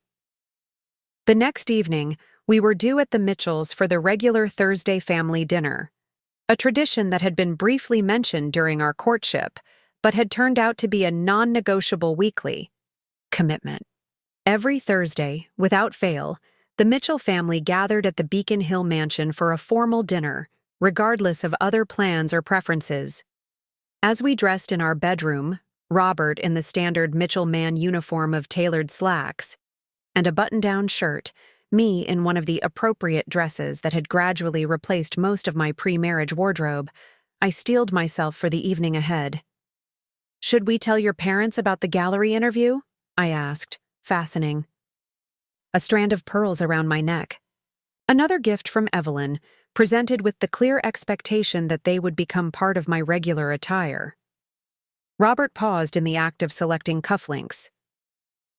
[SPEAKER 1] The next evening, we were due at the Mitchells for the regular Thursday family dinner, a tradition that had been briefly mentioned during our courtship, but had turned out to be a non-negotiable weekly commitment. Every Thursday, without fail, the Mitchell family gathered at the Beacon Hill mansion for a formal dinner, regardless of other plans or preferences. As we dressed in our bedroom, Robert in the standard Mitchell man uniform of tailored slacks and a button-down shirt, me in one of the appropriate dresses that had gradually replaced most of my pre-marriage wardrobe, I steeled myself for the evening ahead. Should we tell your parents about the gallery interview? I asked, fastening a strand of pearls around my neck. Another gift from Evelyn, presented with the clear expectation that they would become part of my regular attire. Robert paused in the act of selecting cufflinks.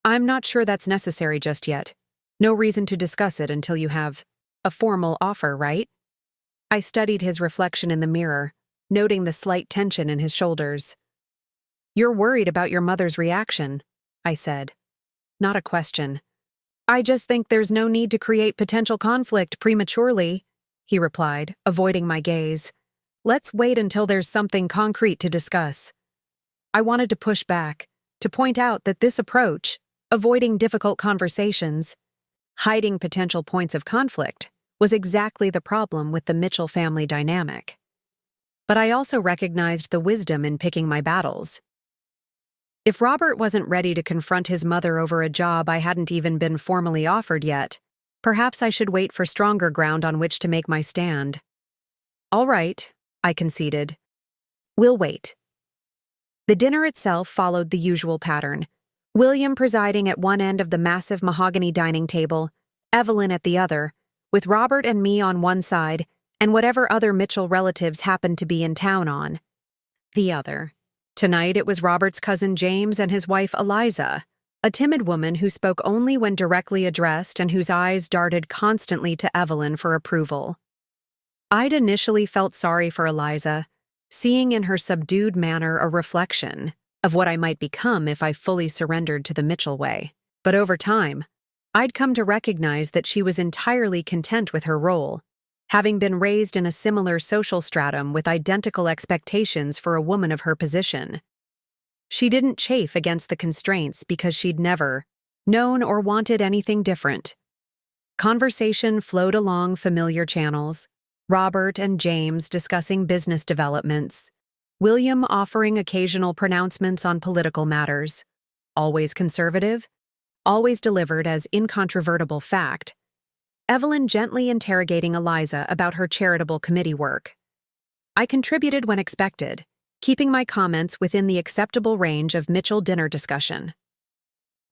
[SPEAKER 1] I'm not sure that's necessary just yet. No reason to discuss it until you have a formal offer, right? I studied his reflection in the mirror, noting the slight tension in his shoulders. You're worried about your mother's reaction, I said. Not a question. I just think there's no need to create potential conflict prematurely, he replied, avoiding my gaze. Let's wait until there's something concrete to discuss. I wanted to push back, to point out that this approach, avoiding difficult conversations, hiding potential points of conflict, was exactly the problem with the Mitchell family dynamic. But I also recognized the wisdom in picking my battles. If Robert wasn't ready to confront his mother over a job I hadn't even been formally offered yet, perhaps I should wait for stronger ground on which to make my stand. All right, I conceded. We'll wait. The dinner itself followed the usual pattern. William presiding at one end of the massive mahogany dining table, Evelyn at the other, with Robert and me on one side, and whatever other Mitchell relatives happened to be in town on. The other. Tonight it was Robert's cousin James and his wife Eliza, a timid woman who spoke only when directly addressed and whose eyes darted constantly to Evelyn for approval. I'd initially felt sorry for Eliza, seeing in her subdued manner a reflection of what I might become if I fully surrendered to the Mitchell way. But over time, I'd come to recognize that she was entirely content with her role, having been raised in a similar social stratum with identical expectations for a woman of her position. She didn't chafe against the constraints because she'd never known or wanted anything different. Conversation flowed along familiar channels, Robert and James discussing business developments, William offering occasional pronouncements on political matters, always conservative, always delivered as incontrovertible fact, Evelyn gently interrogating Eliza about her charitable committee work. I contributed when expected, keeping my comments within the acceptable range of Mitchell dinner discussion.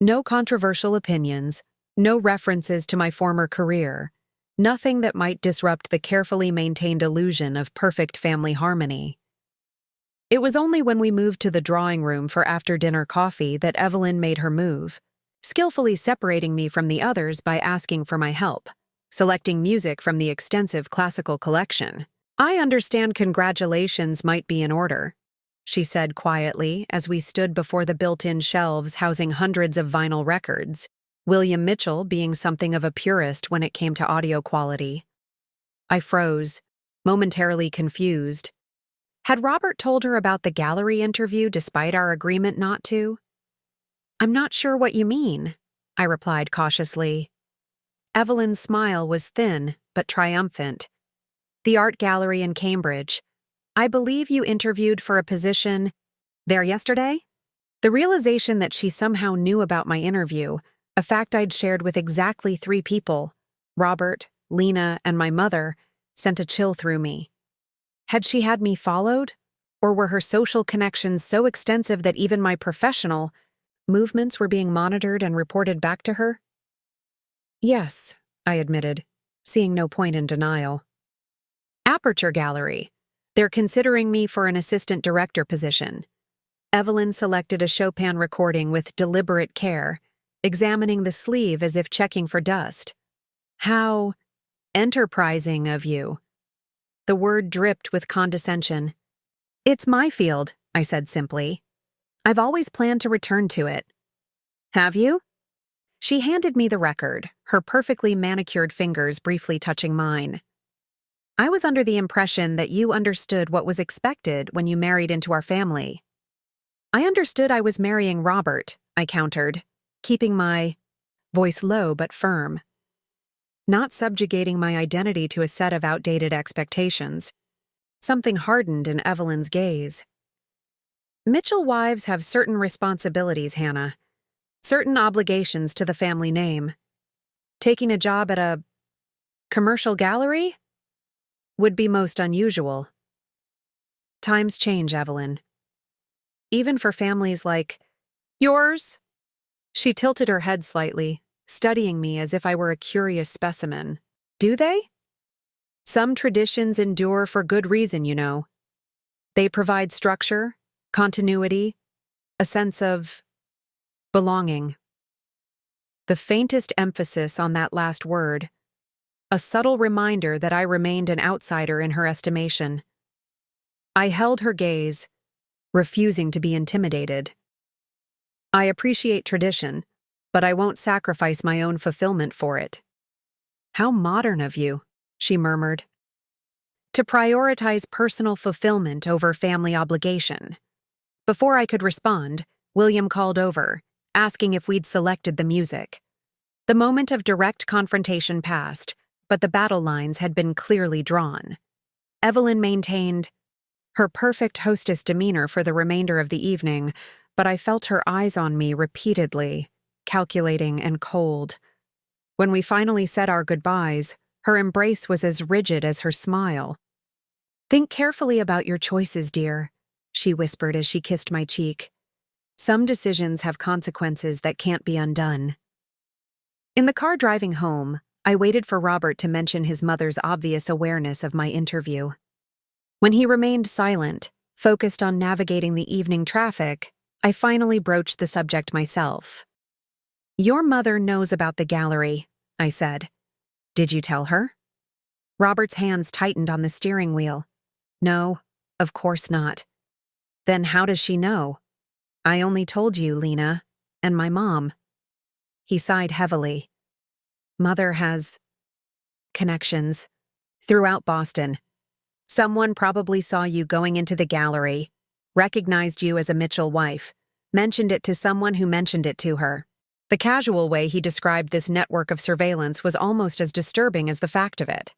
[SPEAKER 1] No controversial opinions, no references to my former career, nothing that might disrupt the carefully maintained illusion of perfect family harmony. It was only when we moved to the drawing room for after-dinner coffee that Evelyn made her move, skillfully separating me from the others by asking for my help, selecting music from the extensive classical collection. "I understand congratulations might be in order," she said quietly as we stood before the built-in shelves housing hundreds of vinyl records, William Mitchell being something of a purist when it came to audio quality. I froze, momentarily confused. Had Robert told her about the gallery interview despite our agreement not to? "I'm not sure what you mean," I replied cautiously. Evelyn's smile was thin but triumphant. "The art gallery in Cambridge. I believe you interviewed for a position there yesterday?" The realization that she somehow knew about my interview, a fact I'd shared with exactly 3 people, Robert, Lena, and my mother, sent a chill through me. Had she had me followed? Or were her social connections so extensive that even my professional movements were being monitored and reported back to her? "Yes," I admitted, seeing no point in denial. "Aperture Gallery. They're considering me for an assistant director position." Evelyn selected a Chopin recording with deliberate care, examining the sleeve as if checking for dust. "How enterprising of you." The word dripped with condescension. "It's my field," I said simply. "I've always planned to return to it." "Have you?" She handed me the record, her perfectly manicured fingers briefly touching mine. "I was under the impression that you understood what was expected when you married into our family." "I understood I was marrying Robert," I countered, keeping my voice low but firm, not subjugating my identity to a set of outdated expectations. Something hardened in Evelyn's gaze. "Mitchell wives have certain responsibilities, Hannah. Certain obligations to the family name. Taking a job at a commercial gallery would be most unusual." "Times change, Evelyn. Even for families like yours." She tilted her head slightly, studying me as if I were a curious specimen. "Do they?" "Some traditions endure for good reason, you know. They provide structure, continuity, a sense of belonging." The faintest emphasis on that last word, a subtle reminder that I remained an outsider in her estimation. I held her gaze, refusing to be intimidated. "I appreciate tradition, but I won't sacrifice my own fulfillment for it." "How modern of you," she murmured. "To prioritize personal fulfillment over family obligation." Before I could respond, William called over, asking if we'd selected the music. The moment of direct confrontation passed, but the battle lines had been clearly drawn. Evelyn maintained her perfect hostess demeanor for the remainder of the evening, but I felt her eyes on me repeatedly, calculating and cold. When we finally said our goodbyes, her embrace was as rigid as her smile. "Think carefully about your choices, dear," she whispered as she kissed my cheek. "Some decisions have consequences that can't be undone." In the car driving home, I waited for Robert to mention his mother's obvious awareness of my interview. When he remained silent, Focused on navigating the evening traffic, I finally broached the subject myself. "Your mother knows about the gallery," I said. "Did you tell her?" Robert's hands tightened on the steering wheel. "No, of course not." "Then how does she know?" "I only told you, Lena, and my mom." He sighed heavily. "Mother has connections throughout Boston. Someone probably saw you going into the gallery, recognized you as a Mitchell wife, mentioned it to someone who mentioned it to her." The casual way he described this network of surveillance was almost as disturbing as the fact of it.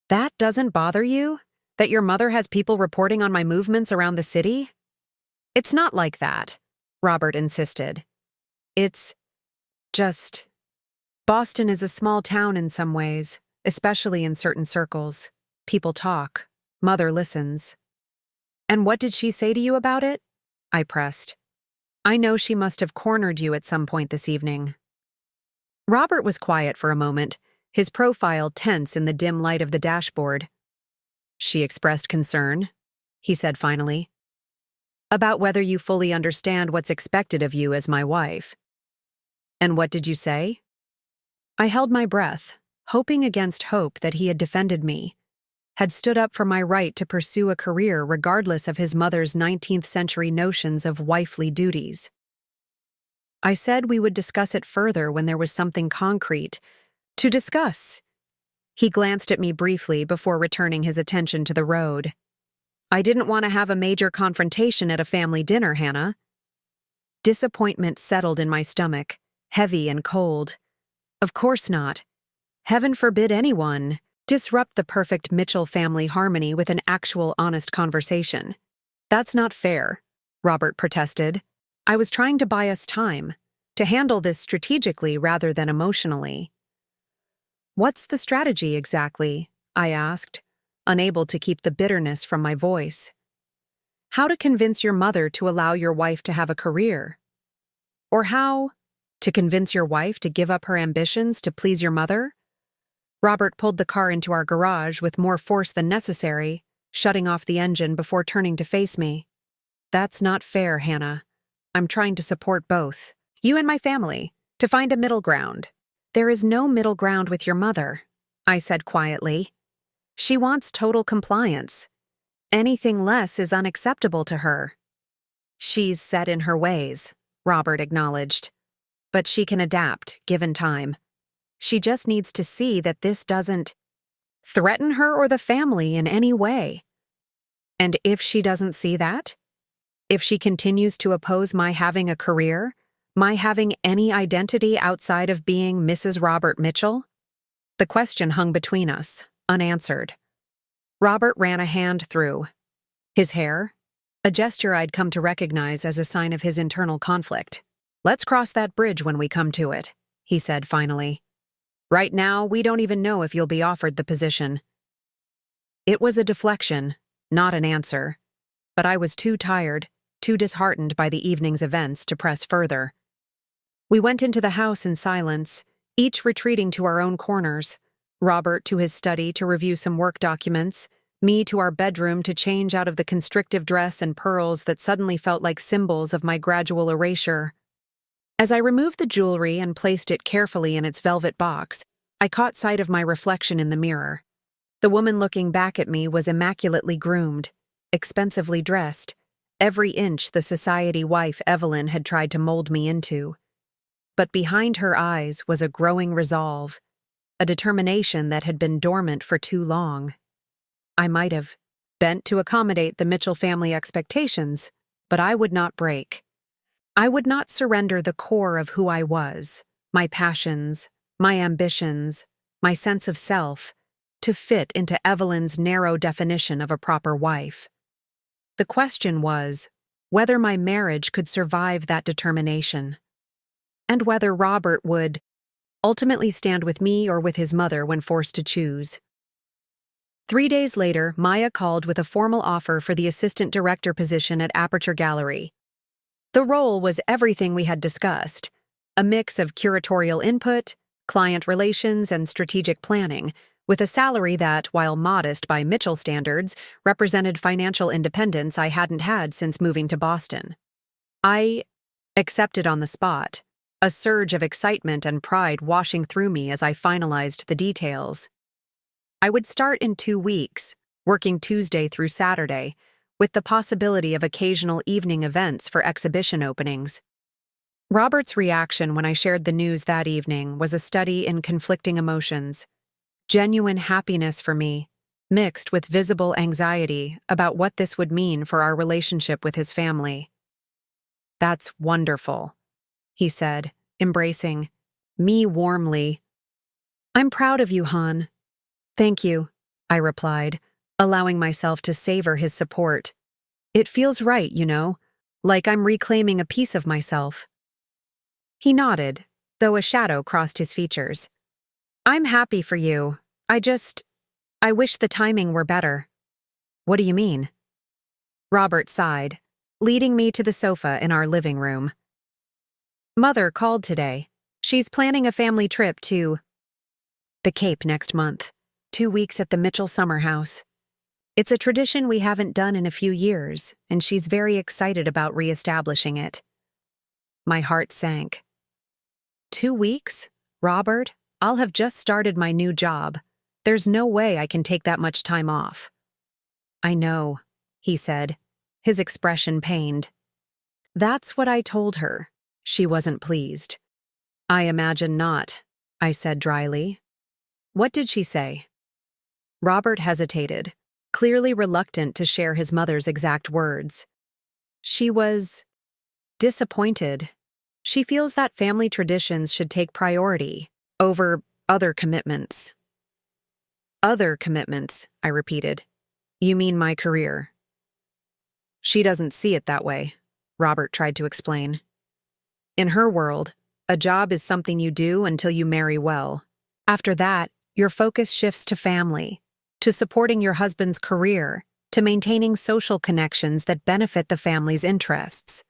[SPEAKER 1] "That doesn't bother you? That your mother has people reporting on my movements around the city?" "It's not like that," Robert insisted. "It's just... Boston is a small town in some ways, especially in certain circles. People talk. Mother listens." "And what did she say to you about it?" I pressed. "I know she must have cornered you at some point this evening." Robert was quiet for a moment, his profile tense in the dim light of the dashboard. "She expressed concern," he said finally, "about whether you fully understand what's expected of you as my wife." "And what did you say?" I held my breath, hoping against hope that he had defended me, had stood up for my right to pursue a career regardless of his mother's 19th century notions of wifely duties. I said we would discuss it further when there was something concrete to discuss. He glanced at me briefly before returning his attention to the road. "I didn't want to have a major confrontation at a family dinner, Hannah." Disappointment settled in my stomach, heavy and cold. Of course not. Heaven forbid anyone disrupt the perfect Mitchell family harmony with an actual honest conversation. "That's not fair," Robert protested. "I was trying to buy us time, to handle this strategically rather than emotionally." "What's the strategy exactly?" I asked, unable to keep the bitterness from my voice. "How to convince your mother to allow your wife to have a career? Or how to convince your wife to give up her ambitions to please your mother?" Robert pulled the car into our garage with more force than necessary, shutting off the engine before turning to face me. "That's not fair, Hannah. I'm trying to support both, you and my family, to find a middle ground." "There is no middle ground with your mother," I said quietly. "She wants total compliance. Anything less is unacceptable to her." "She's set in her ways," Robert acknowledged. "But she can adapt, given time. She just needs to see that this doesn't threaten her or the family in any way. And if she doesn't see that, if she continues to oppose my having a career, my having any identity outside of being Mrs. Robert Mitchell?" The question hung between us, unanswered. Robert ran a hand through his hair, a gesture I'd come to recognize as a sign of his internal conflict. "Let's cross that bridge when we come to it," he said finally. "Right now, we don't even know if you'll be offered the position." It was a deflection, not an answer, but I was too tired, too disheartened by the evening's events to press further. We went into the house in silence, each retreating to our own corners, Robert to his study to review some work documents, me to our bedroom to change out of the constrictive dress and pearls that suddenly felt like symbols of my gradual erasure. As I removed the jewelry and placed it carefully in its velvet box, I caught sight of my reflection in the mirror. The woman looking back at me was immaculately groomed, expensively dressed, every inch the society wife Evelyn had tried to mold me into. But behind her eyes was a growing resolve, a determination that had been dormant for too long. I might have bent to accommodate the Mitchell family expectations, but I would not break. I would not surrender the core of who I was, my passions, my ambitions, my sense of self, to fit into Evelyn's narrow definition of a proper wife. The question was whether my marriage could survive that determination, and whether Robert would ultimately stand with me or with his mother when forced to choose. 3 days later, Maya called with a formal offer for the assistant director position at Aperture Gallery. The role was everything we had discussed, a mix of curatorial input, client relations, and strategic planning, with a salary that, while modest by Mitchell standards, represented financial independence I hadn't had since moving to Boston. I accepted on the spot, a surge of excitement and pride washing through me as I finalized the details. I would start in 2 weeks, working Tuesday through Saturday, with the possibility of occasional evening events for exhibition openings. Robert's reaction when I shared the news that evening was a study in conflicting emotions. Genuine happiness for me, mixed with visible anxiety about what this would mean for our relationship with his family. "That's wonderful," he said, embracing me warmly. "I'm proud of you, Han." "Thank you," I replied, allowing myself to savor his support. "It feels right, like I'm reclaiming a piece of myself." He nodded, though a shadow crossed his features. "I'm happy for you. I wish the timing were better." "What do you mean?" Robert sighed, leading me to the sofa in our living room. "Mother called today. She's planning a family trip to the Cape next month, 2 weeks at the Mitchell summer house. It's a tradition we haven't done in a few years, and she's very excited about reestablishing it." My heart sank. 2 weeks? Robert, I'll have just started my new job. There's no way I can take that much time off. "I know," he said, his expression pained. "That's what I told her." She wasn't pleased. "I imagine not," I said dryly. "What did she say?" Robert hesitated, clearly reluctant to share his mother's exact words. "She was disappointed. She feels that family traditions should take priority over other commitments." "Other commitments," I repeated. "You mean my career?" "She doesn't see it that way," Robert tried to explain. "In her world, a job is something you do until you marry well. After that, your focus shifts to family, to supporting your husband's career, to maintaining social connections that benefit the family's interests."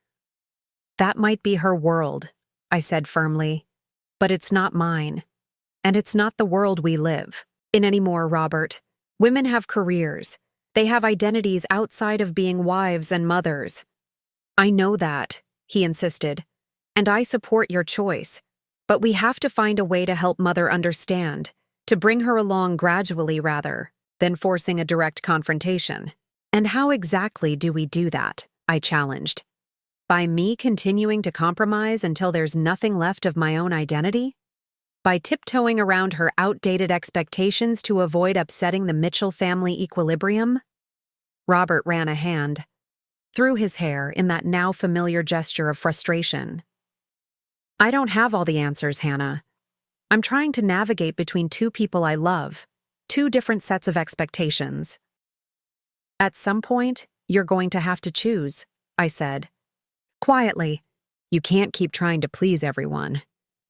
[SPEAKER 1] "That might be her world," I said firmly, "but it's not mine. And it's not the world we live in anymore, Robert. Women have careers. They have identities outside of being wives and mothers." "I know that," he insisted, "and I support your choice. But we have to find a way to help Mother understand, to bring her along gradually rather than forcing a direct confrontation." "And how exactly do we do that?" I challenged. "By me continuing to compromise until there's nothing left of my own identity? By tiptoeing around her outdated expectations to avoid upsetting the Mitchell family equilibrium?" Robert ran a hand through his hair in that now familiar gesture of frustration. "I don't have all the answers, Hannah. I'm trying to navigate between 2 people I love, 2 different sets of expectations." "At some point, you're going to have to choose," I said. Quietly, "You can't keep trying to please everyone.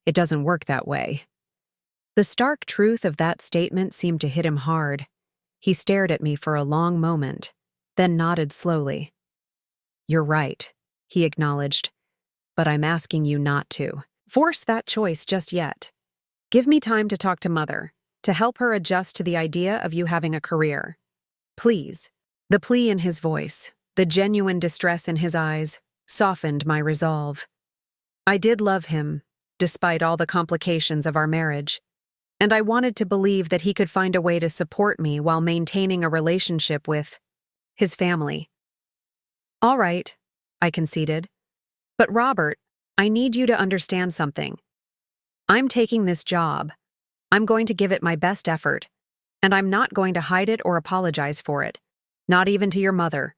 [SPEAKER 1] It doesn't work that way." The stark truth of that statement seemed to hit him hard. He stared at me for a long moment, then nodded slowly. "You're right," he acknowledged, "but I'm asking you not to force that choice just yet. Give me time to talk to Mother, to help her adjust to the idea of you having a career. Please." The plea in his voice, the genuine distress in his eyes, softened my resolve. I did love him, despite all the complications of our marriage, and I wanted to believe that he could find a way to support me while maintaining a relationship with his family. "All right," I conceded. "But Robert, I need you to understand something. I'm taking this job. I'm going to give it my best effort, and I'm not going to hide it or apologize for it, not even to your mother."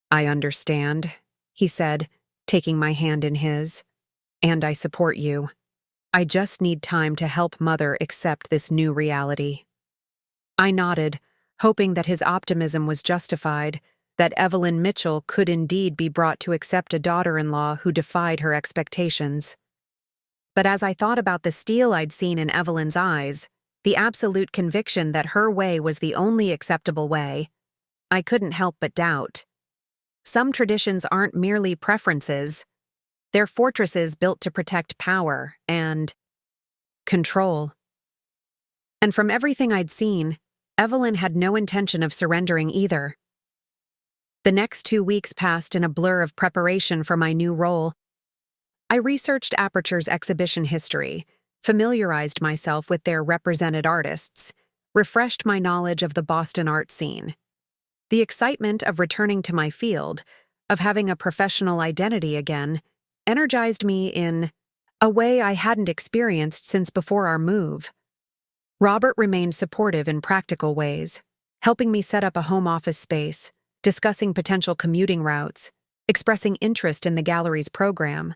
[SPEAKER 1] "I understand," he said, taking my hand in his. "And I support you. I just need time to help Mother accept this new reality." I nodded, hoping that his optimism was justified, that Evelyn Mitchell could indeed be brought to accept a daughter-in-law who defied her expectations. But as I thought about the steel I'd seen in Evelyn's eyes, the absolute conviction that her way was the only acceptable way, I couldn't help but doubt. Some traditions aren't merely preferences. They're fortresses built to protect power and control. And from everything I'd seen, Evelyn had no intention of surrendering either. The next 2 weeks passed in a blur of preparation for my new role. I researched Aperture's exhibition history, familiarized myself with their represented artists, refreshed my knowledge of the Boston art scene. The excitement of returning to my field, of having a professional identity again, energized me in a way I hadn't experienced since before our move. Robert remained supportive in practical ways, helping me set up a home office space, discussing potential commuting routes, expressing interest in the gallery's program.